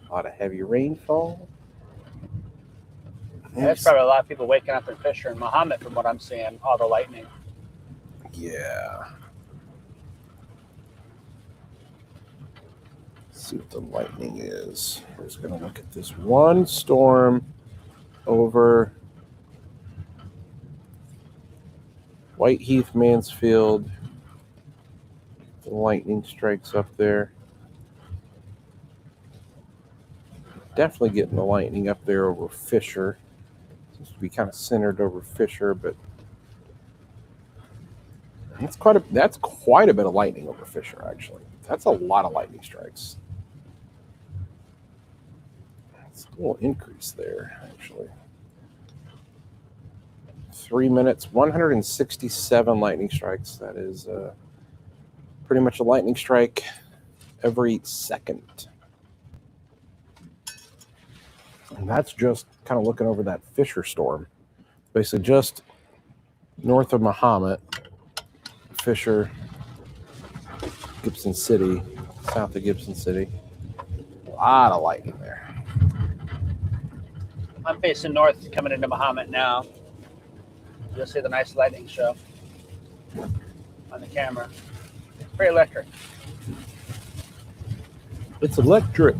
a lot of heavy rainfall. There's probably a lot of people waking up and fishing in Muhammad from what I'm seeing, all the lightning. Yeah. Let's see what the lightning is. We're just going to look at this one storm over Whiteheath, Mansfield. The lightning strikes up there. Definitely getting the lightning up there over Fisher. Seems to be kind of centered over Fisher, but that's quite a bit of lightning over Fisher, actually. That's a lot of lightning strikes. It's a little increase there, actually. 3 minutes, 167 lightning strikes. That is pretty much a lightning strike every second. And that's just kind of looking over that Fisher storm. Basically just north of Muhammad, Fisher, Gibson City, south of Gibson City. A lot of lightning there. I'm facing north coming into Muhammad now. You'll see the nice lightning show on the camera. It's pretty electric. It's electric.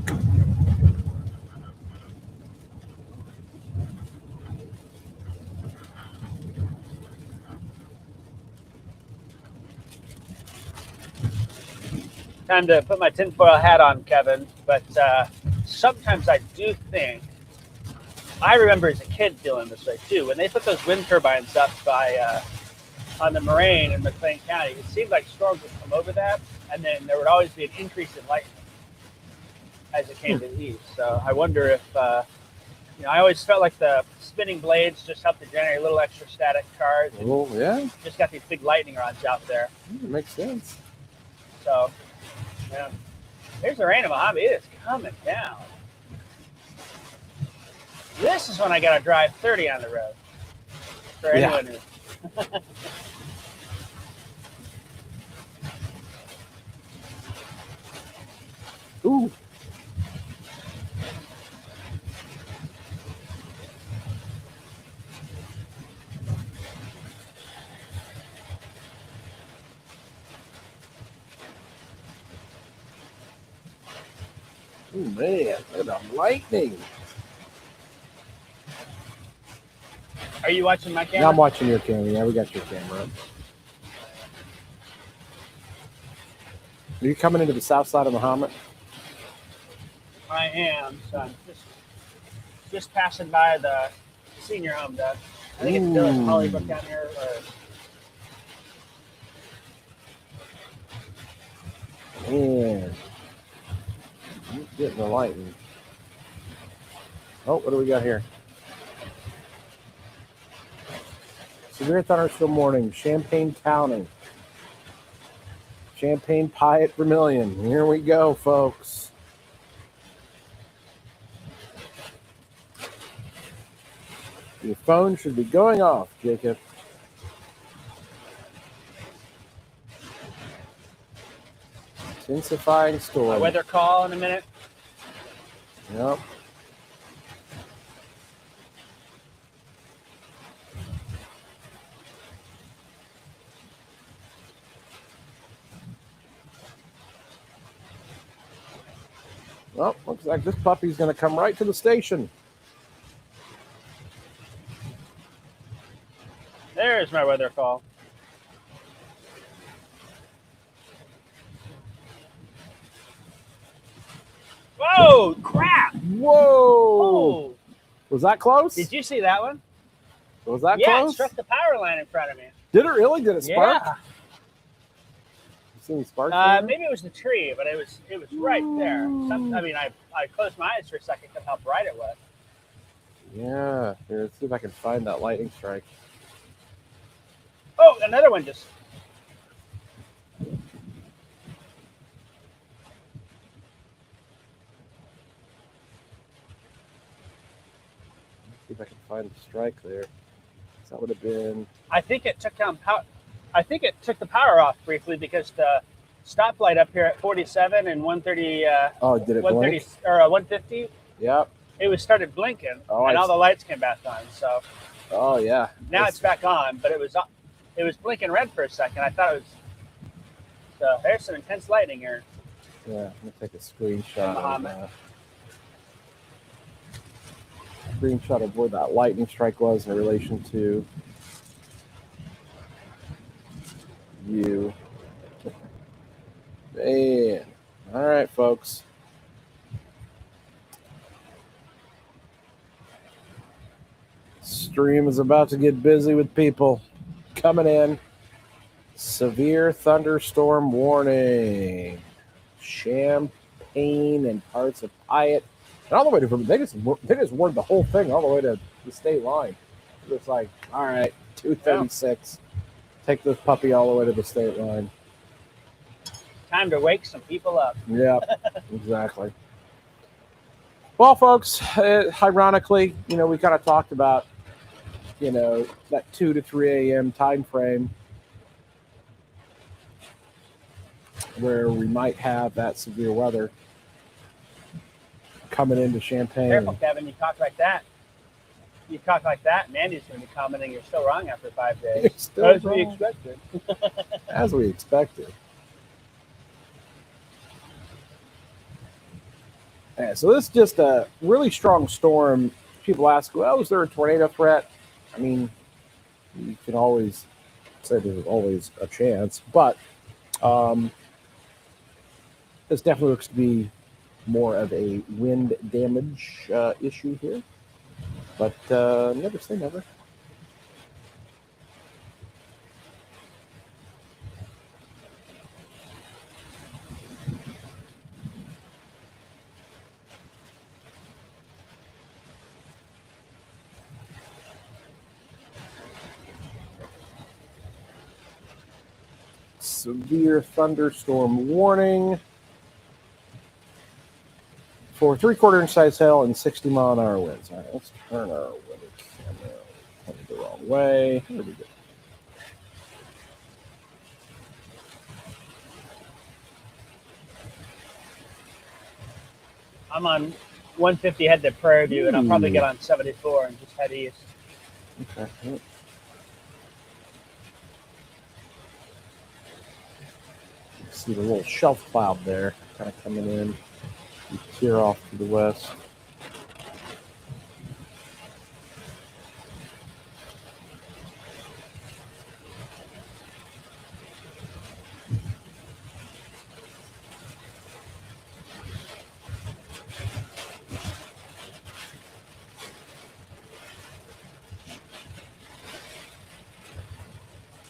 Time to put my tinfoil hat on, Kevin. But sometimes I do think, I remember as a kid feeling this way too. When they put those wind turbines up by on the Moraine in McLean County, it seemed like storms would come over that, and then there would always be an increase in lightning as it came to the east. So I wonder if, I always felt like the spinning blades just helped to generate a little extra static charge. Oh, yeah. Just got these big lightning rods out there. It makes sense. So, yeah. Here's the rain in Mojave. It is coming down. This is when I got to drive 30 on the road. For anyone who... Ooh. Oh, man. Look at the lightning. Are you watching my camera? Yeah, I'm watching your camera. Yeah, we got your camera up. Are you coming into the south side of Muhammad? I am. So I'm just just passing by the senior home, Doug. I think it's Village Hollybrook down here. Man. I'm getting the lightning. Oh, what do we got here? Severe thunderstorm warning, Champaign County. Champaign Pie at Vermilion. Here we go, folks. Your phone should be going off, Jacob. Intensifying storm. Weather call in a minute. Yep. Well, looks like this puppy's going to come right to the station. There's my weather call. Whoa, crap! Whoa! Oh, Was that close? did you see that one? Was that Yeah, close? it struck the power line in front of me. Did it really? Did it spark? Yeah. You see any sparks? in there? Maybe it was the tree, but it was right there. I closed my eyes for a second because how bright it was. Yeah. Here, let's see if I can find that lightning strike. Oh, another one just. Let's see if I can find the strike there. That would have been. I think it took down power. I think it took the power off briefly because the stoplight up here at 47 and 130, Oh, did it 130 blink? or 150, Yep. it was started blinking, Oh, and I all the lights came back on. So Oh, yeah. now it's back on, but it was blinking red for a second. I thought it was. So there's some intense lightning here. Yeah, I'm gonna take a screenshot Muhammad. of where that lightning strike was in relation to you. Man. All right, folks. Stream is about to get busy with people coming in. Severe thunderstorm warning. Champaign and parts of Hyatt. And all the way to they just warned the whole thing all the way to the state line. It's like, all right, 236. Take this puppy all the way to the state line. Time to wake some people up. Yeah, exactly. Well, folks, ironically, we kind of talked about, that 2 to 3 a.m. time frame where we might have that severe weather coming into Champaign. Careful, Kevin. You talk like that. You talk like that, and Andy's going to be commenting you're still wrong after 5 days. It's still As we wrong. expected. As we expected. Yeah, so this is just a really strong storm. People ask, well, is there a tornado threat? I mean, you can always say there's always a chance, but this definitely looks to be more of a wind damage issue here. But never say never. Severe thunderstorm warning for 3/4 inch size hail and 60-mile-an-hour winds. All right, let's turn our weather camera the wrong way. There we go. I'm on 150 head to Prairie View, and I'll probably get on 74 and just head east. Okay. Yep. See the little shelf cloud there kind of coming in. You tear off to the west.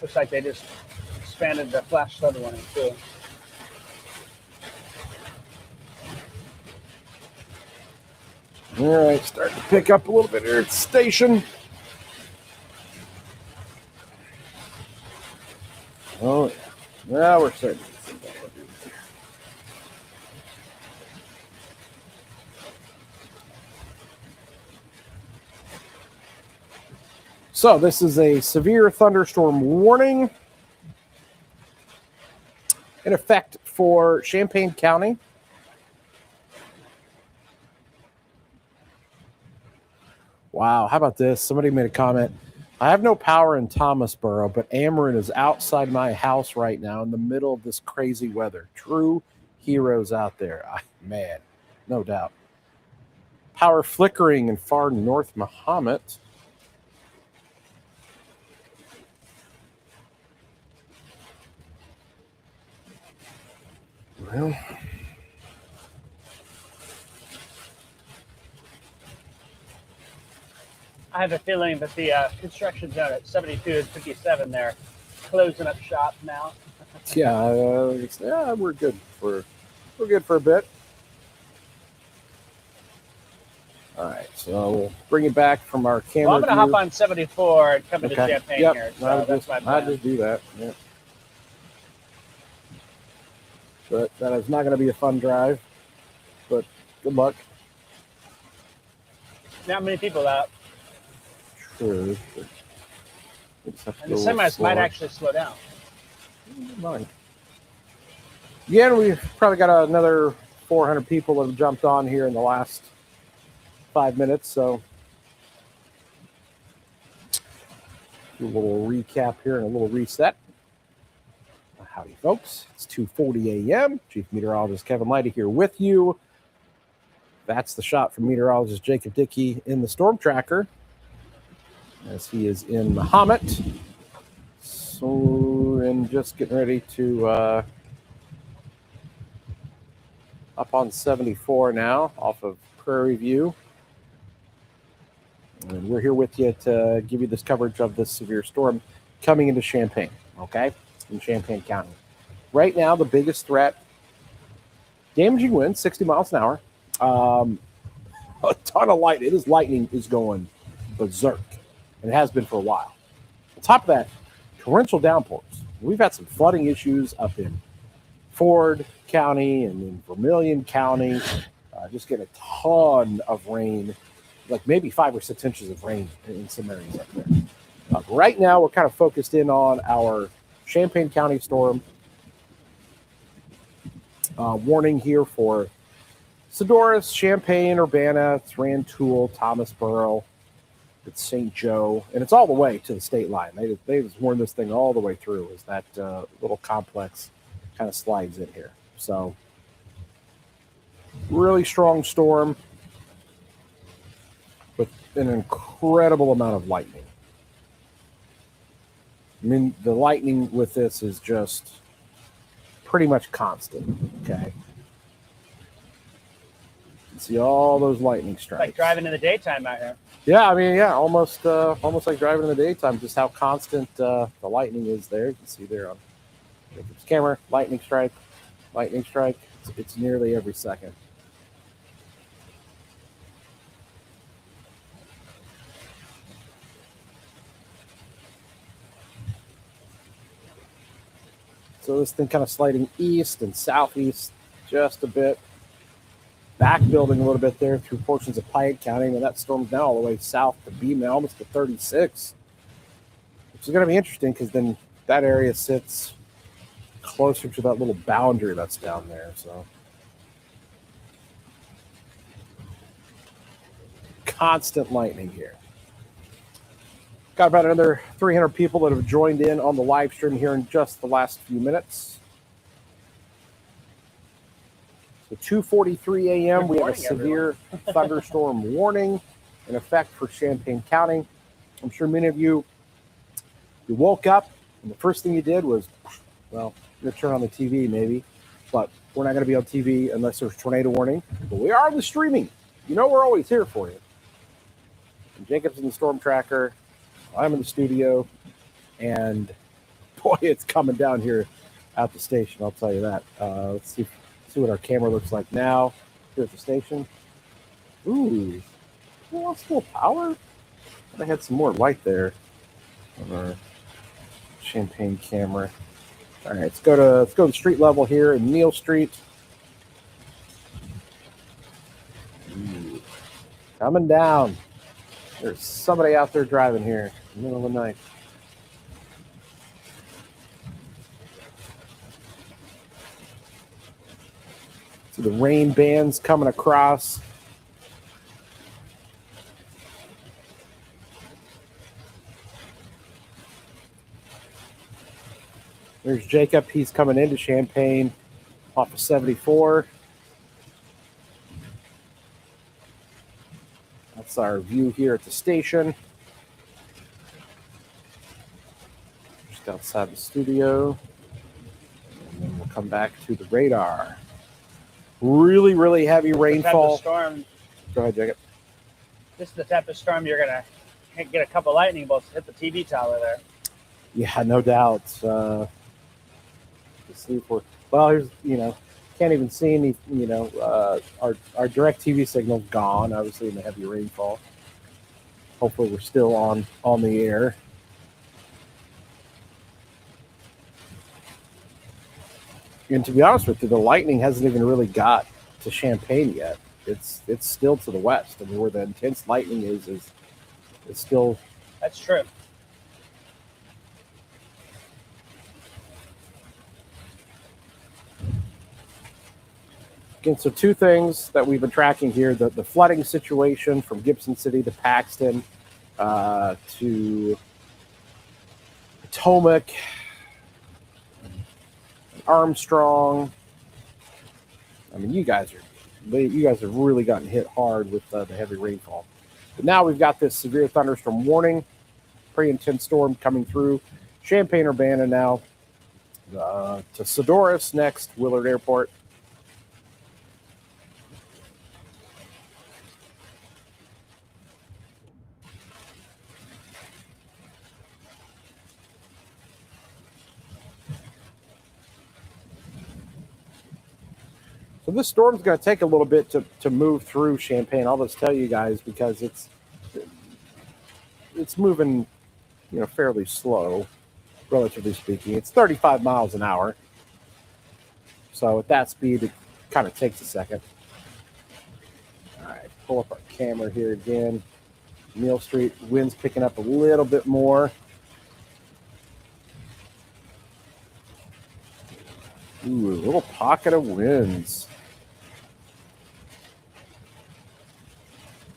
Looks like they just expanded the flash flood warning too. All right, starting to pick up a little bit here at the station. Oh, yeah. Well, we're starting to get some better. So this is a severe thunderstorm warning in effect for Champaign County. Wow, how about this? Somebody made a comment. I have no power in Thomasboro, but Ameren is outside my house right now in the middle of this crazy weather. True heroes out there. Man, no doubt. Power flickering in far north Mahomet. Well, I have a feeling that the construction zone at 72 and 57 there closing up shop now. yeah, we're good for a bit. All right, so we'll bring it back from our camera. Well, I'm going to view. hop on 74 and come to Okay. Champaign Yep. here. So that's my I'll plan. just do that. Yep. But that is not going to be a fun drive. But good luck. Not many people out. True. And the semis might actually slow down. Mine. Yeah, and we've probably got another 400 people that have jumped on here in the last 5 minutes. So do a little recap here and a little reset. Howdy, folks. It's 2:40 a.m. Chief Meteorologist Kevin Lighty here with you. That's the shot from meteorologist Jacob Dickey in the storm tracker as he is in Mahomet. So, and just getting ready to up on 74 now off of Prairie View. And we're here with you to give you this coverage of this severe storm coming into Champaign, okay, in Champaign County. Right now, the biggest threat, damaging winds, 60 miles an hour. A ton of light. Lightning is going berserk, and it has been for a while. On top of that, torrential downpours. We've had some flooding issues up in Ford County and in Vermilion County. Just getting a ton of rain, like maybe 5 or 6 inches of rain in some areas up there. Right now, we're kind of focused in on our Champaign County storm. Warning here for Sedoras, Champaign, Urbana, it's Rantoul, Thomasboro, it's St. Joe, and it's all the way to the state line. They just warned this thing all the way through as that little complex kind of slides in here. So, really strong storm with an incredible amount of lightning. I mean, the lightning with this is just pretty much constant, okay? See all those lightning strikes. Like driving in the daytime out here. Yeah, I mean, yeah, almost like driving in the daytime. Just how constant the lightning is there. You can see there on Jacob's camera, lightning strike. It's nearly every second. So this thing kind of sliding east and southeast just a bit. Back building a little bit there through portions of Piatt County. And that storm's now all the way south to Beeman, almost to 36. Which is going to be interesting because then that area sits closer to that little boundary that's down there. So constant lightning here. Got about another 300 people that have joined in on the live stream here in just the last few minutes. So 2:43 a.m. We have a severe thunderstorm warning in effect for Champaign County. I'm sure many of you woke up and the first thing you did was, well, you're going to turn on the TV maybe, but we're not going to be on TV unless there's a tornado warning. But we are on the streaming. You know we're always here for you. And Jacob's in the storm tracker. I'm in the studio, and Boy, it's coming down here at the station. I'll tell you that. Let's see what our camera looks like now here at the station. Ooh, well, still power. I had some more light there on our Champaign camera. All right, let's go to street level here in Neal Street. Ooh, coming down. There's somebody out there driving here in the middle of the night. So the rain bands coming across. There's Jacob. He's coming into Champaign off of 74. That's our view here at the station. Just outside the studio. And then we'll come back to the radar. Really, really heavy rainfall. Storm. Go ahead, Jacob. This is the type of storm you're going to get a couple lightning bolts to hit the TV tower there. Yeah, no doubt. Let's see if we're, well, here's, can't even see any, our direct TV signal's gone, obviously, in the heavy rainfall. Hopefully we're still on the air. And to be honest with you, the lightning hasn't even really got to Champaign yet. It's still to the west. I mean, where the intense lightning is still. That's true. Again, so two things that we've been tracking here: the flooding situation from Gibson City to Paxton to Potomac, Armstrong. I mean, you guys have really gotten hit hard with the heavy rainfall. But now we've got this severe thunderstorm warning, pretty intense storm coming through Champaign-Urbana now to Sedoris next, Willard Airport. So this storm's going to take a little bit to move through Champaign. I'll just tell you guys because it's moving, fairly slow, relatively speaking. It's 35 miles an hour. So at that speed, it kind of takes a second. All right, pull up our camera here again. Neal Street, wind's picking up a little bit more. Ooh, a little pocket of winds.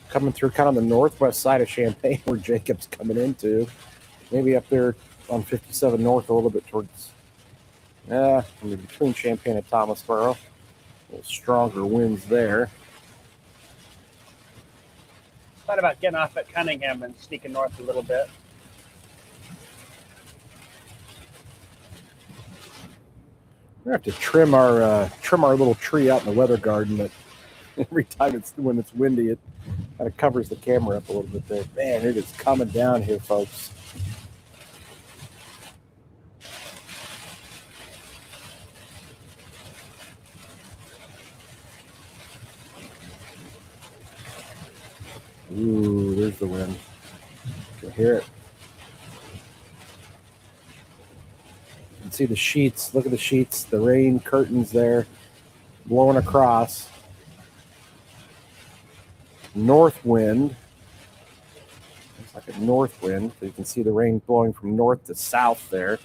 Coming through kind of the northwest side of Champaign where Jacob's coming into. Maybe up there on 57 North a little bit towards, between Champaign and Thomasboro. A little stronger winds there. Thought about getting off at Cunningham and sneaking north a little bit. We're gonna have to trim our little tree out in the weather garden. That every time when it's windy, it kind of covers the camera up a little bit there. Man, it is coming down here, folks. Ooh, there's the wind. You can hear it. You can see the sheets. Look at the sheets. The rain curtains there blowing across. North wind. It's like a north wind. So you can see the rain blowing from north to south there.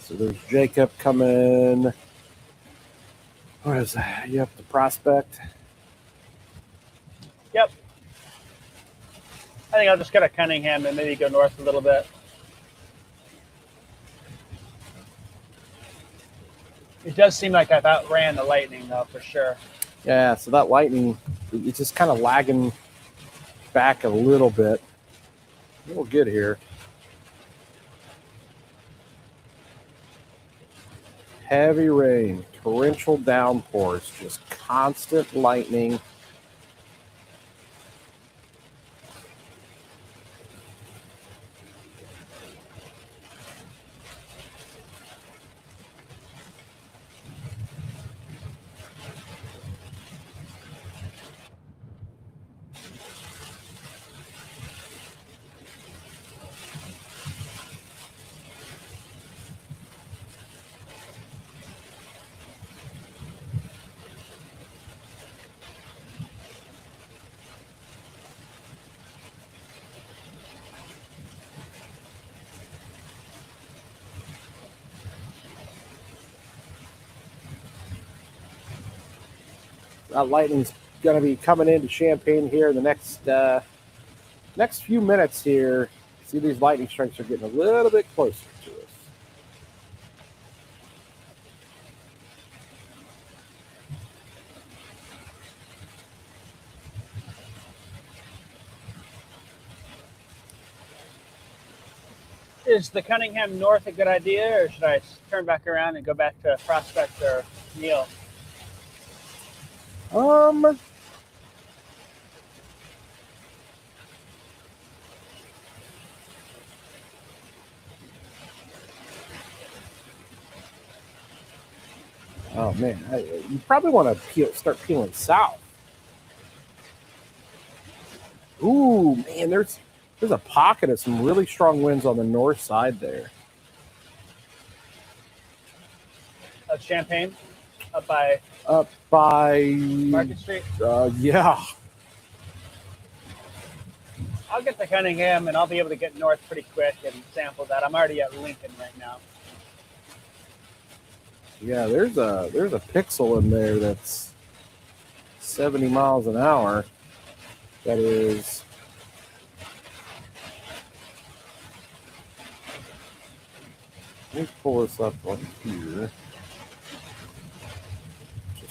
So there's Jacob coming. What is that? You have the Prospect. Yep. I think I'll just go to Cunningham and maybe go north a little bit. It does seem like I've outran the lightning, though, for sure. Yeah, so that lightning, it's just kind of lagging back a little bit. A little good here. Heavy rain, torrential downpours, just constant lightning. That lightning's going to be coming into Champaign here in the next few minutes here. See, these lightning strikes are getting a little bit closer to us. Is the Cunningham North a good idea, or should I turn back around and go back to Prospect or Neil? Oh man, you probably want to start peeling south. Ooh, man, there's a pocket of some really strong winds on the north side there. Of Champaign, up by Market Street. Yeah. I'll get to Cunningham, and I'll be able to get north pretty quick and sample that. I'm already at Lincoln right now. Yeah, there's a pixel in there that's 70 miles an hour. That is let me pull this up on here.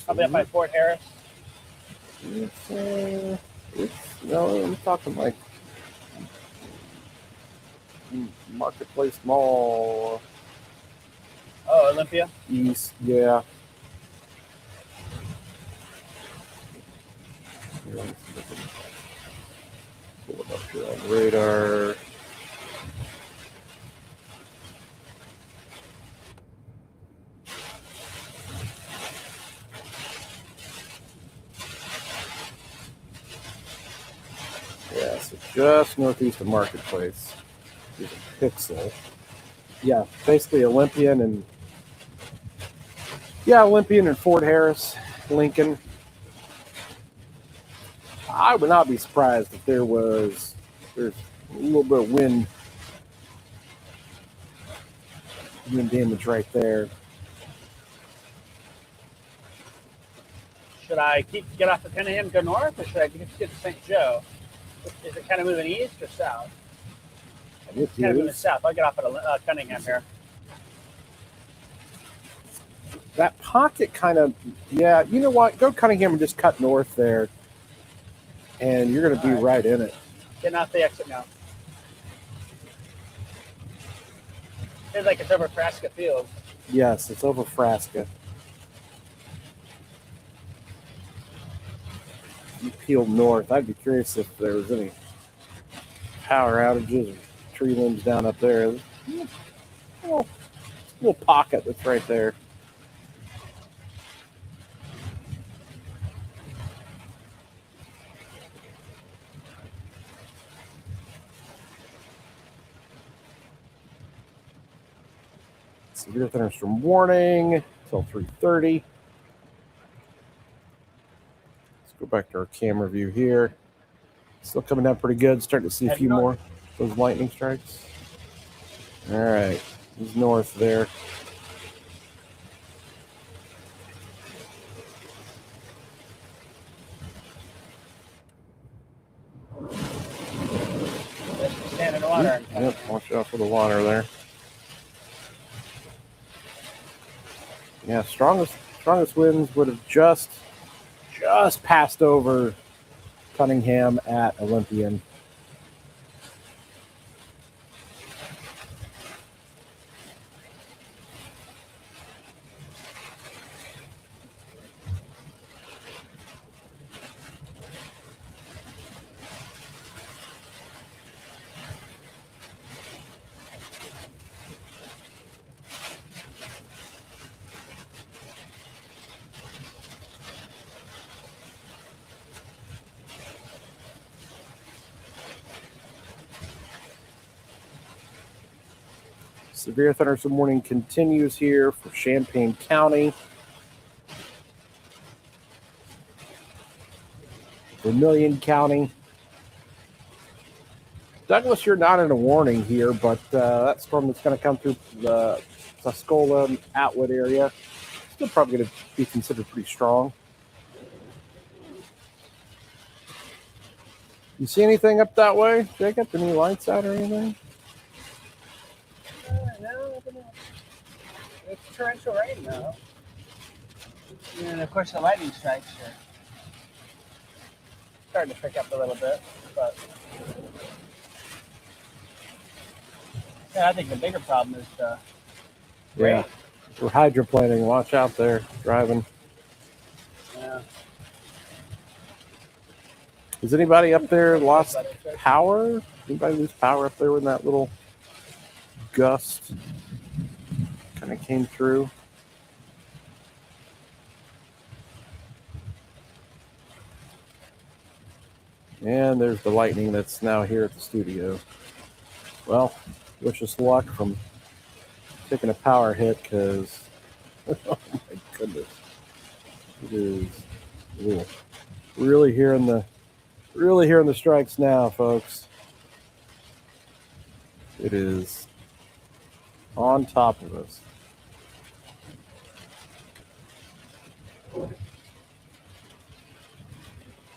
I'll be up by Fort Harris. No, I'm talking like Marketplace Mall. Oh, Olympia? East, yeah. Pull it up here on radar. Yeah, so just northeast of Marketplace is a pixel. Yeah, basically Olympian and Fort Harris, Lincoln. I would not be surprised if there's a little bit of wind damage right there. Should I get off of Cunningham, go north, or should I get to St. Joe? Is it kind of moving east or south? It Kind of moving is. south. I'll get off at Cunningham here. That pocket kind of, yeah, you know what? Go Cunningham and just cut north there, and you're going to be right in it. Getting off the exit now. Feels like it's over Frasca Field. Yes, it's over Frasca. You peeled north. I'd be curious if there was any power outages or tree limbs down up there. Little pocket that's right there. Severe thunderstorm warning until 3:30. Let's go back to our camera view here. Still coming down pretty good. Starting to see a few more of those lightning strikes. All right, he's north there. Stand in the water. Yep, watch out for the water there. Yeah, strongest winds would have just passed over Cunningham at Olympian. Severe thunderstorm warning continues here for Champaign County. Vermilion County. Douglas, you're not in a warning here, but that storm that's going to come through the Tuscola, Atwood area, still probably going to be considered pretty strong. You see anything up that way, Jacob? Any lights out or anything? No, it's torrential rain now. And of course, the lightning strikes are starting to pick up a little bit. But yeah, I think the bigger problem is the rain. Yeah, we're hydroplaning. Watch out there, driving. Yeah. Has anybody up there lost power? Anybody lose power up there when that little gust kind of came through? And there's the lightning that's now here at the studio. Well, wish us luck from taking a power hit because, oh my goodness, it is really hearing the strikes now, folks. It is on top of us.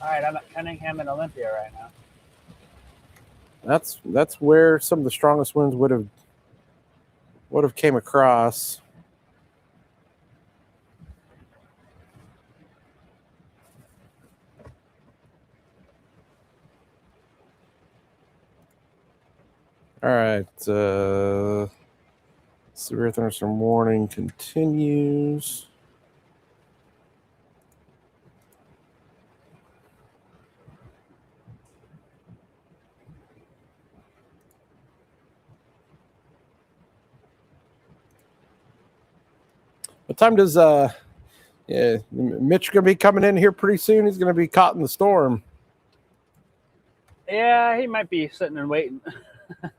All right, I'm at Cunningham and Olympia right now. That's where some of the strongest winds would have came across. All right, severe thunderstorm warning continues. What time does Mitch gonna be coming in here pretty soon? He's gonna be caught in the storm. Yeah, he might be sitting and waiting.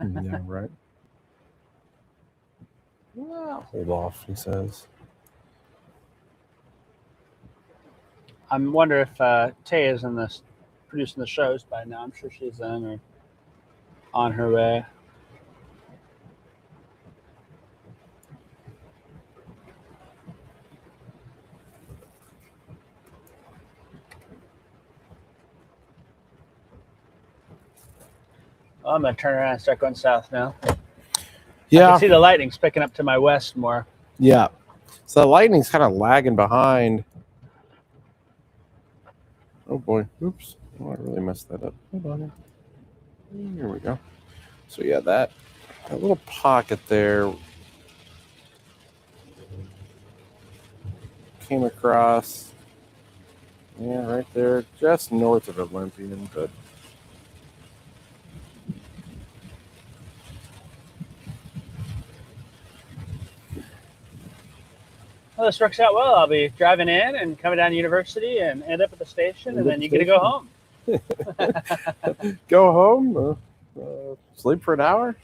Yeah, right. Well, hold off, he says. I wonder if Tay is in this producing the shows by now. I'm sure she's in or on her way. Oh, I'm gonna turn around and start going south now. I Yeah, can see the lightning's picking up to my west more. yeah. So the lightning's kind of lagging behind. Oh boy, oops! Oh, I really messed that up. Hold on. Here we go. So yeah, that little pocket there came across. Yeah, right there, just north of Olympian, but Well, this works out well. I'll be driving in and coming down to University and end up at the station, and then you get to go home. go home, sleep for an hour,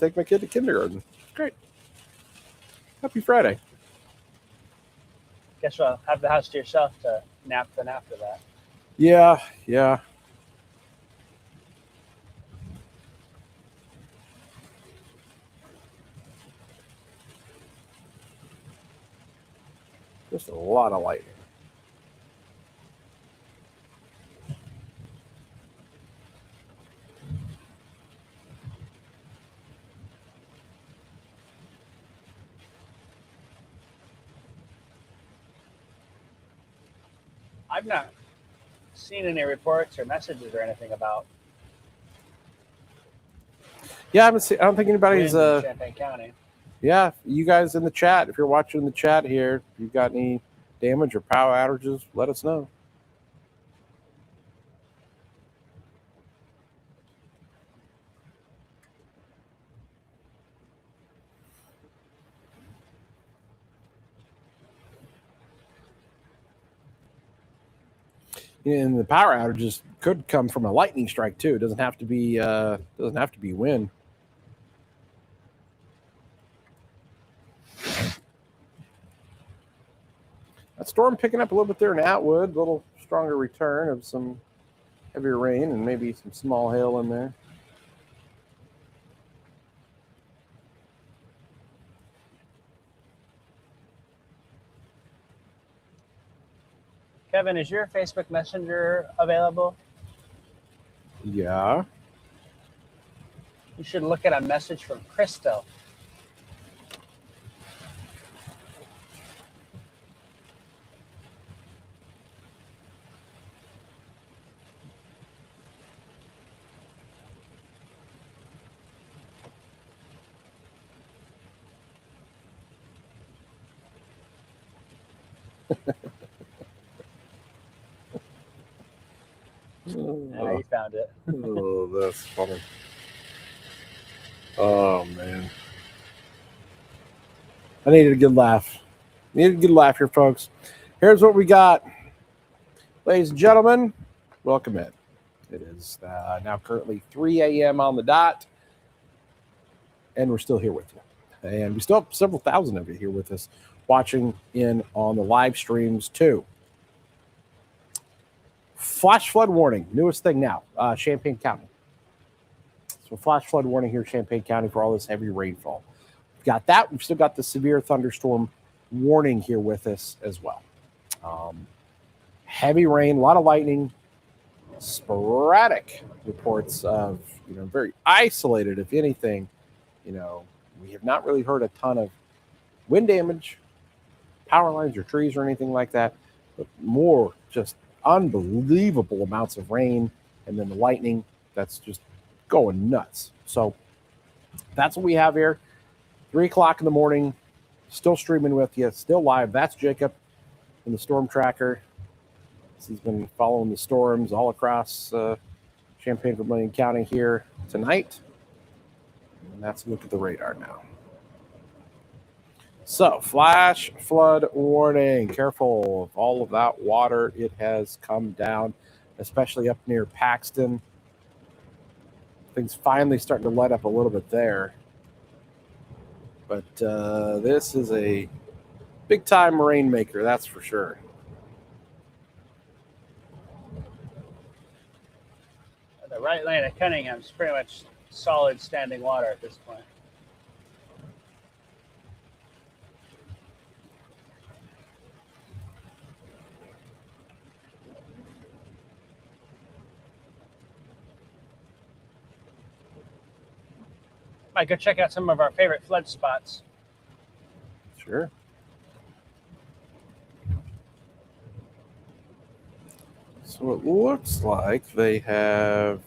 take my kid to kindergarten. Great. Happy Friday. Guess you'll have the house to yourself to nap then after that. Yeah. Just a lot of lightning. I've not seen any reports or messages or anything about Yeah, I don't think anybody's. wind in Champaign County. Yeah, you guys in the chat, if you're watching in the chat here, if you've got any damage or power outages, let us know. And the power outages could come from a lightning strike too. It doesn't have to be wind. That storm picking up a little bit there in Atwood, a little stronger return of some heavier rain and maybe some small hail in there. Kevin, is your Facebook Messenger available? Yeah. You should look at a message from Crystal. Oh, you found it. Oh, that's funny. Oh, man. I needed a good laugh. Needed a good laugh here, folks. Here's what we got. Ladies and gentlemen, welcome in. It is now currently 3 a.m. on the dot, and we're still here with you. And we still have several thousand of you here with us watching in on the live streams, too. Flash flood warning, newest thing now, Champaign County. So flash flood warning here in Champaign County for all this heavy rainfall. We've got that. We've still got the severe thunderstorm warning here with us as well. Heavy rain, a lot of lightning, sporadic reports of, very isolated, if anything. We have not really heard a ton of wind damage, power lines or trees or anything like that, but more just unbelievable amounts of rain, and then the lightning that's just going nuts. So that's what we have here. 3 o'clock in the morning, still streaming with you, still live. That's Jacob in the storm tracker. He's been following the storms all across Champaign, Vermilion County here tonight. And that's a look at the radar now. So, flash flood warning. Careful of all of that water. It has come down, especially up near Paxton. Things finally starting to let up a little bit there. But this is a big-time rainmaker, that's for sure. The right lane of Cunningham's pretty much solid standing water at this point. Might go check out some of our favorite flood spots. Sure. So it looks like they have.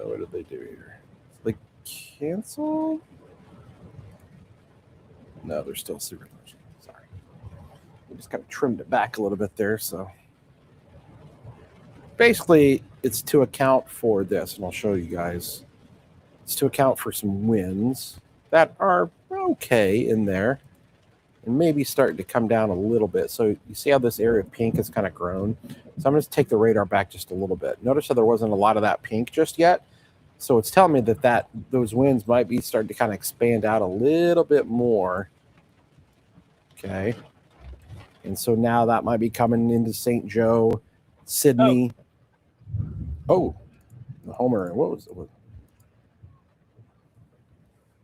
What did they do here? They canceled? No, they're still super. Sorry. We just kind of trimmed it back a little bit there. So basically, it's to account for this, and I'll show you guys. It's to account for some winds that are okay in there and maybe starting to come down a little bit. So you see how this area of pink has kind of grown? So I'm going to take the radar back just a little bit. Notice how there wasn't a lot of that pink just yet. So it's telling me that those winds might be starting to kind of expand out a little bit more. Okay. And so now that might be coming into St. Joe, Sydney. Oh, the Homer. What was it?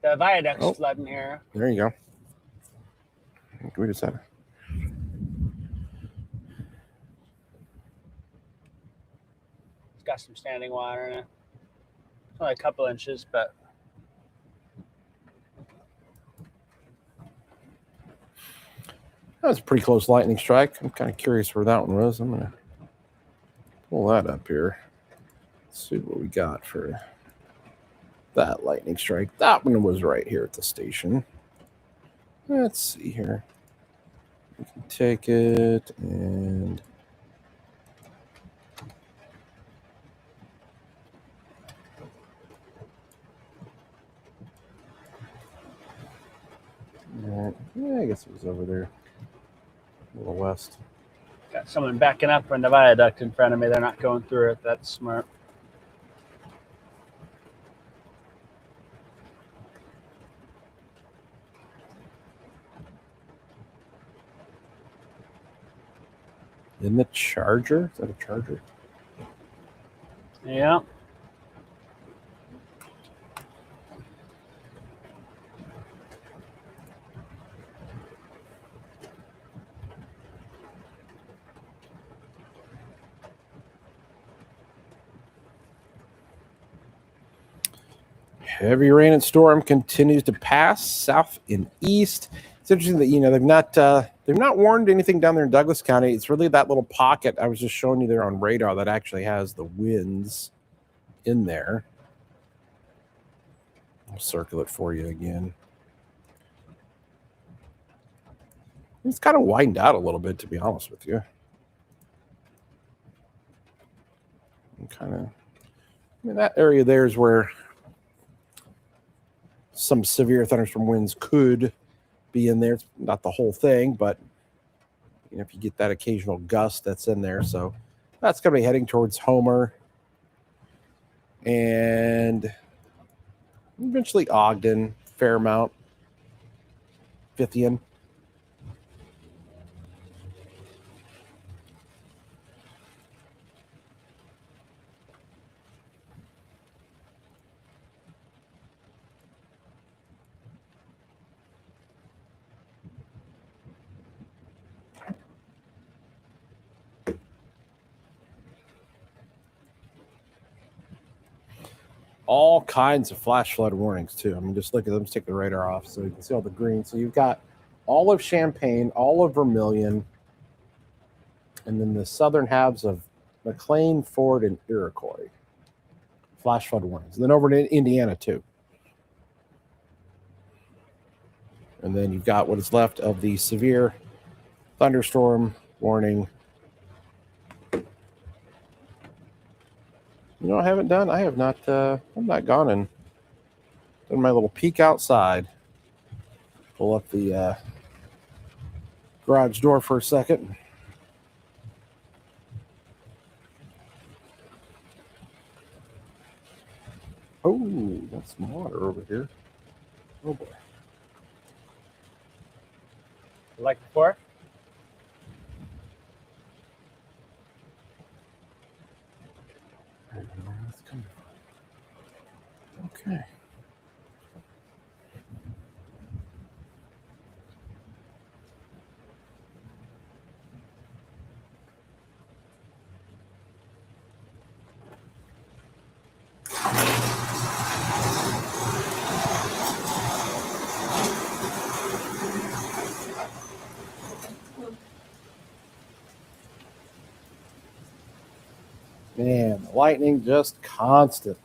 The viaduct's flooding here. There you go. Can we just have It's got some standing water in it. It's only a couple inches, but That was a pretty close lightning strike. I'm kind of curious where that one was. I'm going to pull that up here. Let's see what we got for that lightning strike. That one was right here at the station. Let's see here. We can take it and... Yeah, I guess it was over there. A little west. Got someone backing up on the viaduct in front of me. They're not going through it. That's smart. In the Charger? Is that a Charger? Yeah. Heavy rain and storm continues to pass south and east. It's interesting that they've not warned anything down there in Douglas County. It's really that little pocket I was just showing you there on radar that actually has the winds in there. I'll circle it for you again. It's kind of widened out a little bit, to be honest with you. That area there is where some severe thunderstorm winds could be in there. It's not the whole thing, but if you get that occasional gust that's in there. So that's going to be heading towards Homer and eventually Ogden, Fairmount, Fithian. All kinds of flash flood warnings too. I mean, just look at them. Let's take the radar off so you can see all the green. So you've got all of Champaign, all of Vermilion, and then the southern halves of McLean, Ford, and Iroquois. Flash flood warnings. And then over in Indiana too. And then you've got what is left of the severe thunderstorm warning. I haven't done. I have not. I've not gone and done my little peek outside. Pull up the garage door for a second. Oh, that's some water over here. Oh boy. Like before? Okay. Man, the lightning just constant.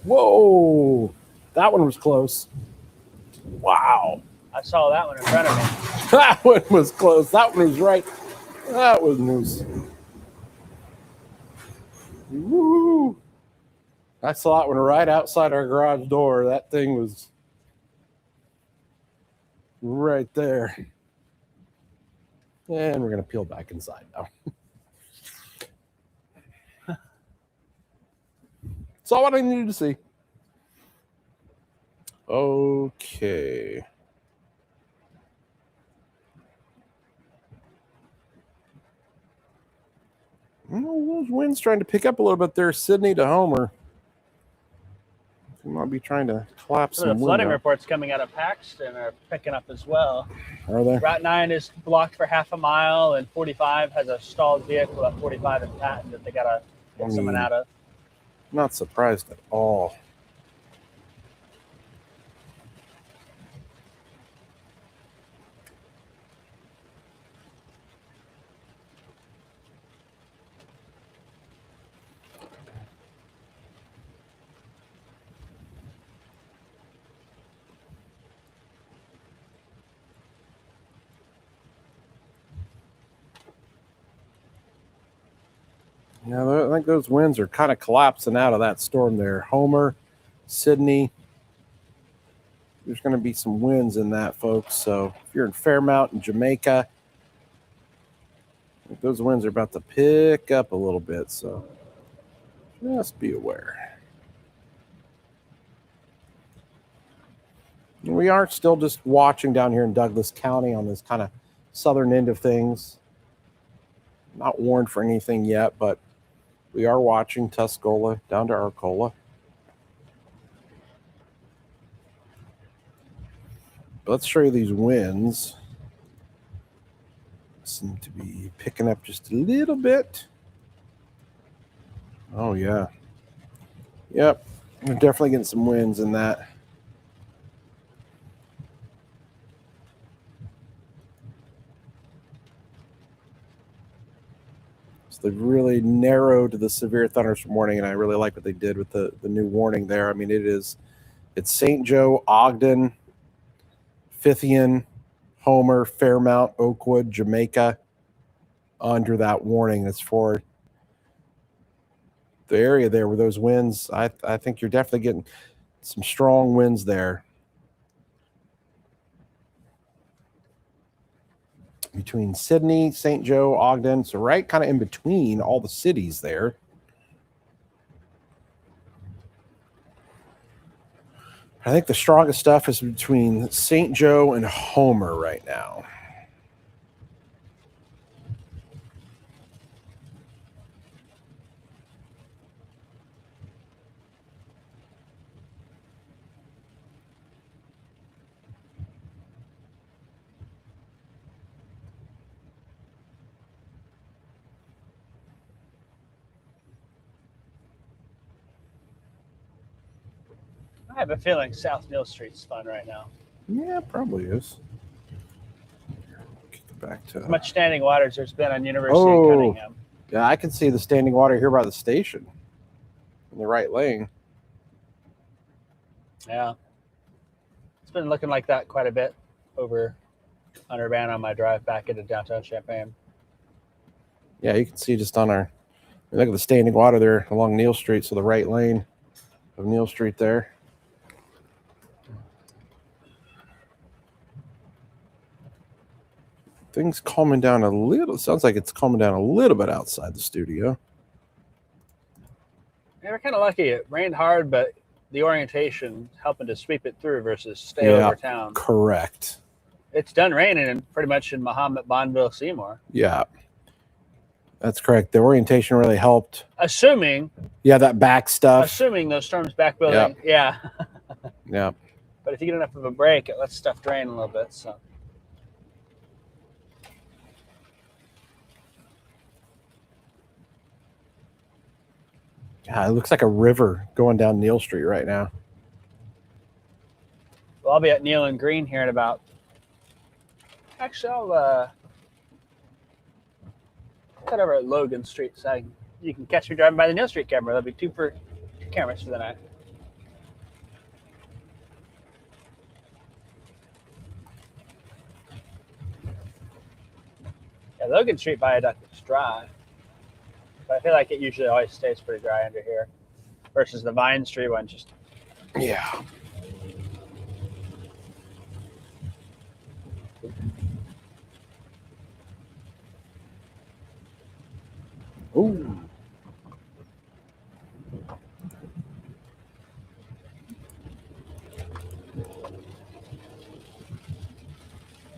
Whoa, that one was close. Wow. I saw that one in front of me. That one was close. That one was right. That was news. Woo. I saw that one right outside our garage door. That thing was right there. And we're going to peel back inside now. That's all what I needed to see. Okay. Those winds trying to pick up a little bit there, Sydney to Homer. We might be trying to collapse Some of some the flooding wind reports coming out of Paxton are picking up as well. out. Are they? Route 9 is blocked for half a mile, and 45 has a stalled vehicle at 45 and Patton that they got to get someone out of. Not surprised at all. Yeah, I think those winds are kind of collapsing out of that storm there. Homer, Sydney. There's going to be some winds in that, folks. So if you're in Fairmount and Jamaica, those winds are about to pick up a little bit. So just be aware. And we are still just watching down here in Douglas County on this kind of southern end of things. Not warned for anything yet, but we are watching Tuscola down to Arcola. Let's show you these winds. Seem to be picking up just a little bit. Oh, yeah. Yep. We're definitely getting some winds in that. They've really narrowed the severe thunderstorm warning, and I really like what they did with the new warning there. I mean, it's St. Joe, Ogden, Fithian, Homer, Fairmount, Oakwood, Jamaica under that warning. It's for the area there where those winds, I think you're definitely getting some strong winds there. Between Sydney, St. Joe, Ogden, so right kind of in between all the cities there. I think the strongest stuff is between St. Joe and Homer right now. I have a feeling South Neal Street's fun right now. Yeah, probably is. Kick it back to As much standing water as there's been on University Oh. of Cunningham. Yeah, I can see the standing water here by the station in the right lane. Yeah. It's been looking like that quite a bit over on Urbana on my drive back into downtown Champaign. Yeah, you can see just on our look at the standing water there along Neal Street, so the right lane of Neal Street there. Things calming down a little. Sounds like it's calming down a little bit outside the studio. Yeah, we're kind of lucky. It rained hard, but the orientation helping to sweep it through versus stay Yeah. over town. Correct. It's done raining pretty much in Mahomet, Bonneville, Seymour. Yeah. That's correct. The orientation really helped. Assuming Yeah, that back stuff. those storms back building. Yeah. Yeah. But if you get enough of a break, it lets stuff drain a little bit. So Yeah, it looks like a river going down Neal Street right now. well, I'll be at Neal and Green here in about. Actually, I'll cut over at Logan Street, so you can catch me driving by the Neal Street camera. That'll be two cameras for the night. Yeah, Logan Street Viaduct is dry, but I feel like it usually always stays pretty dry under here, versus the Vine Street one just. Yeah. Ooh.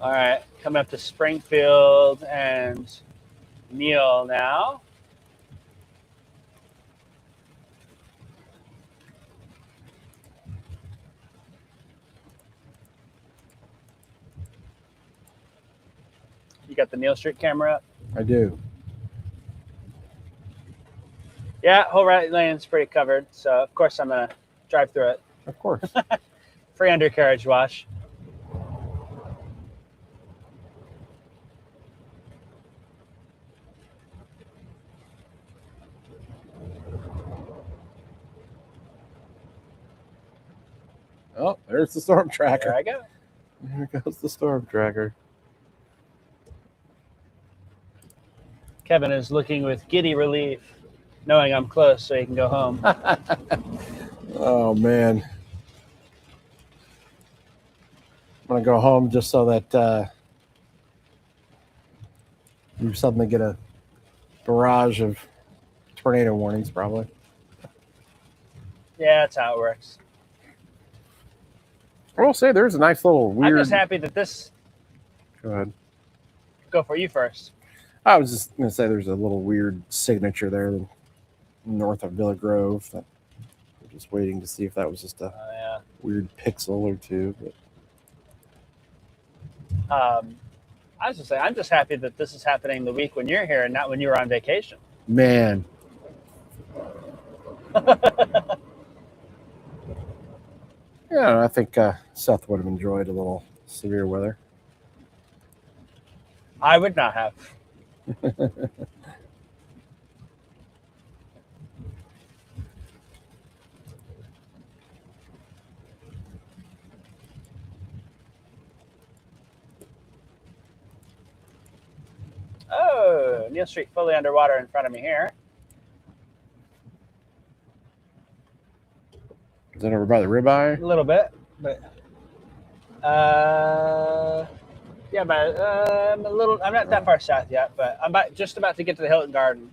All right, coming up to Springfield and Neal now. You got the Neal Street camera up? I do. Yeah, whole right lane's pretty covered. So, of course, I'm going to drive through it. Of course. Free undercarriage wash. Oh, there's the storm tracker. There I go. There goes the storm tracker. Kevin is looking with giddy relief, knowing I'm close so he can go home. Oh, man. I'm going to go home just so that you suddenly get a barrage of tornado warnings, probably. Yeah, that's how it works. I will say there's a nice little weird. I'm just happy that this. Go ahead. Go for you first. I was just going to say there's a little weird signature there north of Villa Grove. That I'm just waiting to see if that was just a Yeah. weird pixel or two. But I was just saying, I'm just happy that this is happening the week when you're here and not when you were on vacation. man, yeah, I think Seth would have enjoyed a little severe weather. I would not have. Oh, Neal Street fully underwater in front of me here. Is that over by the ribeye? A little bit, but yeah, but I'm a little. I'm not that far south yet, but I'm just about to get to the Hilton Garden,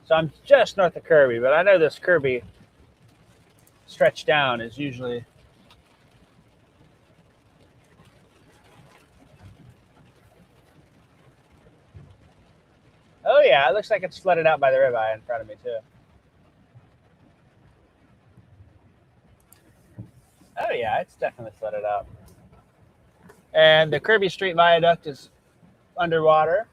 so I'm just north of Kirby. But I know this Kirby stretch down is usually. Oh yeah, it looks like it's flooded out by the ribeye in front of me too. Oh yeah, it's definitely flooded out. And the Kirby Street Viaduct is underwater.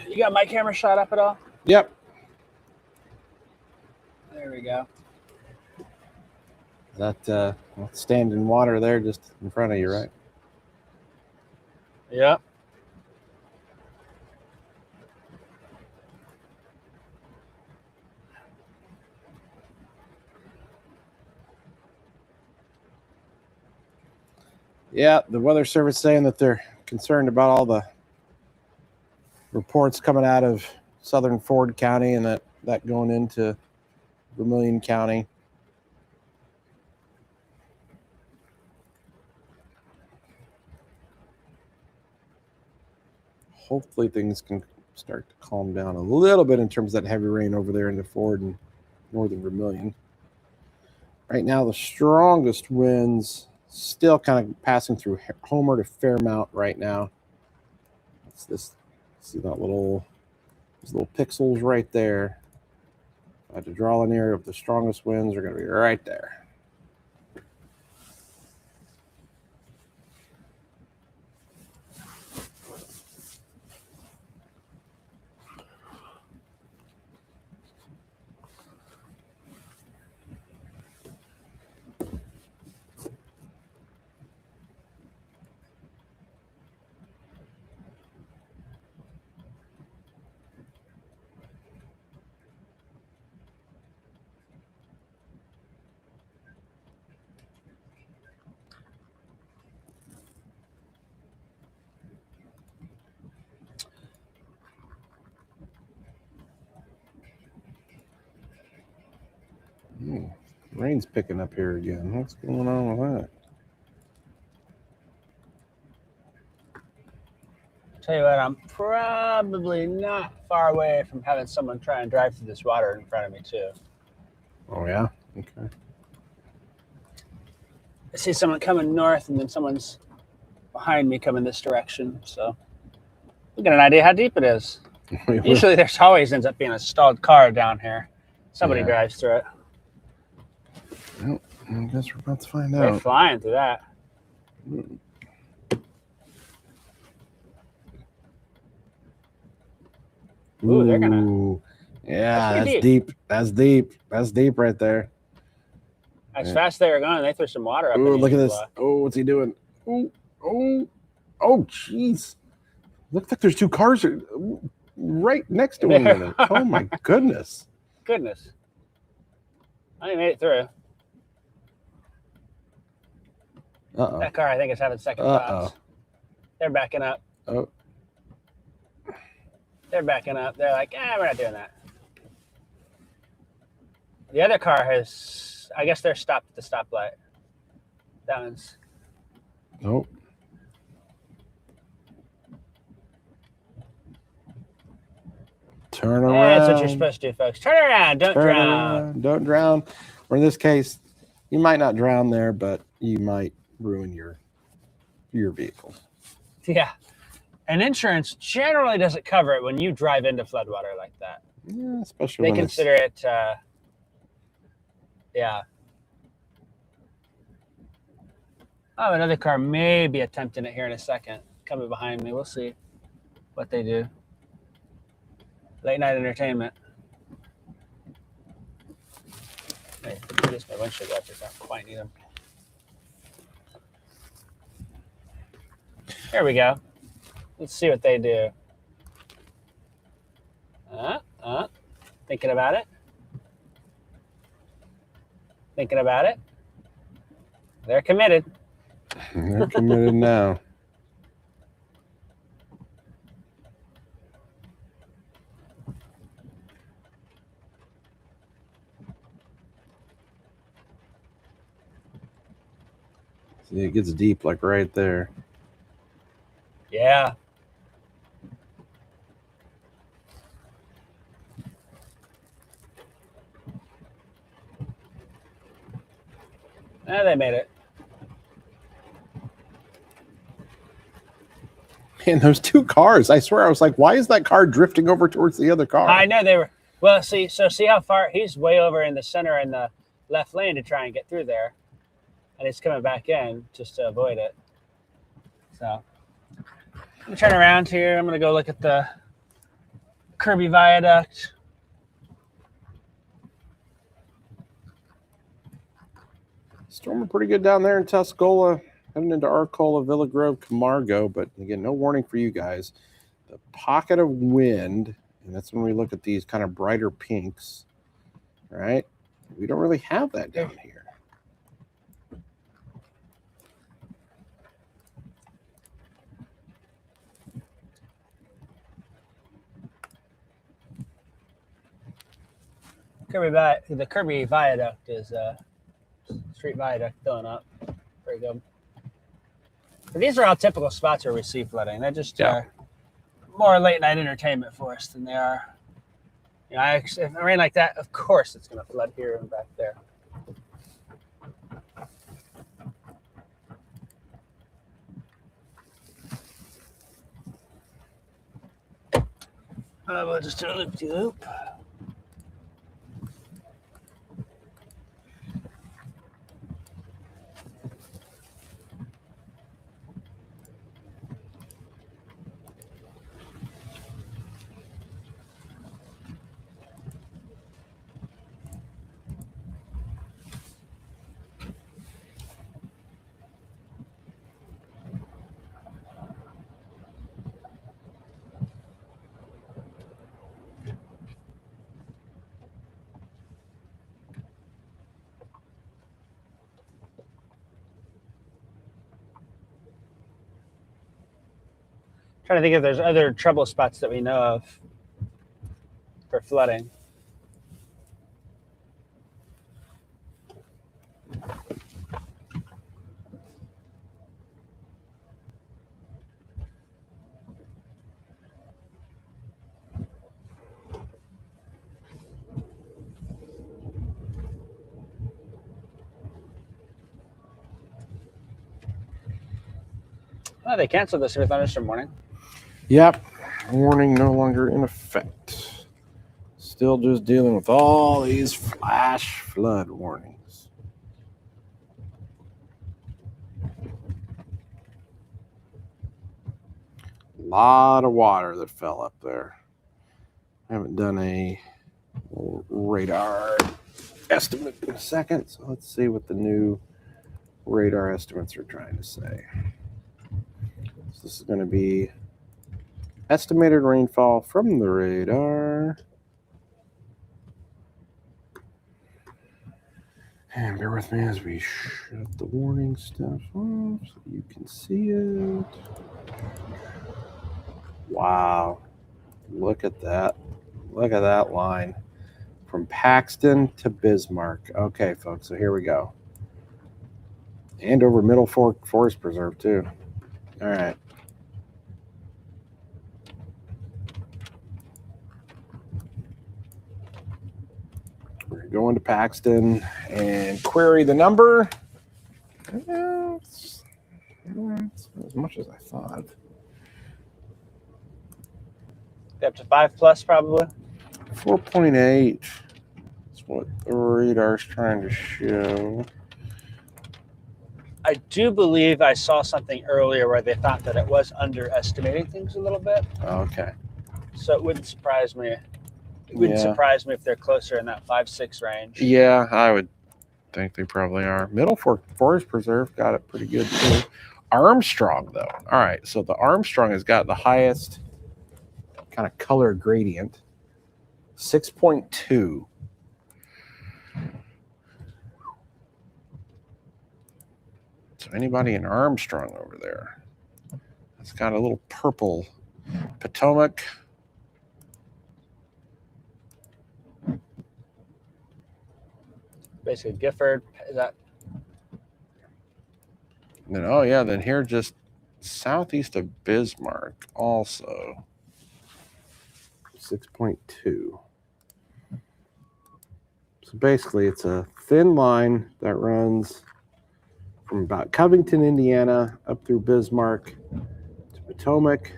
You got my camera shot up at all? Yep. There we go. That standing water there just in front of you, right? Yep. Yeah, the Weather Service saying that they're concerned about all the reports coming out of southern Ford County and that going into Vermilion County. Hopefully things can start to calm down a little bit in terms of that heavy rain over there in the Ford and northern Vermilion. Right now, the strongest winds still kind of passing through Homer to Fairmount right now. It's this, see that those little pixels right there. I had to draw an area of the strongest winds are going to be right there. Rain's picking up here again. What's going on with that? Tell you what, I'm probably not far away from having someone try and drive through this water in front of me too. Oh yeah. Okay. I see someone coming north, and then someone's behind me coming this direction. So we get an idea how deep it is. Usually, there's always ends up being a stalled car down here. Somebody Yeah. drives through it. Well, I guess we're about to find They're out. flying through that. Ooh, they're gonna. Ooh. Yeah, That's that's pretty deep. That's deep. That's deep right there. As Yeah. fast as they were going, they threw some water up. Oh, in look at the this. Oh, what's he doing? Oh, oh, oh, jeez. Looks like there's two cars right next to one another. Oh, my goodness. Goodness. I made it through. Uh-oh. That car, I think, is having second thoughts. They're backing up. Oh, They're backing up. They're like, we're not doing that. The other car has, I guess they're stopped at the stoplight. That one's. nope. Turn around. That's what you're supposed to do, folks. Turn around. Don't Turn drown. around. Don't drown. Or in this case, you might not drown there, but you might ruin your vehicle. Yeah. And insurance generally doesn't cover it when you drive into floodwater like that. Yeah, especially They when consider it, yeah. Oh, another car may be attempting it here in a second. Coming behind me. We'll see what they do. Late night entertainment. Hey, I guess my windshield wipers don't quite need them. Here we go. Let's see what they do. Thinking about it. Thinking about it. They're committed. They're committed now. See, it gets deep, like right there. Yeah. They made it. Man, those two cars. I swear, I was like, why is that car drifting over towards the other car? I know they were. Well, see how far he's way over in the center in the left lane to try and get through there, and he's coming back in just to avoid it. So I'm gonna turn around here. I'm gonna go look at the Kirby Viaduct. Storming pretty good down there in Tuscola, heading into Arcola, Villa Grove, Camargo. But again, no warning for you guys. The pocket of wind, and that's when we look at these kind of brighter pinks, right? We don't really have that down here. The Kirby Viaduct is street viaduct filling up. Very good. But these are all typical spots where we see flooding. They're just more late night entertainment for us than they are. You know, if it rain like that, of course it's going to flood here and back there. We'll just do a loop-de-loop. Trying to think if there's other trouble spots that we know of for flooding. Oh, they canceled the severe thunderstorm warning. Yep. Warning no longer in effect. Still just dealing with all these flash flood warnings. A lot of water that fell up there. I haven't done a radar estimate in a second, so let's see what the new radar estimates are trying to say. So this is going to be estimated rainfall from the radar. And bear with me as we shut the warning stuff off so you can see it. Wow. Look at that. Look at that line. From Paxton to Bismarck. Okay, folks, so here we go. And over Middle Fork Forest Preserve, too. All right. We're going to Paxton and query the number. It's as much as I thought. Up to 5+, probably. 4.8. That's what the radar's trying to show. I do believe I saw something earlier where they thought that it was underestimating things a little bit. Okay. So it wouldn't surprise me. It wouldn't surprise me if they're closer in that 5-6 range. Yeah, I would think they probably are. Middle Fork Forest Preserve got it pretty good too. Armstrong, though. All right, so the Armstrong has got the highest kind of color gradient, 6.2. So anybody in Armstrong over there? It's got a little purple. Potomac. Basically, Gifford. Is that? And then, oh yeah, then here just southeast of Bismarck also. 6.2. So basically it's a thin line that runs from about Covington, Indiana, up through Bismarck to Potomac,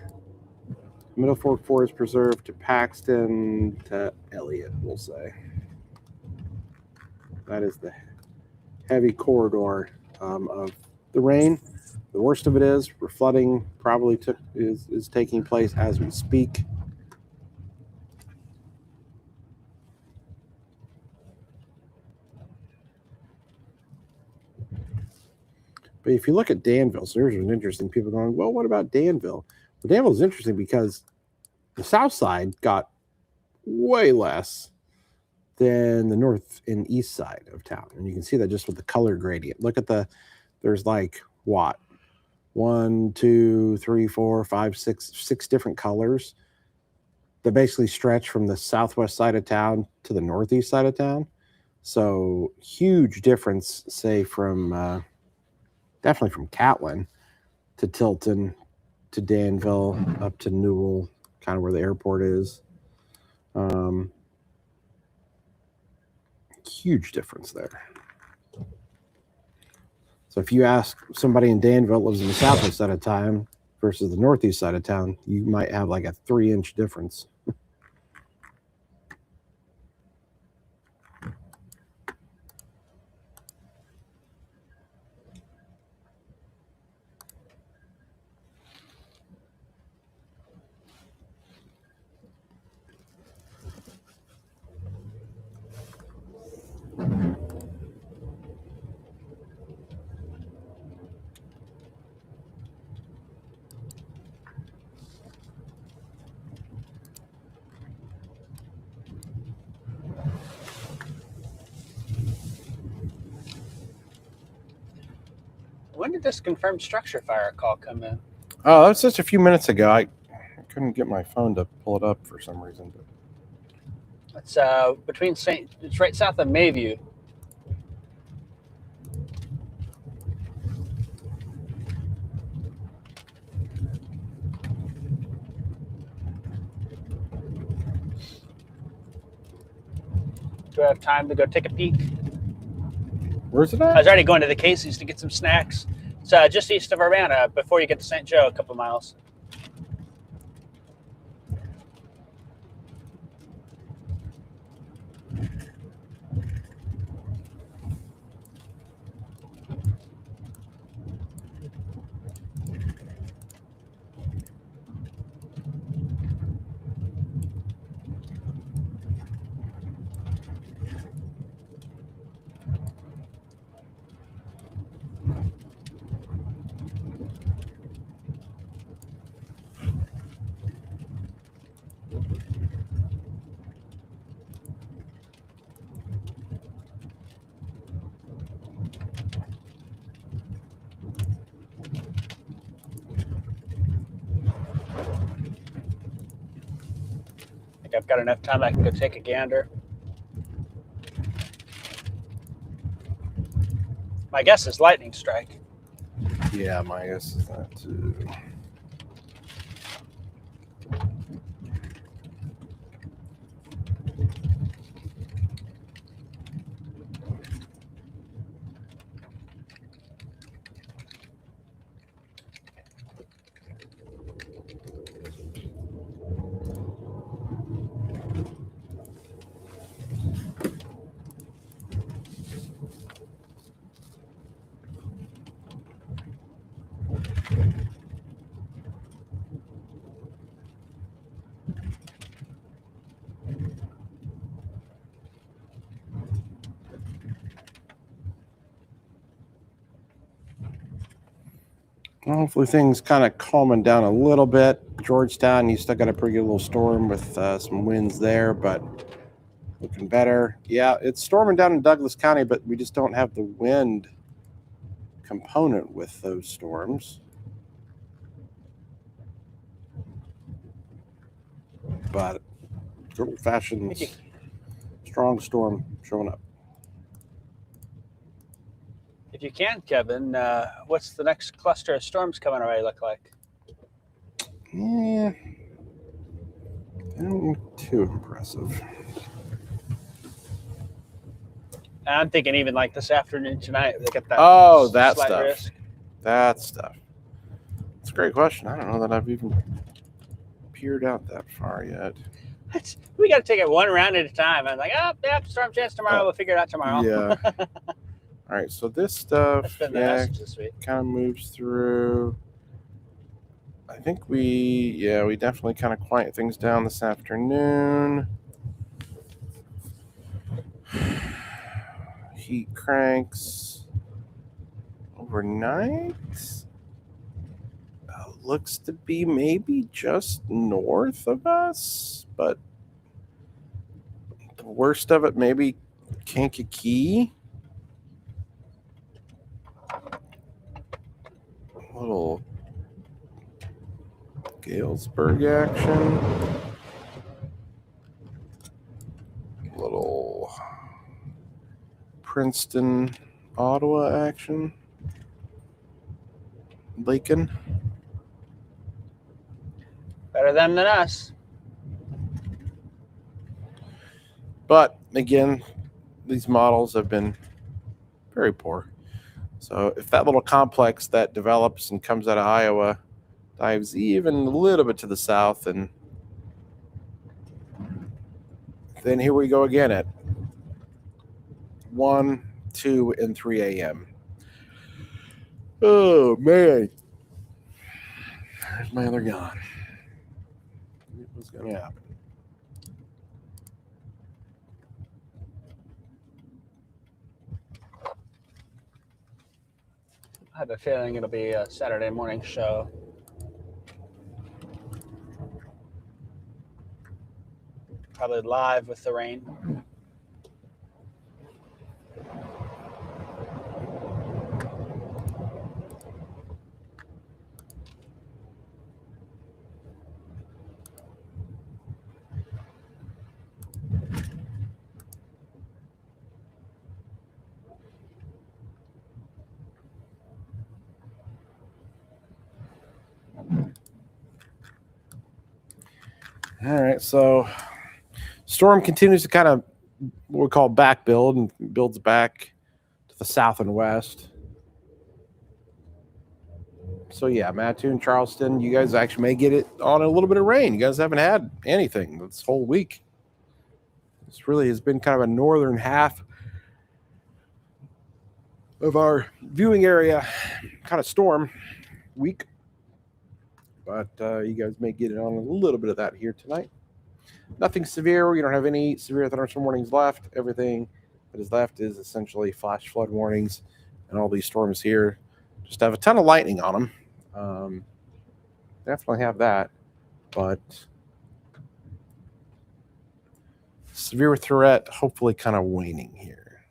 Middle Fork Forest Preserve to Paxton to Elliott, we'll say. That is the heavy corridor of the rain. The worst of it is flooding probably is taking place as we speak. But if you look at Danville, so here's an interesting people going, well, what about Danville? Well, Danville is interesting because the south side got way less than the north and east side of town. And you can see that just with the color gradient. Look at there's like what? 1, 2, 3, 4, 5, 6 different colors that basically stretch from the southwest side of town to the northeast side of town. So huge difference, say from definitely from Catlin to Tilton to Danville up to Newell, kind of where the airport is. Huge difference there. So if you ask somebody in Danville lives in the southeast side of town versus the northeast side of town, you might have like a 3-inch difference. When did this confirmed structure fire call come in? Oh, that was just a few minutes ago. I couldn't get my phone to pull it up for some reason. But It's between it's right south of Mayview. Do I have time to go take a peek? where's it I at? was already going to the Casey's to get some snacks. It's just east of Urbana before you get to St. Joe, a couple miles. I think I've got enough time I can go take a gander. My guess is lightning strike. Yeah, my guess is that too. Hopefully things kind of calming down a little bit. Georgetown, you still got a pretty good little storm with some winds there, but looking better. Yeah, it's storming down in Douglas County, but we just don't have the wind component with those storms. But old-fashioned strong storm showing up. If you can, Kevin, what's the next cluster of storms coming our way look like? Yeah, they don't look too impressive. I'm thinking even like this afternoon tonight, they get that. Oh, that slight stuff. risk. That stuff. It's a great question. I don't know that I've even peered out that far yet. We got to take it one round at a time. I'm like, oh, yeah, storm chance tomorrow. We'll figure it out tomorrow. Yeah. All right. So this stuff, That's been the message this week. kind of moves through. I think we definitely kind of quiet things down this afternoon. Heat cranks overnight. Looks to be maybe just north of us, but the worst of it maybe Kankakee. Little Galesburg action. Little Princeton, Ottawa action. Lakin. Better them than us. But again, these models have been very poor. So if that little complex that develops and comes out of Iowa dives even a little bit to the south, and then here we go again at 1, 2, and 3 a.m. Oh, man. There's my other gun. What's going to happen? I have a feeling it'll be a Saturday morning show. Probably live with the rain. All right, so storm continues to kind of what we call back build and builds back to the south and west. So yeah, Mattoon, Charleston, you guys actually may get it on a little bit of rain. You guys haven't had anything this whole week. This really has been kind of a northern half of our viewing area kind of storm week. But you guys may get it on a little bit of that here tonight. Nothing severe. We don't have any severe thunderstorm warnings left. Everything that is left is essentially flash flood warnings, and all these storms here just have a ton of lightning on them. Definitely have that, but severe threat hopefully kind of waning here.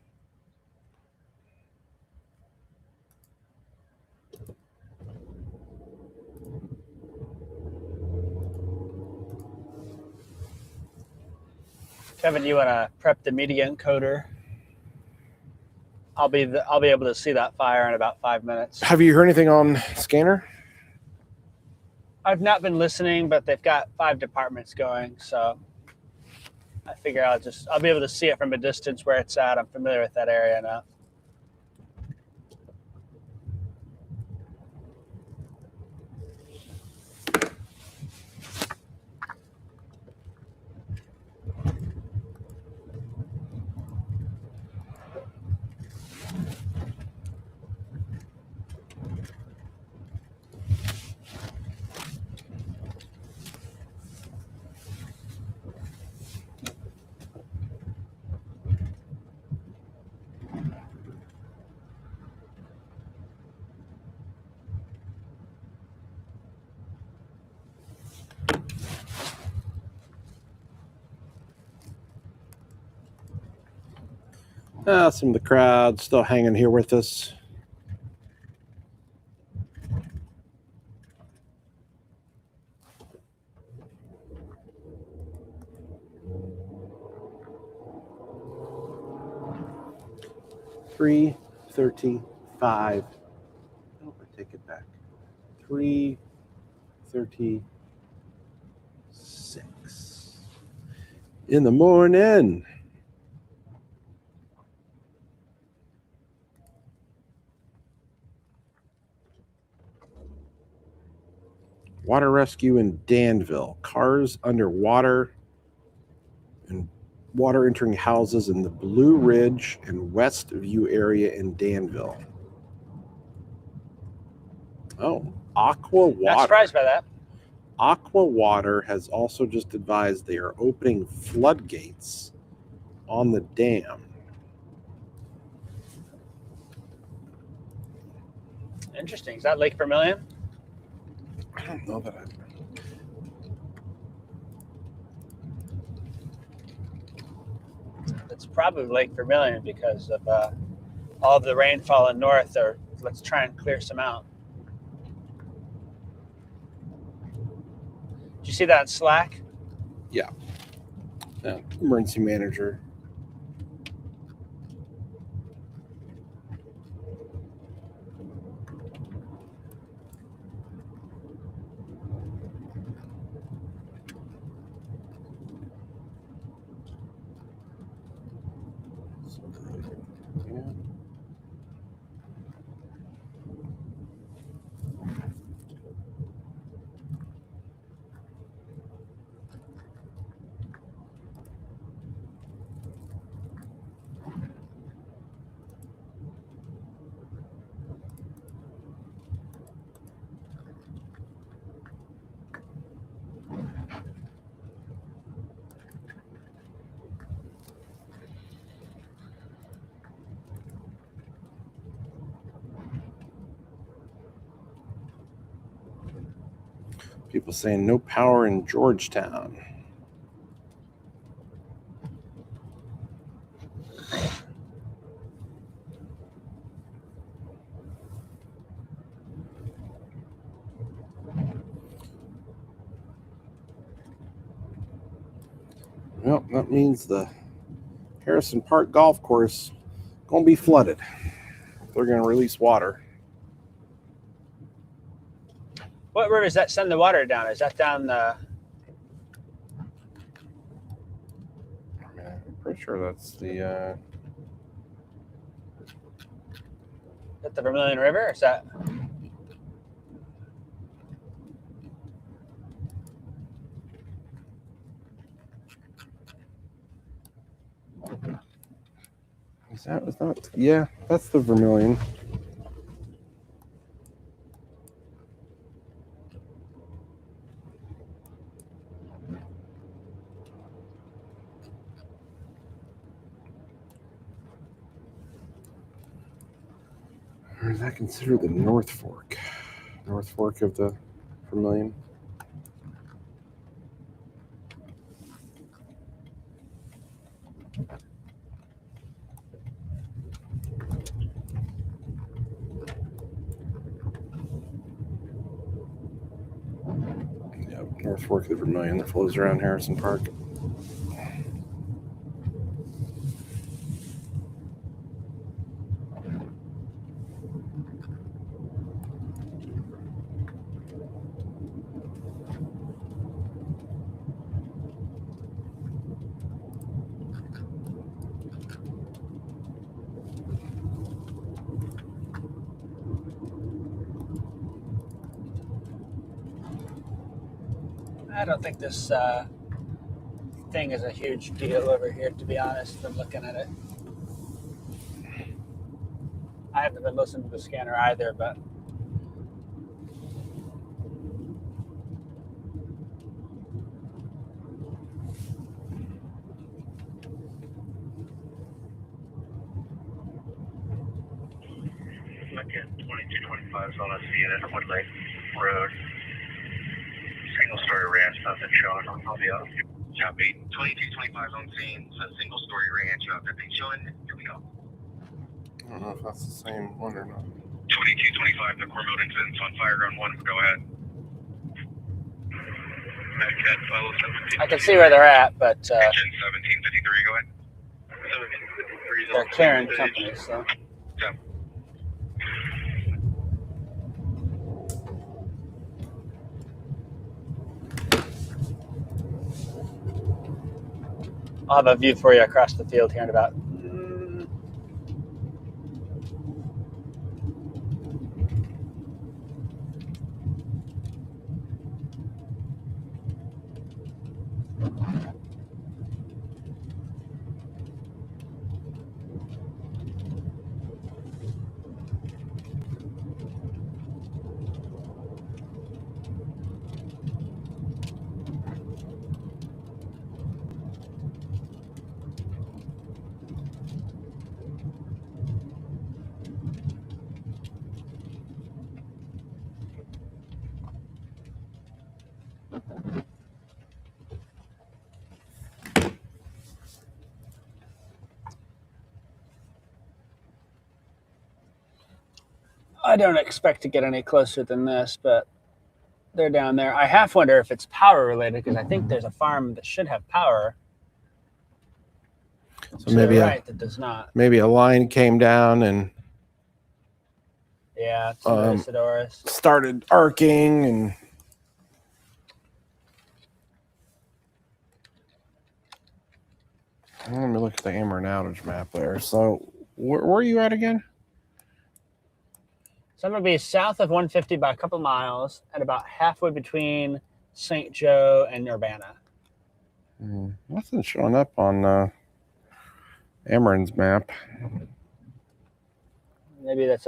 Kevin, you want to prep the media encoder? I'll be able to see that fire in about 5 minutes. Have you heard anything on Scanner? I've not been listening, but they've got 5 departments going, so I figure I'll be able to see it from a distance where it's at. I'm familiar with that area now. Some of the crowd still hanging here with us. $3:35. Oh, I take it back. 3:36 in the morning. Water rescue in Danville. Cars underwater and water entering houses in the Blue Ridge and West View area in Danville. Oh, Aqua Water. Not surprised by that. Aqua Water has also just advised they are opening floodgates on the dam. Interesting. Is that Lake Vermilion? I don't know that It's probably Lake Vermilion because of all of the rainfall in north. Or let's try and clear some out. Did you see that in Slack? emergency manager. People saying no power in Georgetown. Well, that means the Harrison Park Golf Course going to be flooded. They're going to release water. What river does that send the water down? Is that down the? I'm pretty sure that's the. Is that the Vermilion River? Or is that? That was not. Yeah, that's the Vermilion. Or is that considered the North Fork? North Fork of the Vermilion? Yeah, North Fork of the Vermilion that flows around Harrison Park. I don't think this thing is a huge deal over here, to be honest. I'm looking at it. I haven't been listening to the scanner either, but Again, 2225 is on a CNN Wood Lake Road. Single story ranch, nothing showing. I'll be up. Copy. 2225 on scene. It's a single story ranch. Nothing showing. Here we go. I don't know if that's the same one or not. 2225, the Cormode incident's on fire on 1. Go ahead. Medcat 17. I can see where they're at, but Engine 1753, go ahead. 1753 is they're on clearing stage. companies, so. Yeah. I'll have a view for you across the field here in about. I don't expect to get any closer than this, but they're down there. I half wonder if it's power related because I think there's a farm that should have power. So maybe that does not. maybe a line came down and Yeah, it's Isidorus. started arcing and. Let me look at the Ameren outage map there. So where are you at again? So I'm going to be south of 150 by a couple miles at about halfway between St. Joe and Urbana. Nothing showing up on Ameren's map. Maybe it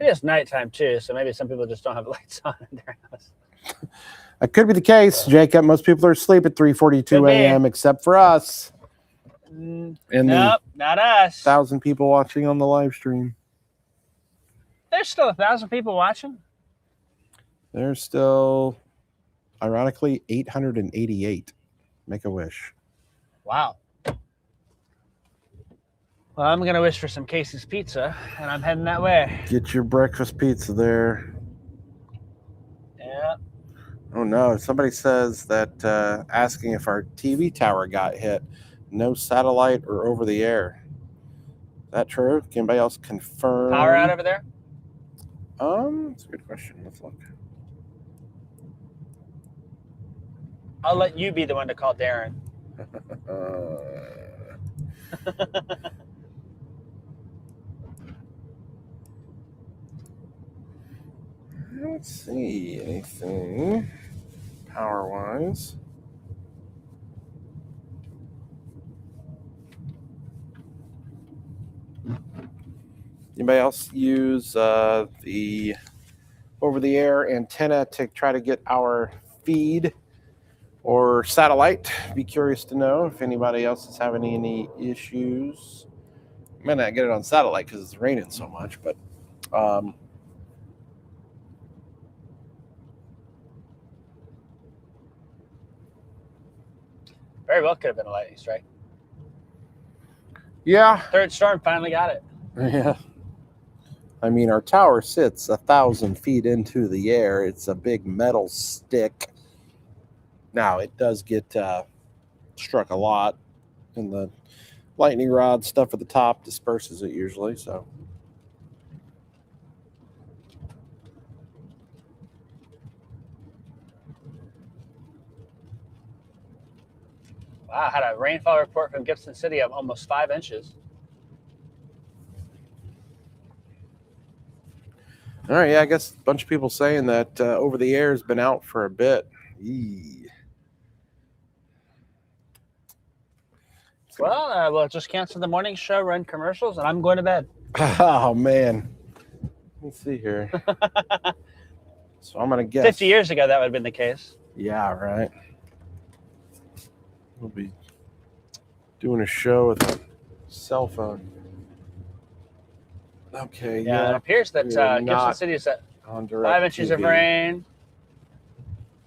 is nighttime too, so maybe some people just don't have lights on in their house. That could be the case, Jacob. Most people are asleep at 3:42 a.m. except for us. And Nope, not us. 1,000 people watching on the live stream. There's still 1,000 people watching. There's still, ironically, 888. Make a wish. Wow. Well, I'm going to wish for some Casey's Pizza, and I'm heading that way. Get your breakfast pizza there. Yeah. Oh, no. Somebody says that asking if our TV tower got hit. No satellite or over the air. Is that true? Can anybody else confirm? Power out over there? That's a good question. Let's look. I'll let you be the one to call Darren. I don't see anything power-wise. Anybody else use the over-the-air antenna to try to get our feed or satellite? Be curious to know if anybody else is having any issues. Might not get it on satellite because it's raining so much, but Very well could have been a lightning strike. yeah, Third storm finally got it. yeah. I mean, our tower sits 1,000 feet into the air. It's a big metal stick. Now it does get struck a lot, and the lightning rod stuff at the top disperses it usually. So Wow, I had a rainfall report from Gibson City of almost 5 inches. all right, yeah, I guess a bunch of people saying that over the air has been out for a bit. Eee. Well, we'll just cancel the morning show, run commercials, and I'm going to bed. Oh man, let me see here. So I'm gonna guess 50 years ago, that would have been the case. Yeah, right. We'll be doing a show with a cell phone. Okay, Yeah, it appears that we are Gibson not City is at on direct 5 inches of TV. rain,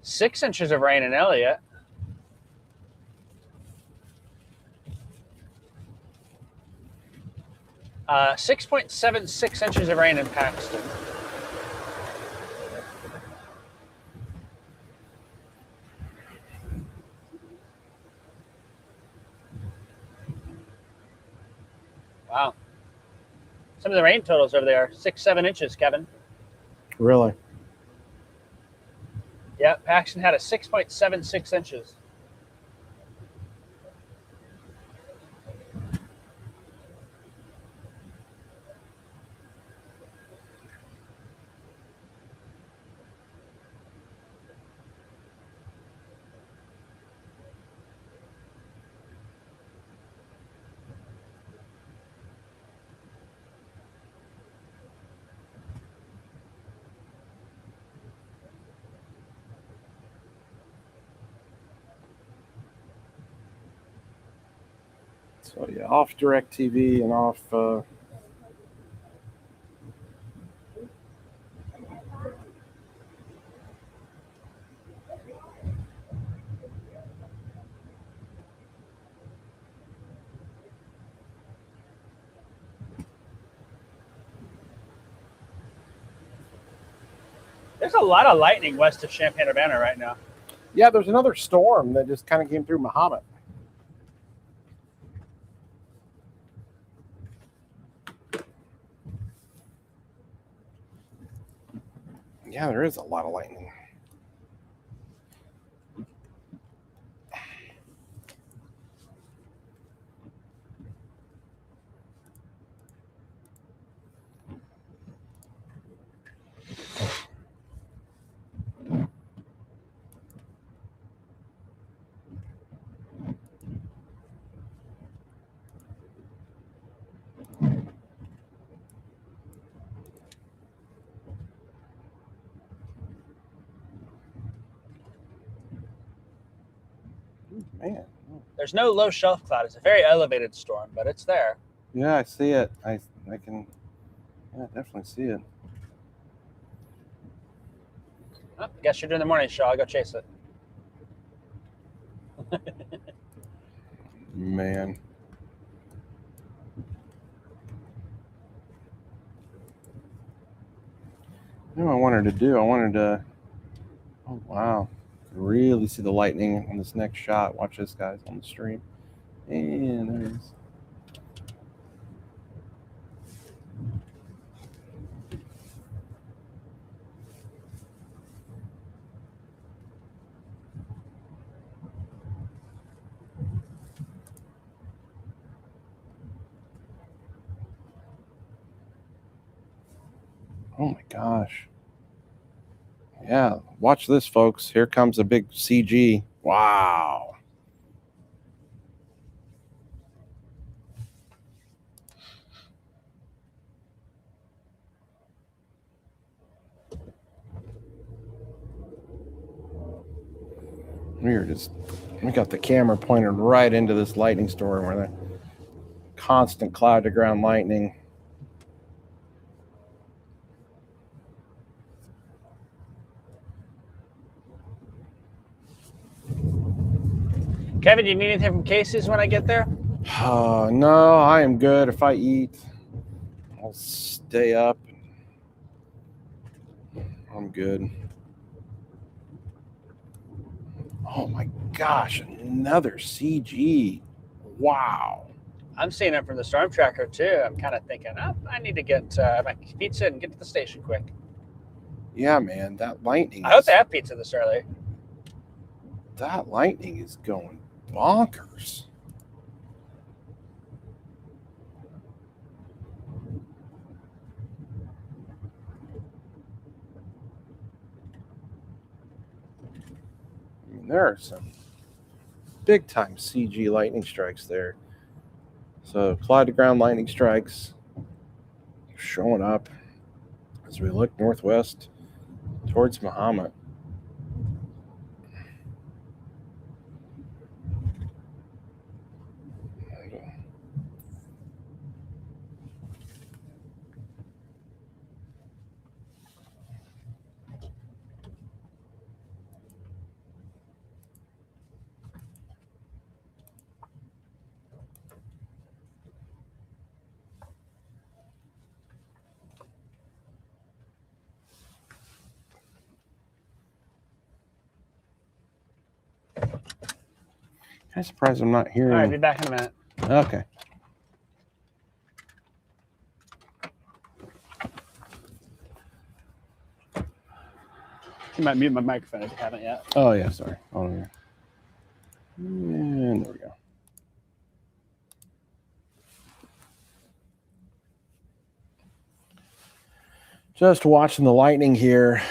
6 inches of rain in Elliott. Uh, 6.76 inches of rain in Paxton. Wow. Some of the rain totals over there, 6-7 inches, Kevin. Really? Yeah, Paxton had a 6.76 inches. So yeah, off direct TV and off. There's a lot of lightning west of Champaign-Urbana right now. Yeah, there's another storm that just kind of came through Mahomet. Yeah, there is a lot of lightning. Man. There's no low shelf cloud. It's a very elevated storm, but it's there. Yeah, I see it. I can definitely see it. Oh, guess you're doing the morning show. I'll go chase it. Man. You know what I wanted to do? I wanted to. Oh, wow. Really see the lightning on this next shot. Watch this, guys, on the stream. And there it is. Oh my gosh. Yeah, watch this, folks. Here comes a big CG. Wow. We got the camera pointed right into this lightning storm where the constant cloud to ground lightning. Kevin, do you need anything from Casey's when I get there? No, I am good. If I eat, I'll stay up. I'm good. Oh my gosh, another CG. Wow. I'm seeing it from the storm tracker too. I'm kind of thinking, oh, I need to get my pizza and get to the station quick. Yeah, man, that lightning. I hope they have pizza this early. That lightning is going bonkers. I mean, there are some big time CG lightning strikes there. So cloud to ground lightning strikes showing up as we look northwest towards Mahomet. I'm surprised I'm not All hearing. right, be back in a minute. Okay. You might mute my microphone if you haven't yet. Oh yeah, sorry. Hold on here. And there we go. Just watching the lightning here.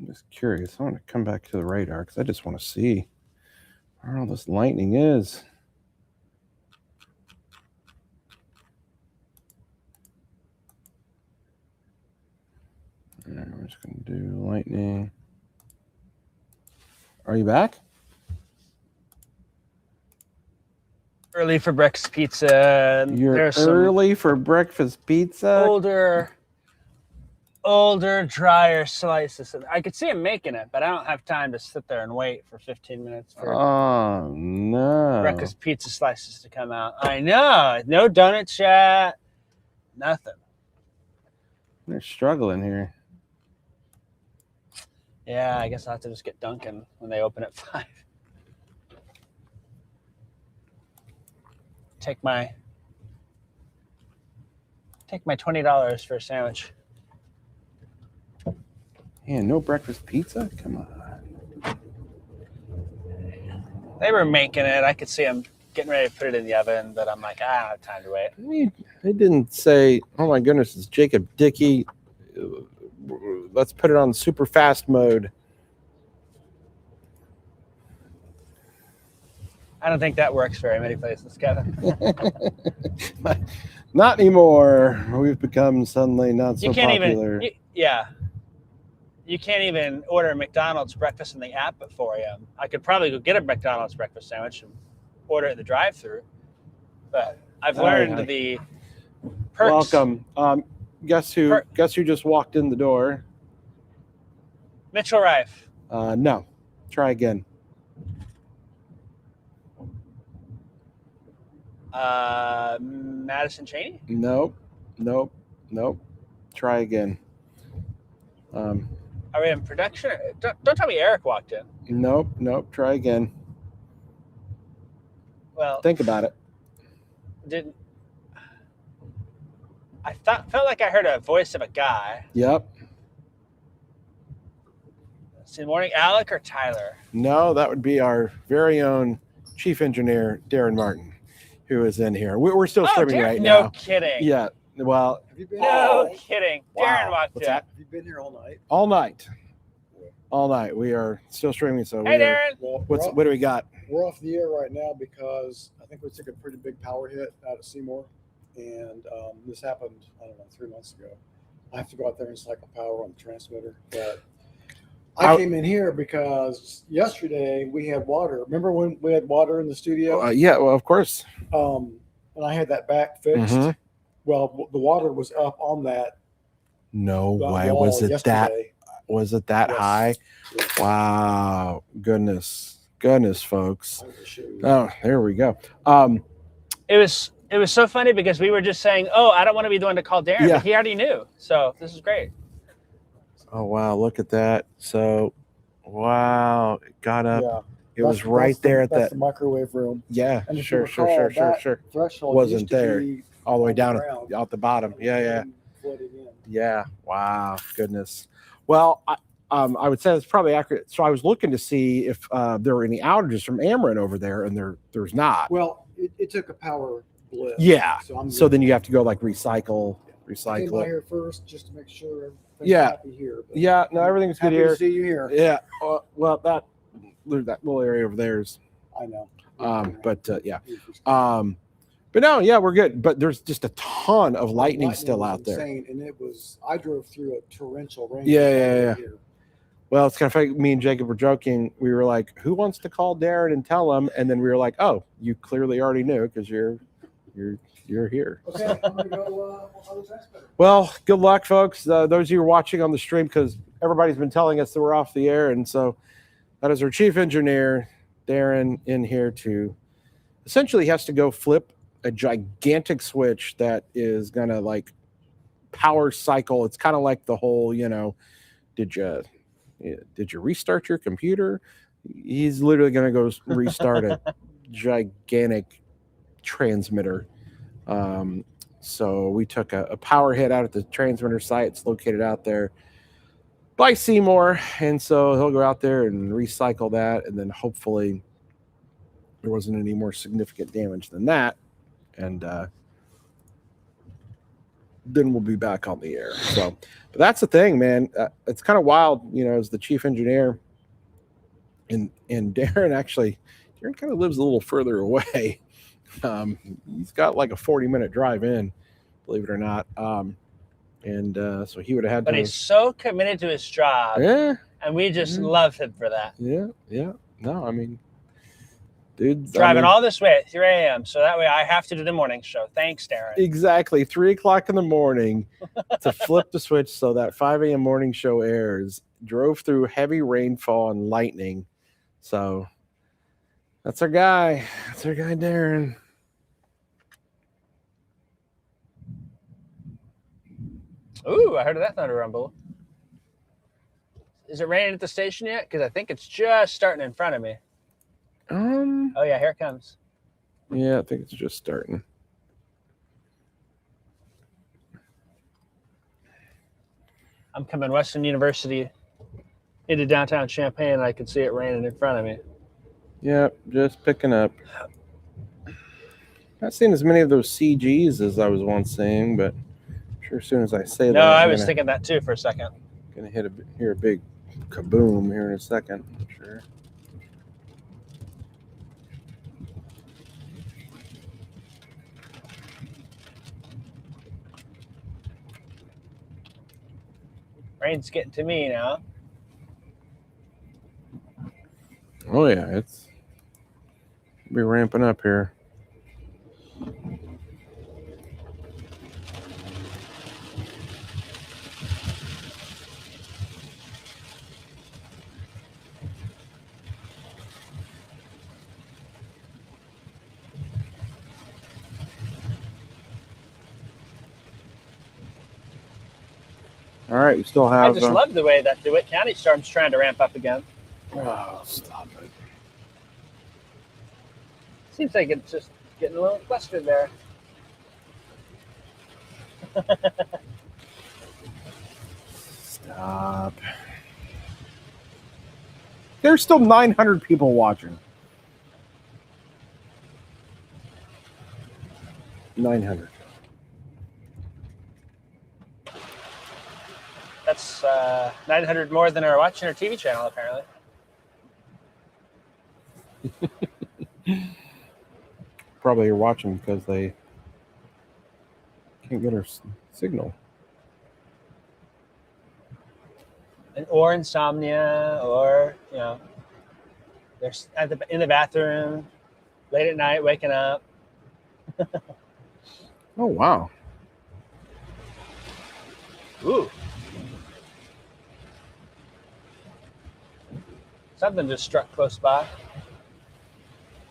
I'm just curious. I want to come back to the radar because I just want to see where all this lightning is. All right, we're just going to do lightning. Are you back? Early for breakfast pizza. You're There's early for breakfast pizza? some older, drier slices. I could see him making it, but I don't have time to sit there and wait for 15 minutes for Oh, no. breakfast pizza slices to come out. I know. No donut chat. Nothing. They're struggling here. Yeah, I guess I'll have to just get Dunkin' when they open at 5. Take my $20 for a sandwich. Man, no breakfast pizza? Come on. They were making it. I could see them getting ready to put it in the oven, but I'm like, I don't have time to wait. I mean, they didn't say, oh my goodness, it's Jacob Dickey. Let's put it on super fast mode. I don't think that works very many places, Kevin. Not anymore. We've become suddenly not so You can't popular. even, you can't even order a McDonald's breakfast in the app at 4 a.m. I could probably go get a McDonald's breakfast sandwich and order it at the drive-thru, but I've learned Hi. the perks. Welcome. Guess who just walked in the door? Mitchell Rife. No. Try again. Madison Cheney. Nope. Try again. Are we in production? Don't tell me Eric walked in. Nope. Try again. Well, Think about it. felt like I heard a voice of a guy. Yep. Good morning, Alec or Tyler? No, that would be our very own chief engineer, Darren Martin, who is in here. We're still Oh, streaming Darren, right no now. kidding. Yeah. Well, Have you been No here? kidding. Wow. Darren walked What's in. that? Have you been here all night? all night. All night. We are still streaming. So Hey, we are, Darren. Well, what do we got? we're off the air right now because I think we took a pretty big power hit out at Seymour, and this happened, I don't know, 3 months ago. I have to go out there and cycle power on the transmitter, but I came in here because yesterday we had water. Remember when we had water in the studio? Yeah, well, of course. And I had that back fixed. Mhm. Well, the water was up on that No that way. wall Was it yesterday. was it that Yes. high? Yes. Wow. Goodness, folks. I will show you. Oh, there we go. It was so funny because we were just saying, "Oh, I don't want to be the one to call Darren," Yeah. but he already knew. So this is great. Oh wow, look at that. So wow, it got up. Yeah, It was right that's the- there at that's that. the microwave room. Yeah, And if you sure. recall, that threshold Wasn't used to there. be All the way on down ground. out the bottom. Yeah. And flooded in. Yeah. Wow. Goodness. Well, I would say that's probably accurate. So I was looking to see if there were any outages from Ameren over there, and there's not. Well, it took a power blip. Yeah. So, So then you have to go like recycle I came by it. here first just to make sure everything's Yeah. happy here. But Yeah. No, everything's good happy here. to see you here. Yeah. Well, that little area over there is. I know. Yeah. But no, yeah, we're good. But there's just a ton of lightning still was out there. insane, and I drove through a torrential rain. Yeah. Here. Well, it's kind of funny. Me and Jacob were joking. We were like, "Who wants to call Darren and tell him?" And then we were like, "Oh, you clearly already knew because you're here." Okay, I'm gonna go on the transmitter. Well, good luck, folks. Those of you who are watching on the stream, because everybody's been telling us that we're off the air, and so that is our chief engineer, Darren, in here to essentially has to go flip a gigantic switch that is gonna like power cycle. It's kind of like the whole, did you restart your computer? He's literally gonna go restart a gigantic transmitter. So we took a power hit out at the transmitter site. It's located out there by Seymour, and so he'll go out there and recycle that, and then hopefully there wasn't any more significant damage than that, and then we'll be back on the air. So, but that's the thing, man. It's kind of wild, as the chief engineer, and Darren kind of lives a little further away. He's got like a 40-minute drive in, believe it or not. So he would have had But to. he's so committed to his job, Yeah. and we just Mhm. love him for that. Yeah. No, I mean, dude. Driving all this way at 3 a.m. so that way I have to do the morning show. Thanks, Darren. Exactly. 3:00 in the morning to flip the switch so that 5 a.m. morning show airs. Drove through heavy rainfall and lightning. So that's our guy. That's our guy, Darren. Ooh, I heard of that thunder rumble. Is it raining at the station yet? Because I think it's just starting in front of me. Oh yeah, here it comes. Yeah, I think it's just starting. I'm coming Western University into downtown Champaign, and I can see it raining in front of me. Yep, just picking up. Not seeing as many of those CGs as I was once seeing, but I'm sure as soon as I say that, No, I I'm was gonna- thinking that too for a second. Gonna hear a big kaboom here in a second. I'm sure. Rain's getting to me now. Oh yeah, it's be ramping up here. All right, we still I have. just love the way that DeWitt County Storm's trying to ramp up again. Oh, stop it! Seems like it's just getting a little flustered there. Stop. There's still 900 people watching. 900. That's 900 more than are watching our TV channel, apparently. Probably you're watching because they can't get our signal. Or insomnia, or, you know, they're in the bathroom late at night, waking up. Oh, wow. Ooh. Something just struck close by.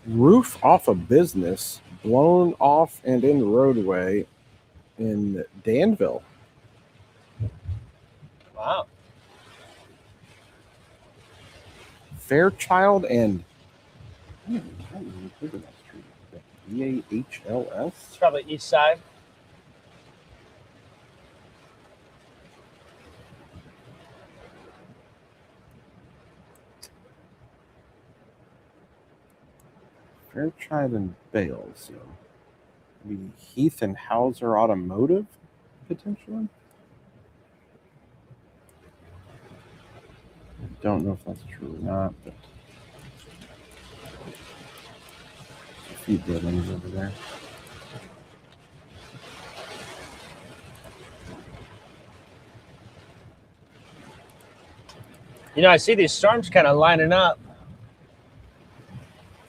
Roof off a business blown off and in the roadway in Danville. Wow. Fairchild and I don't even think of that street. EAHLS? It's probably east side. Fairchild and Bales. Maybe Heath and Hauser Automotive, potentially. I don't know if that's true or not, but a few buildings over there. You know, I see these storms kind of lining up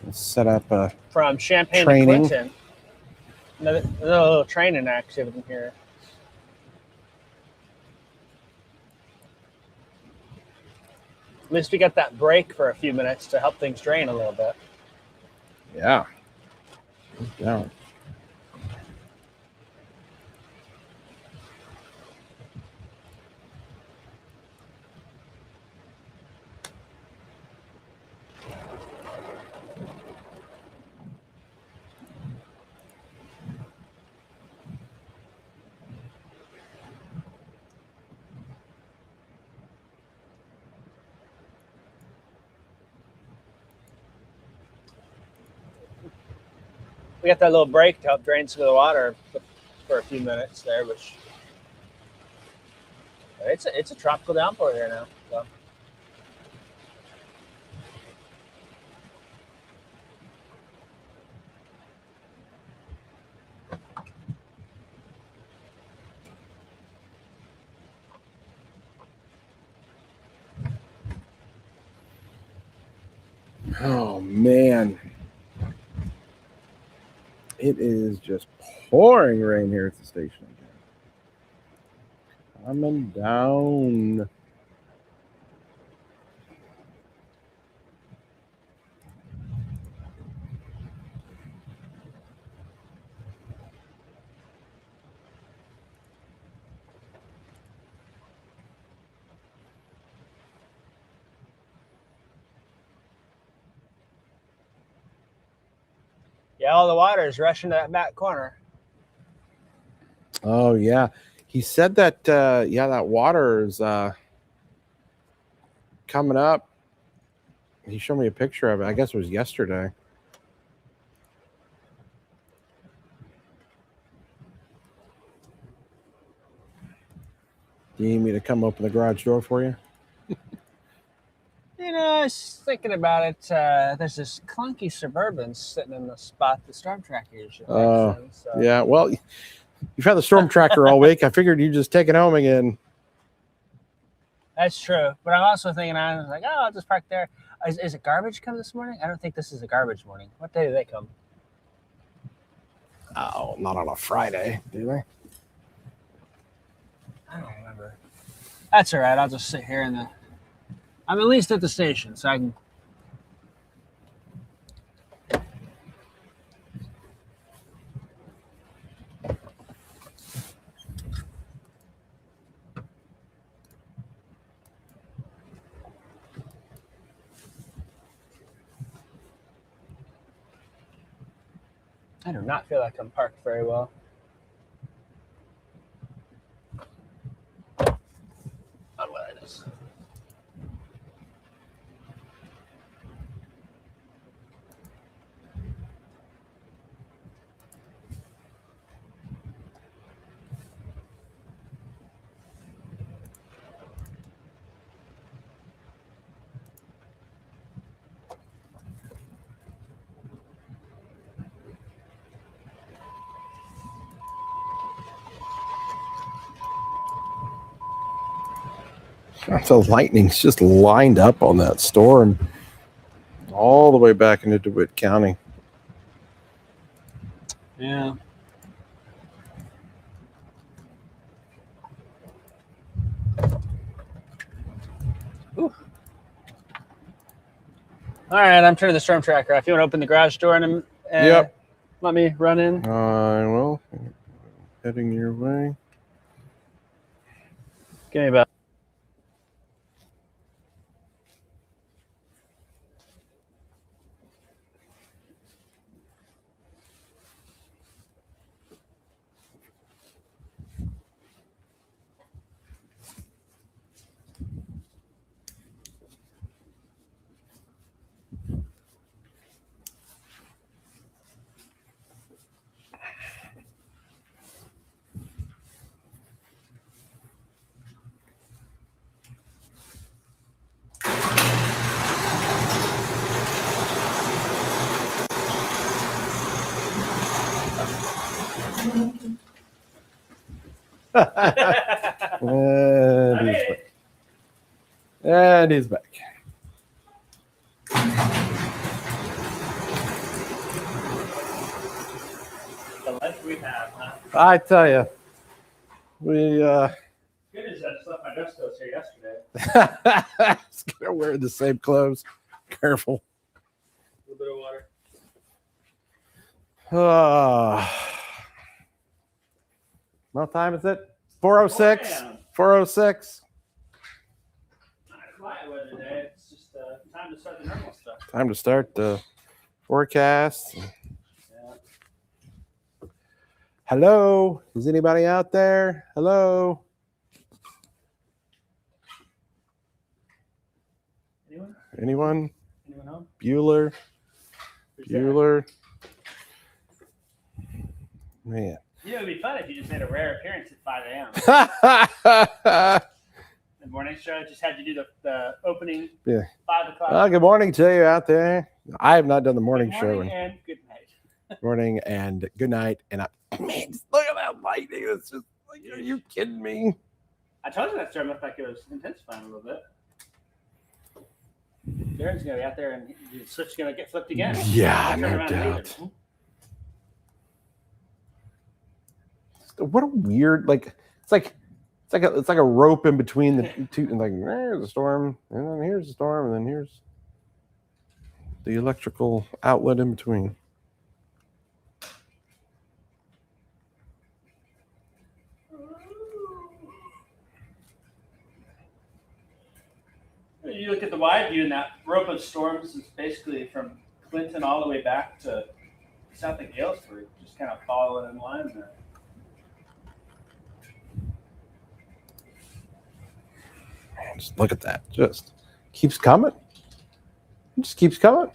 Let's set up a from Champaign Training. to Clinton. Another little training activity here. At least we got that break for a few minutes to help things drain a little bit. yeah. Down. We got that little break to help drain some of the water for a few minutes there, which it's a tropical downpour here now. So. Oh man. It is just pouring rain here at the station again. Coming down. Yeah, all the water is rushing to that back corner. Oh yeah. He said that that water is coming up. He showed me a picture of it. I guess it was yesterday. Do you need me to come open the garage door for you? You know, I was thinking about it. There's this clunky Suburban sitting in the spot the storm tracker usually Oh, likes in, so. Yeah, well, you've had the storm tracker all week. I figured you'd just take it home again. That's true. But I'm also thinking, I was like, I'll just park there. Is it garbage come this morning? I don't think this is a garbage morning. What day do they come? Oh, not on a Friday, do they? I don't remember. That's all right. I'll just sit here I'm at least at the station, so I can. I do not feel like I'm parked very well. Oh, well, it is. The lightning's just lined up on that storm all the way back into DeWitt County. Yeah. Ooh. All right, I'm turning the storm tracker off. You want to open the garage door and Yep. let me run in? Well, heading your way. Give me about. And he's back. The life we have, huh? I tell you, we Good as I just left my dress coats here yesterday. it's gonna wear the same clothes. Careful. A little bit of water. What time is it? 4:06. Damn. 4:06. Not quiet weather today. It's just time to start the normal stuff. Time to start the forecast. Yeah. Hello, is anybody out there? Hello. Anyone? Anyone? Anyone home? Bueller. Who's there? Bueller. Man. You know, it'd be fun if you just made a rare appearance at 5 a.m. The morning show just had you do the opening. Yeah. 5 o'clock. Well, good morning to you out there. I have not done the morning Good show. morning and good night. Morning and good night. And man, just look at that lightning. It's just like, are you kidding me? I told you that storm looked like it was intensifying a little bit. Jared's gonna be out there and the switch's gonna get flipped again. Yeah, Turn no around and leave doubt. it. What a weird, like it's like a rope in between the two, and like there's a storm, and then here's a storm, and then here's the electrical outlet in between. You look at the wide view, and that rope of storms is basically from Clinton all the way back to south of Galesburg, just kind of following in line there. Man, just look at that. Just keeps coming. It just keeps coming.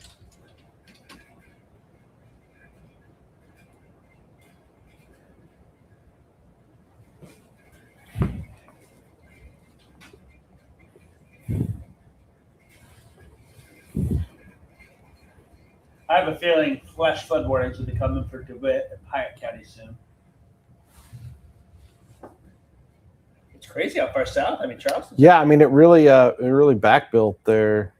I have a feeling flash flood warnings will be coming for DeWitt and Piatt County soon. It's crazy how far south. I mean, Charleston. Yeah, I mean it really back built there.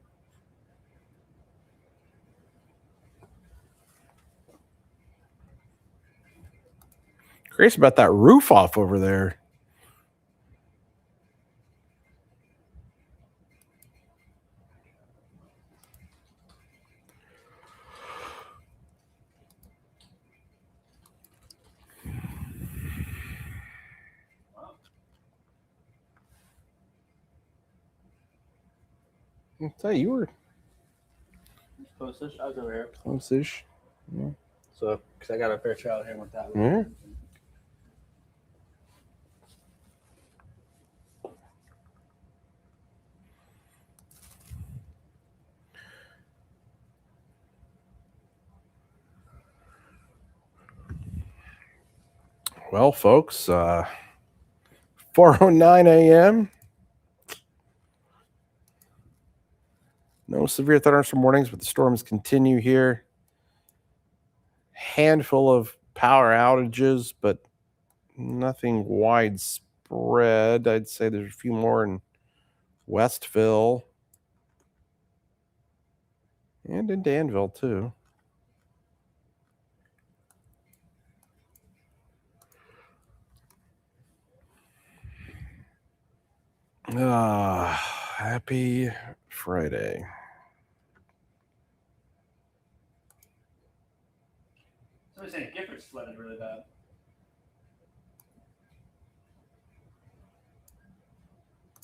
Crazy about that roof off over there. I'll tell you, you were Close-ish. I was over here. close-ish. So, because I got a fair trial here with that. Yeah. Well, folks, 4:09 a.m. No severe thunderstorm warnings, but the storms continue here. Handful of power outages, but nothing widespread. I'd say there's a few more in Westville, and in Danville too. Happy Friday. Somebody's saying Giffords flooded really bad.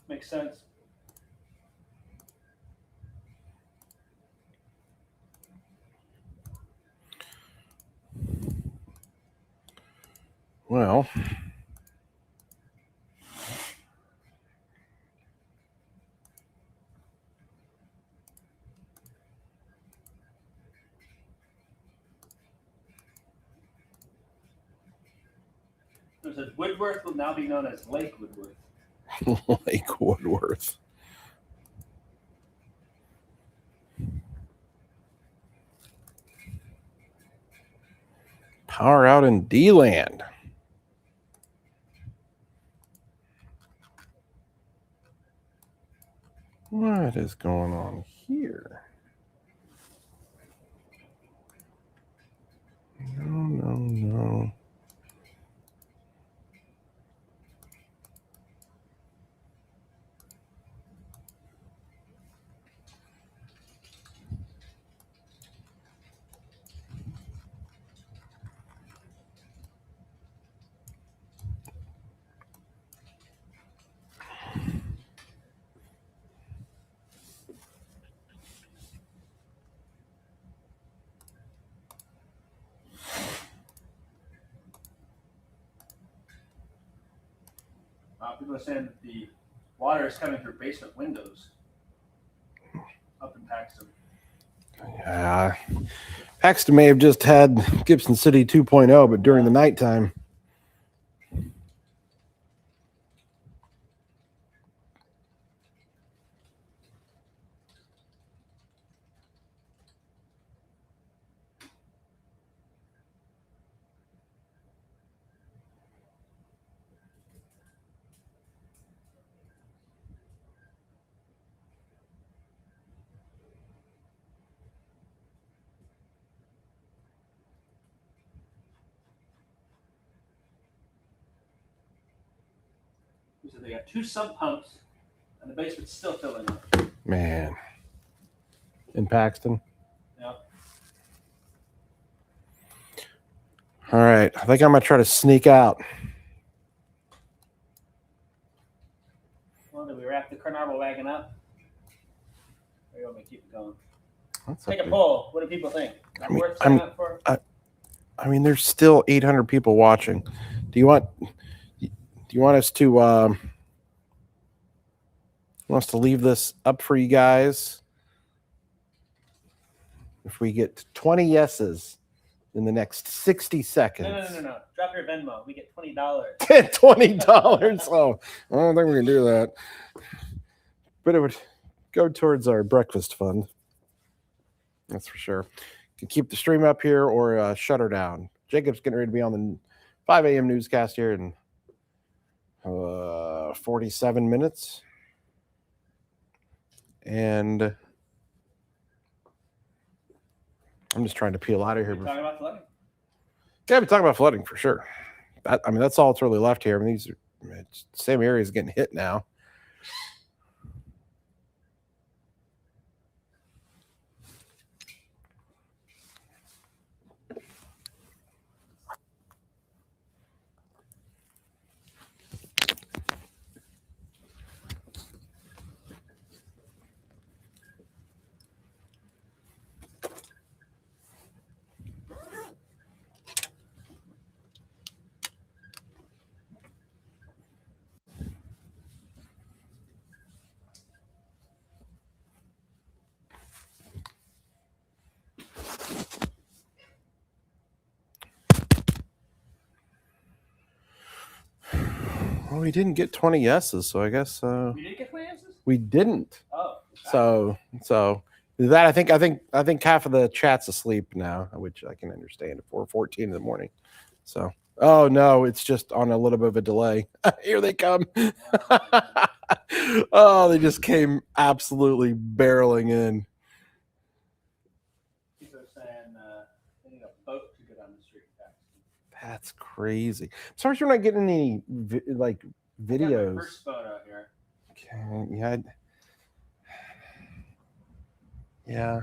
Makes sense. Well, It says Woodworth will now be known as Lake Woodworth. Lake Woodworth. Power out in D-Land. What is going on here? No. People are saying that the water is coming through basement windows up in Paxton. Yeah. Paxton may have just had Gibson City 2.0, but during the nighttime. So they got 2 sump pumps, and the basement's still filling up. Man. In Paxton. Yeah. All right. I think I'm going to try to sneak out. Well, did we wrap the Carnarvon wagon up? Or you want me to keep it going? That's Take up a to- poll. What do people think? I mean, Worth signing up for? I mean, there's still 800 people watching. Do you want us to want us to leave this up for you guys? If we get 20 yeses in the next 60 seconds. No. Drop your Venmo. We get $20. $20. Oh, I don't think we can do that. But it would go towards our breakfast fund. That's for sure. You can keep the stream up here or shut her down. Jacob's getting ready to be on the 5 a.m. newscast here in 47 minutes. And I'm just trying to peel out of here. We're talking about flooding. Yeah, we're talking about flooding for sure. That's all that's really left here. I mean, these are same areas getting hit now. Well, we didn't get 20 yeses, so I guess You didn't get 20 answers? we didn't. Oh. So that I think half of the chat's asleep now, which I can understand at 4:14 in the morning. So oh no, it's just on a little bit of a delay. Here they come. Oh, they just came absolutely barreling in. People are saying they need a boat to go down the street. That's crazy. Sorry, you're not getting any like I got my videos. first photo here. Okay, yeah, yeah.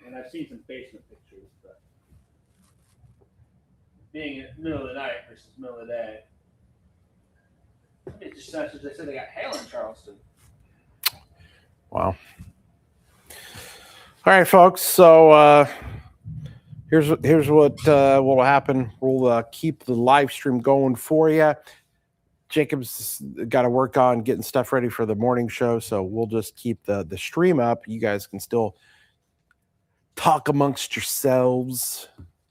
And I've seen some basement pictures, but being in the middle of the night versus middle of the day. It's just such as they said they got hail in Charleston. Wow. All right, folks. So here's what will happen. We'll keep the live stream going for you. Jacob's got to work on getting stuff ready for the morning show, so we'll just keep the stream up. You guys can still talk amongst yourselves,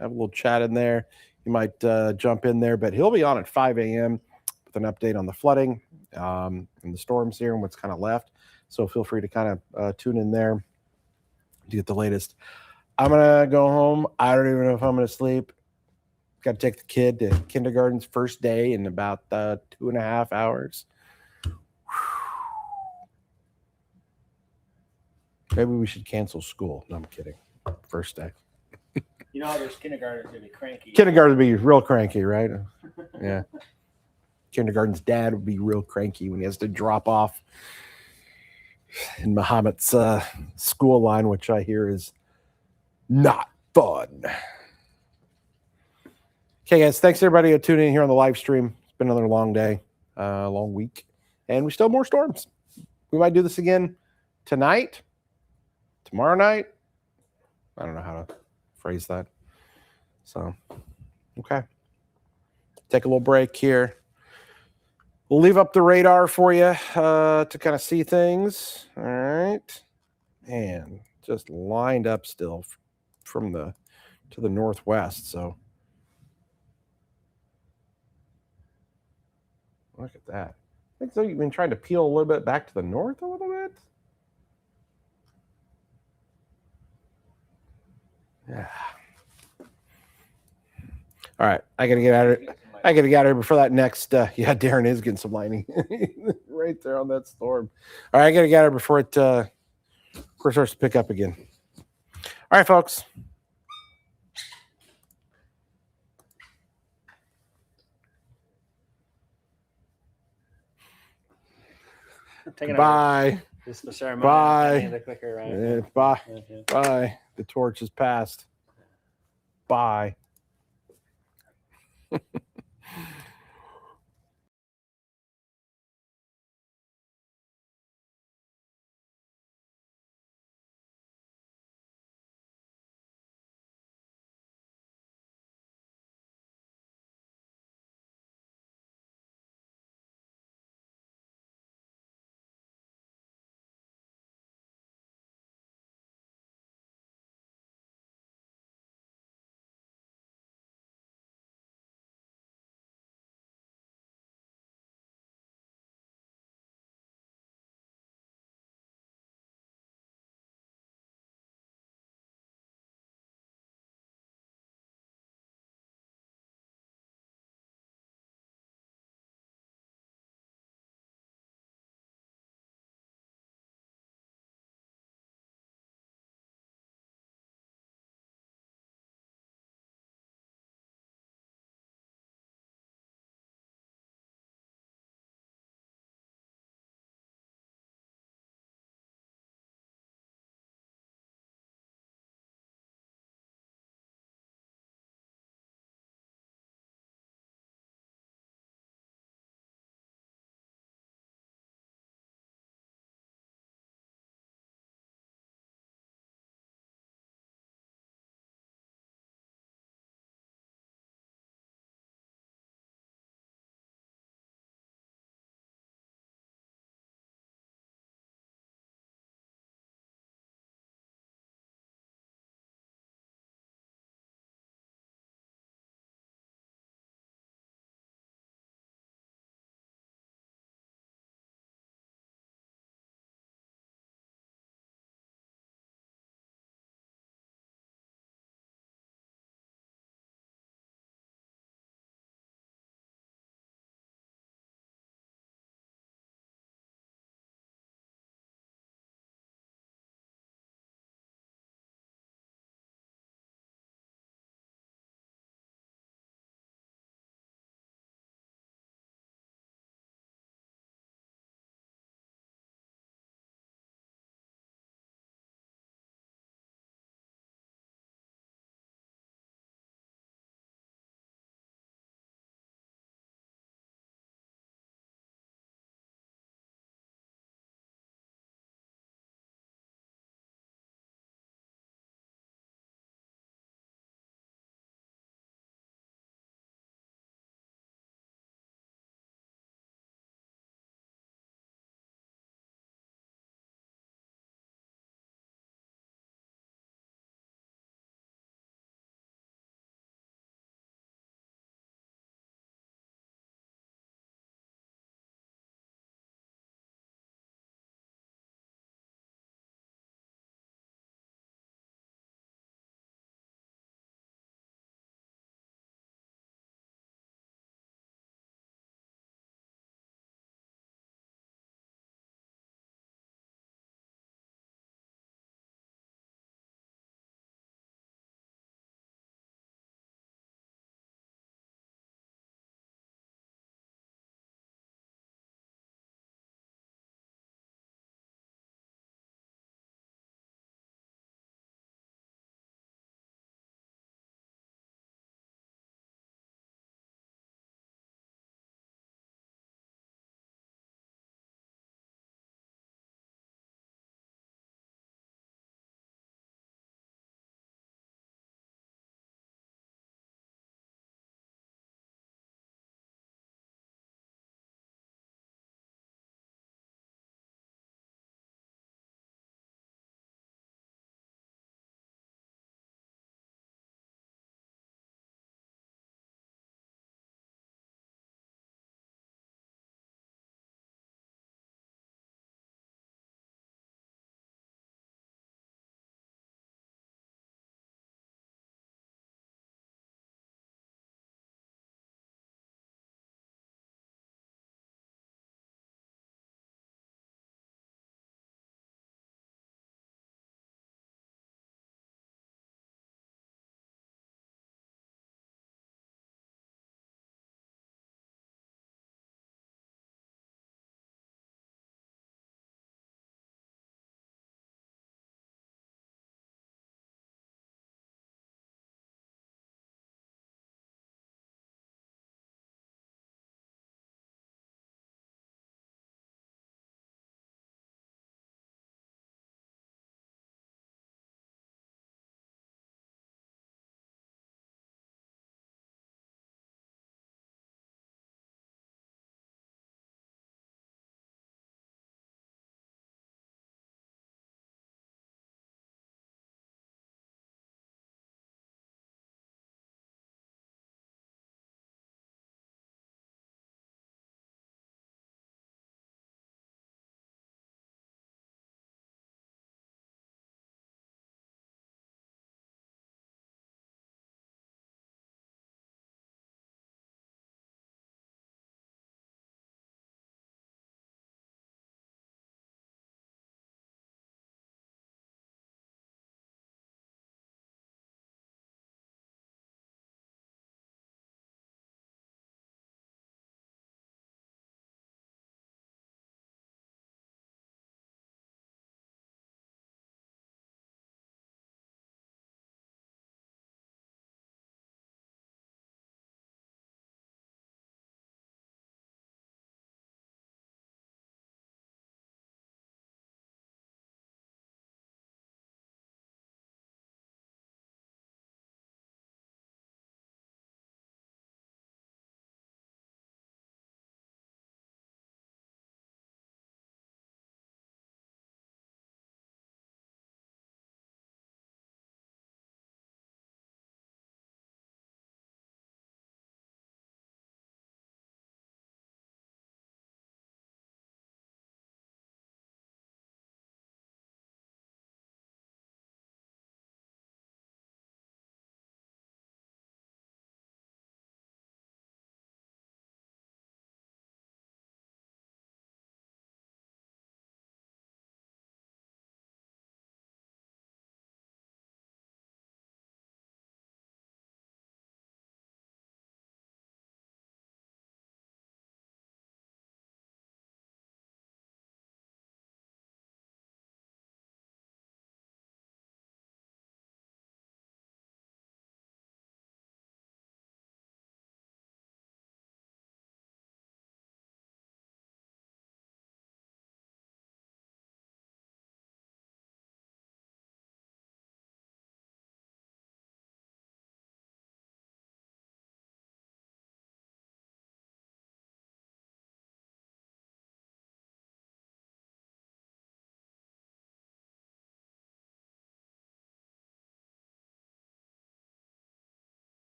have a little chat in there. You might jump in there, but he'll be on at 5 a.m. with an update on the flooding and the storms here and what's kind of left. So feel free to kind of tune in there to get the latest. I'm gonna go home. I don't even know if I'm gonna sleep. Got to take the kid to kindergarten's first day in about 2.5 hours. Maybe we should cancel school. No, I'm kidding. First day. You know how there's kindergartners gonna be cranky. Kindergarten would be real cranky, right? Yeah. Kindergarten's dad would be real cranky when he has to drop off in Muhammad's school line, which I hear is not fun. Okay, guys, thanks everybody for tuning in here on the live stream. It's been another long day, long week, and we still have more storms. We might do this again tonight, tomorrow night. I don't know how to phrase that. So, okay. Take a little break here. We'll leave up the radar for you to kind of see things. All right. And just lined up still from the to the northwest. So look at that. I think so. You've been trying to peel a little bit back to the north a little bit. Yeah. All right. I got to get out of it. I got to get out of here before that next. Yeah, Darren is getting some lightning right there on that storm. All right. I got to get out of here before it starts to pick up again. All right, folks. Bye. This is the ceremony. Bye. The clicker, right? Bye. Yeah. Bye. The torch is passed. Bye.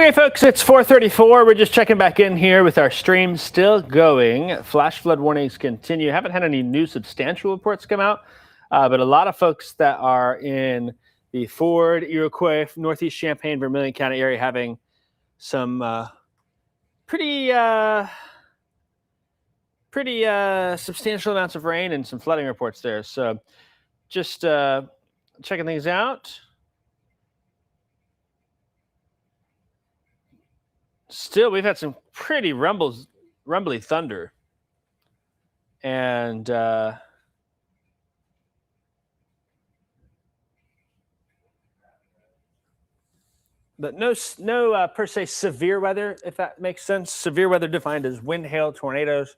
Okay, folks, it's 4:34. We're just checking back in here with our stream still going. Flash flood warnings continue. Haven't had any new substantial reports come out, but a lot of folks that are in the Ford, Iroquois, Northeast Champaign, Vermilion County area having some pretty substantial amounts of rain and some flooding reports there. So just checking things out. Still, we've had some pretty rumbly thunder. And but no per se severe weather, if that makes sense. Severe weather defined as wind, hail, tornadoes.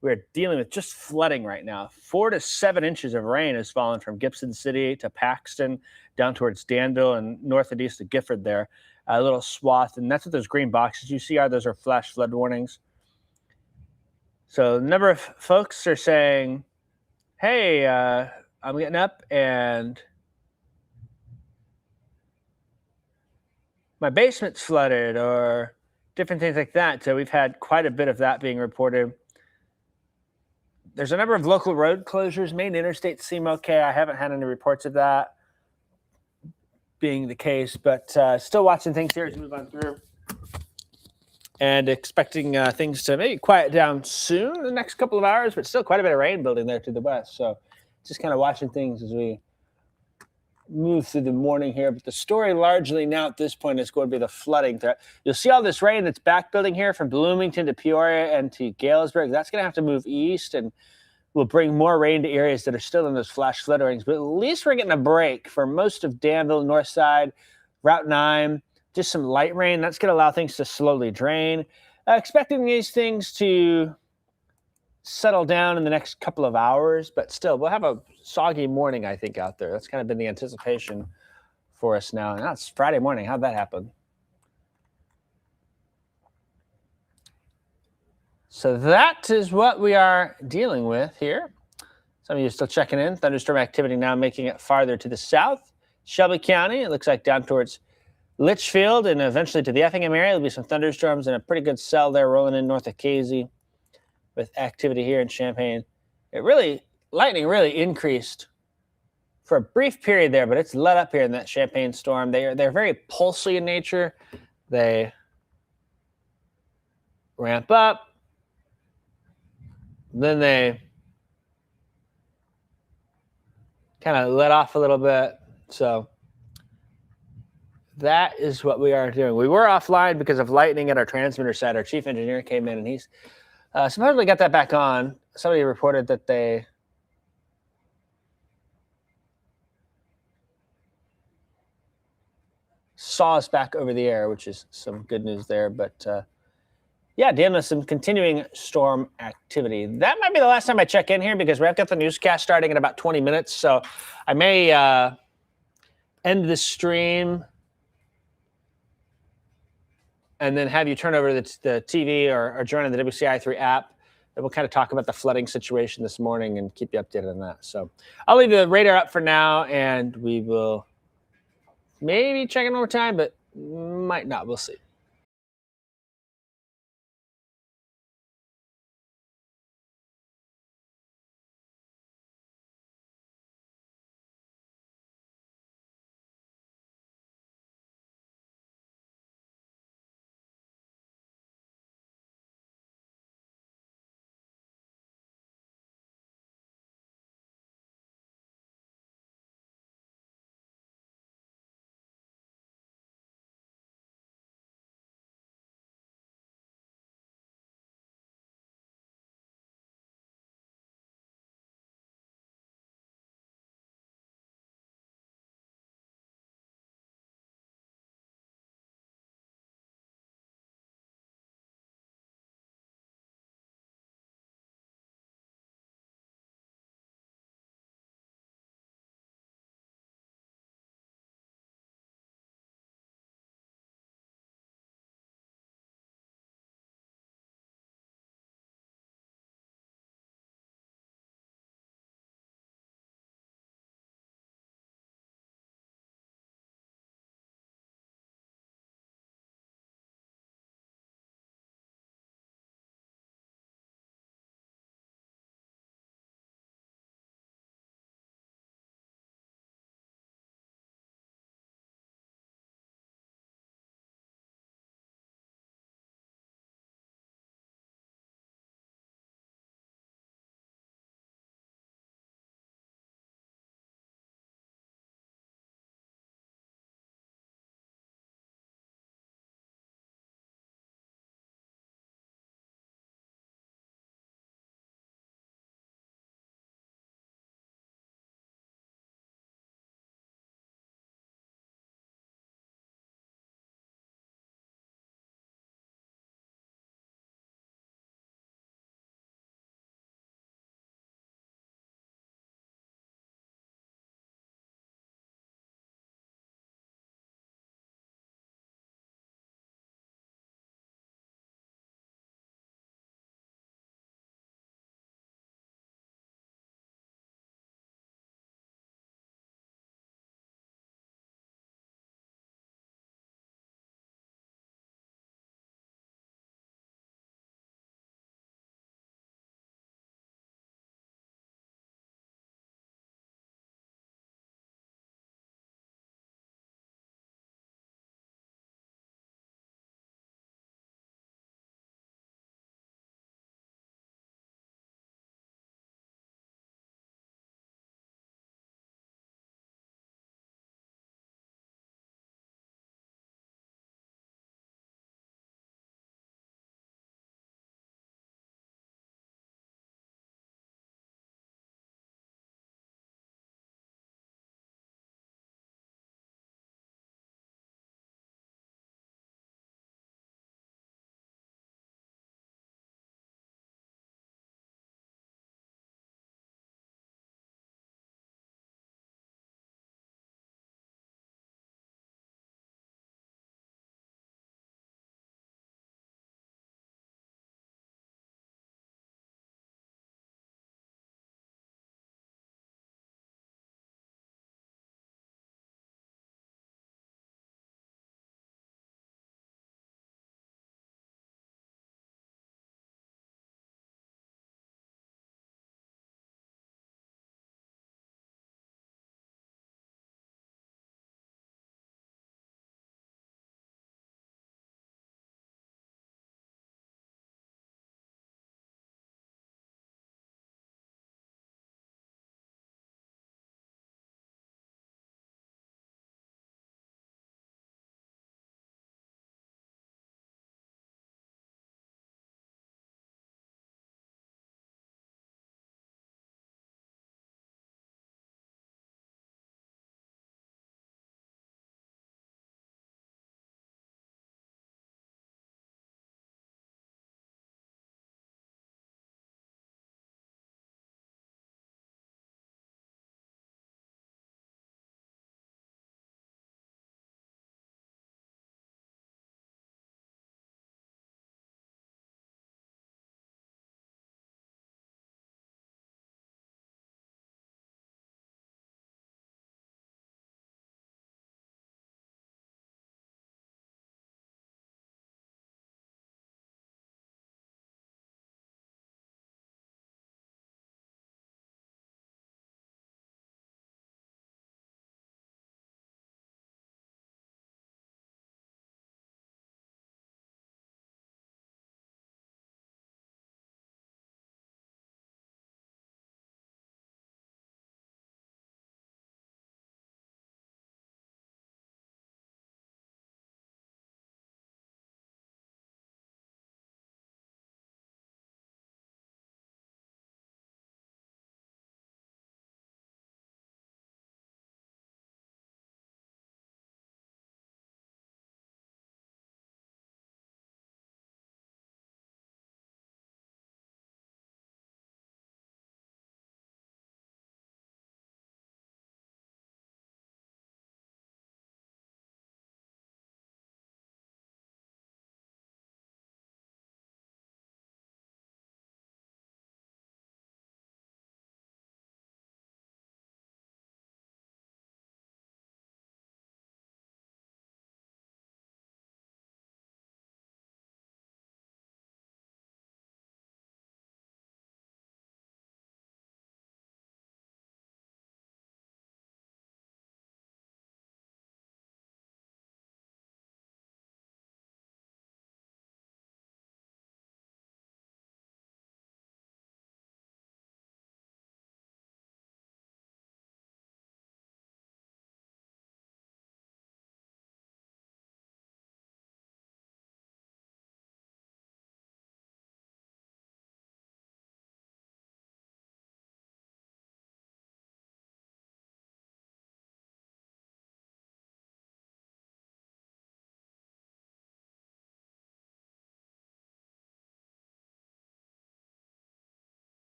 We're dealing with just flooding right now. 4 to 7 inches of rain has fallen from Gibson City to Paxton, down towards Danville and north and east of Gifford there. A little swath, and that's what those green boxes you see are. Those are flash flood warnings. So a number of folks are saying, hey, I'm getting up and my basement's flooded, or different things like that. So we've had quite a bit of that being reported. There's a number of local road closures. Main interstates seem okay. I haven't had any reports of that being the case, but still watching things here as we move on through and expecting things to maybe quiet down soon in the next couple of hours, but still quite a bit of rain building there to the west. So just kind of watching things as we move through the morning here. But the story largely now at this point is going to be the flooding threat. You'll see all this rain that's back building here from Bloomington to Peoria and to Galesburg. That's going to have to move east and will bring more rain to areas that are still in those flash flood warnings. But at least we're getting a break for most of Danville, North Side, Route 9, just some light rain. That's going to allow things to slowly drain. Expecting these things to settle down in the next couple of hours, but still, we'll have a soggy morning, I think, out there. That's kind of been the anticipation for us now. Now it's Friday morning. How'd that happen? So that is what we are dealing with here. Some of you are still checking in. Thunderstorm activity now making it farther to the south. Shelby County, it looks like down towards Litchfield and eventually to the Effingham area. There'll be some thunderstorms and a pretty good cell there rolling in north of Casey with activity here in Champaign. Lightning really increased for a brief period there, but it's let up here in that Champaign storm. They're very pulsy in nature. They ramp up, then they kind of let off a little bit. So that is what we are doing. We were offline because of lightning at our transmitter side. Our chief engineer came in and he's supposedly got that back on. Somebody reported that they saw us back over the air, which is some good news there. But yeah, dealing with some continuing storm activity. That might be the last time I check in here because we've got the newscast starting in about 20 minutes. So I may end the stream and then have you turn over the TV or join on the WCI3 app. And we'll kind of talk about the flooding situation this morning and keep you updated on that. So I'll leave the radar up for now, and we will maybe check in one more time, but might not. We'll see.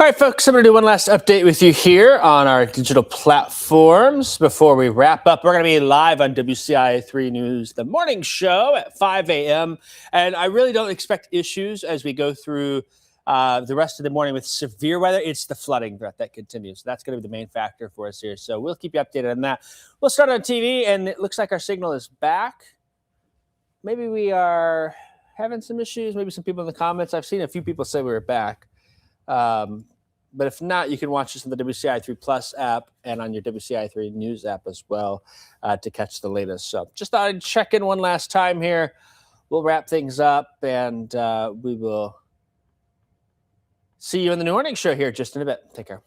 All right, folks, I'm going to do one last update with you here on our digital platforms. Before we wrap up, we're going to be live on WCIA 3 News, the morning show at 5 a.m. And I really don't expect issues as we go through the rest of the morning with severe weather. It's the flooding threat that continues. So that's going to be the main factor for us here. So we'll keep you updated on that. We'll start on TV, and it looks like our signal is back. Maybe we are having some issues. Maybe some people in the comments. I've seen a few people say we were back. But if not, you can watch this on the WCI 3 Plus app and on your WCI 3 News app as well to catch the latest. So just thought I'd check in one last time here. We'll wrap things up, and we will see you in the morning show here just in a bit. Take care.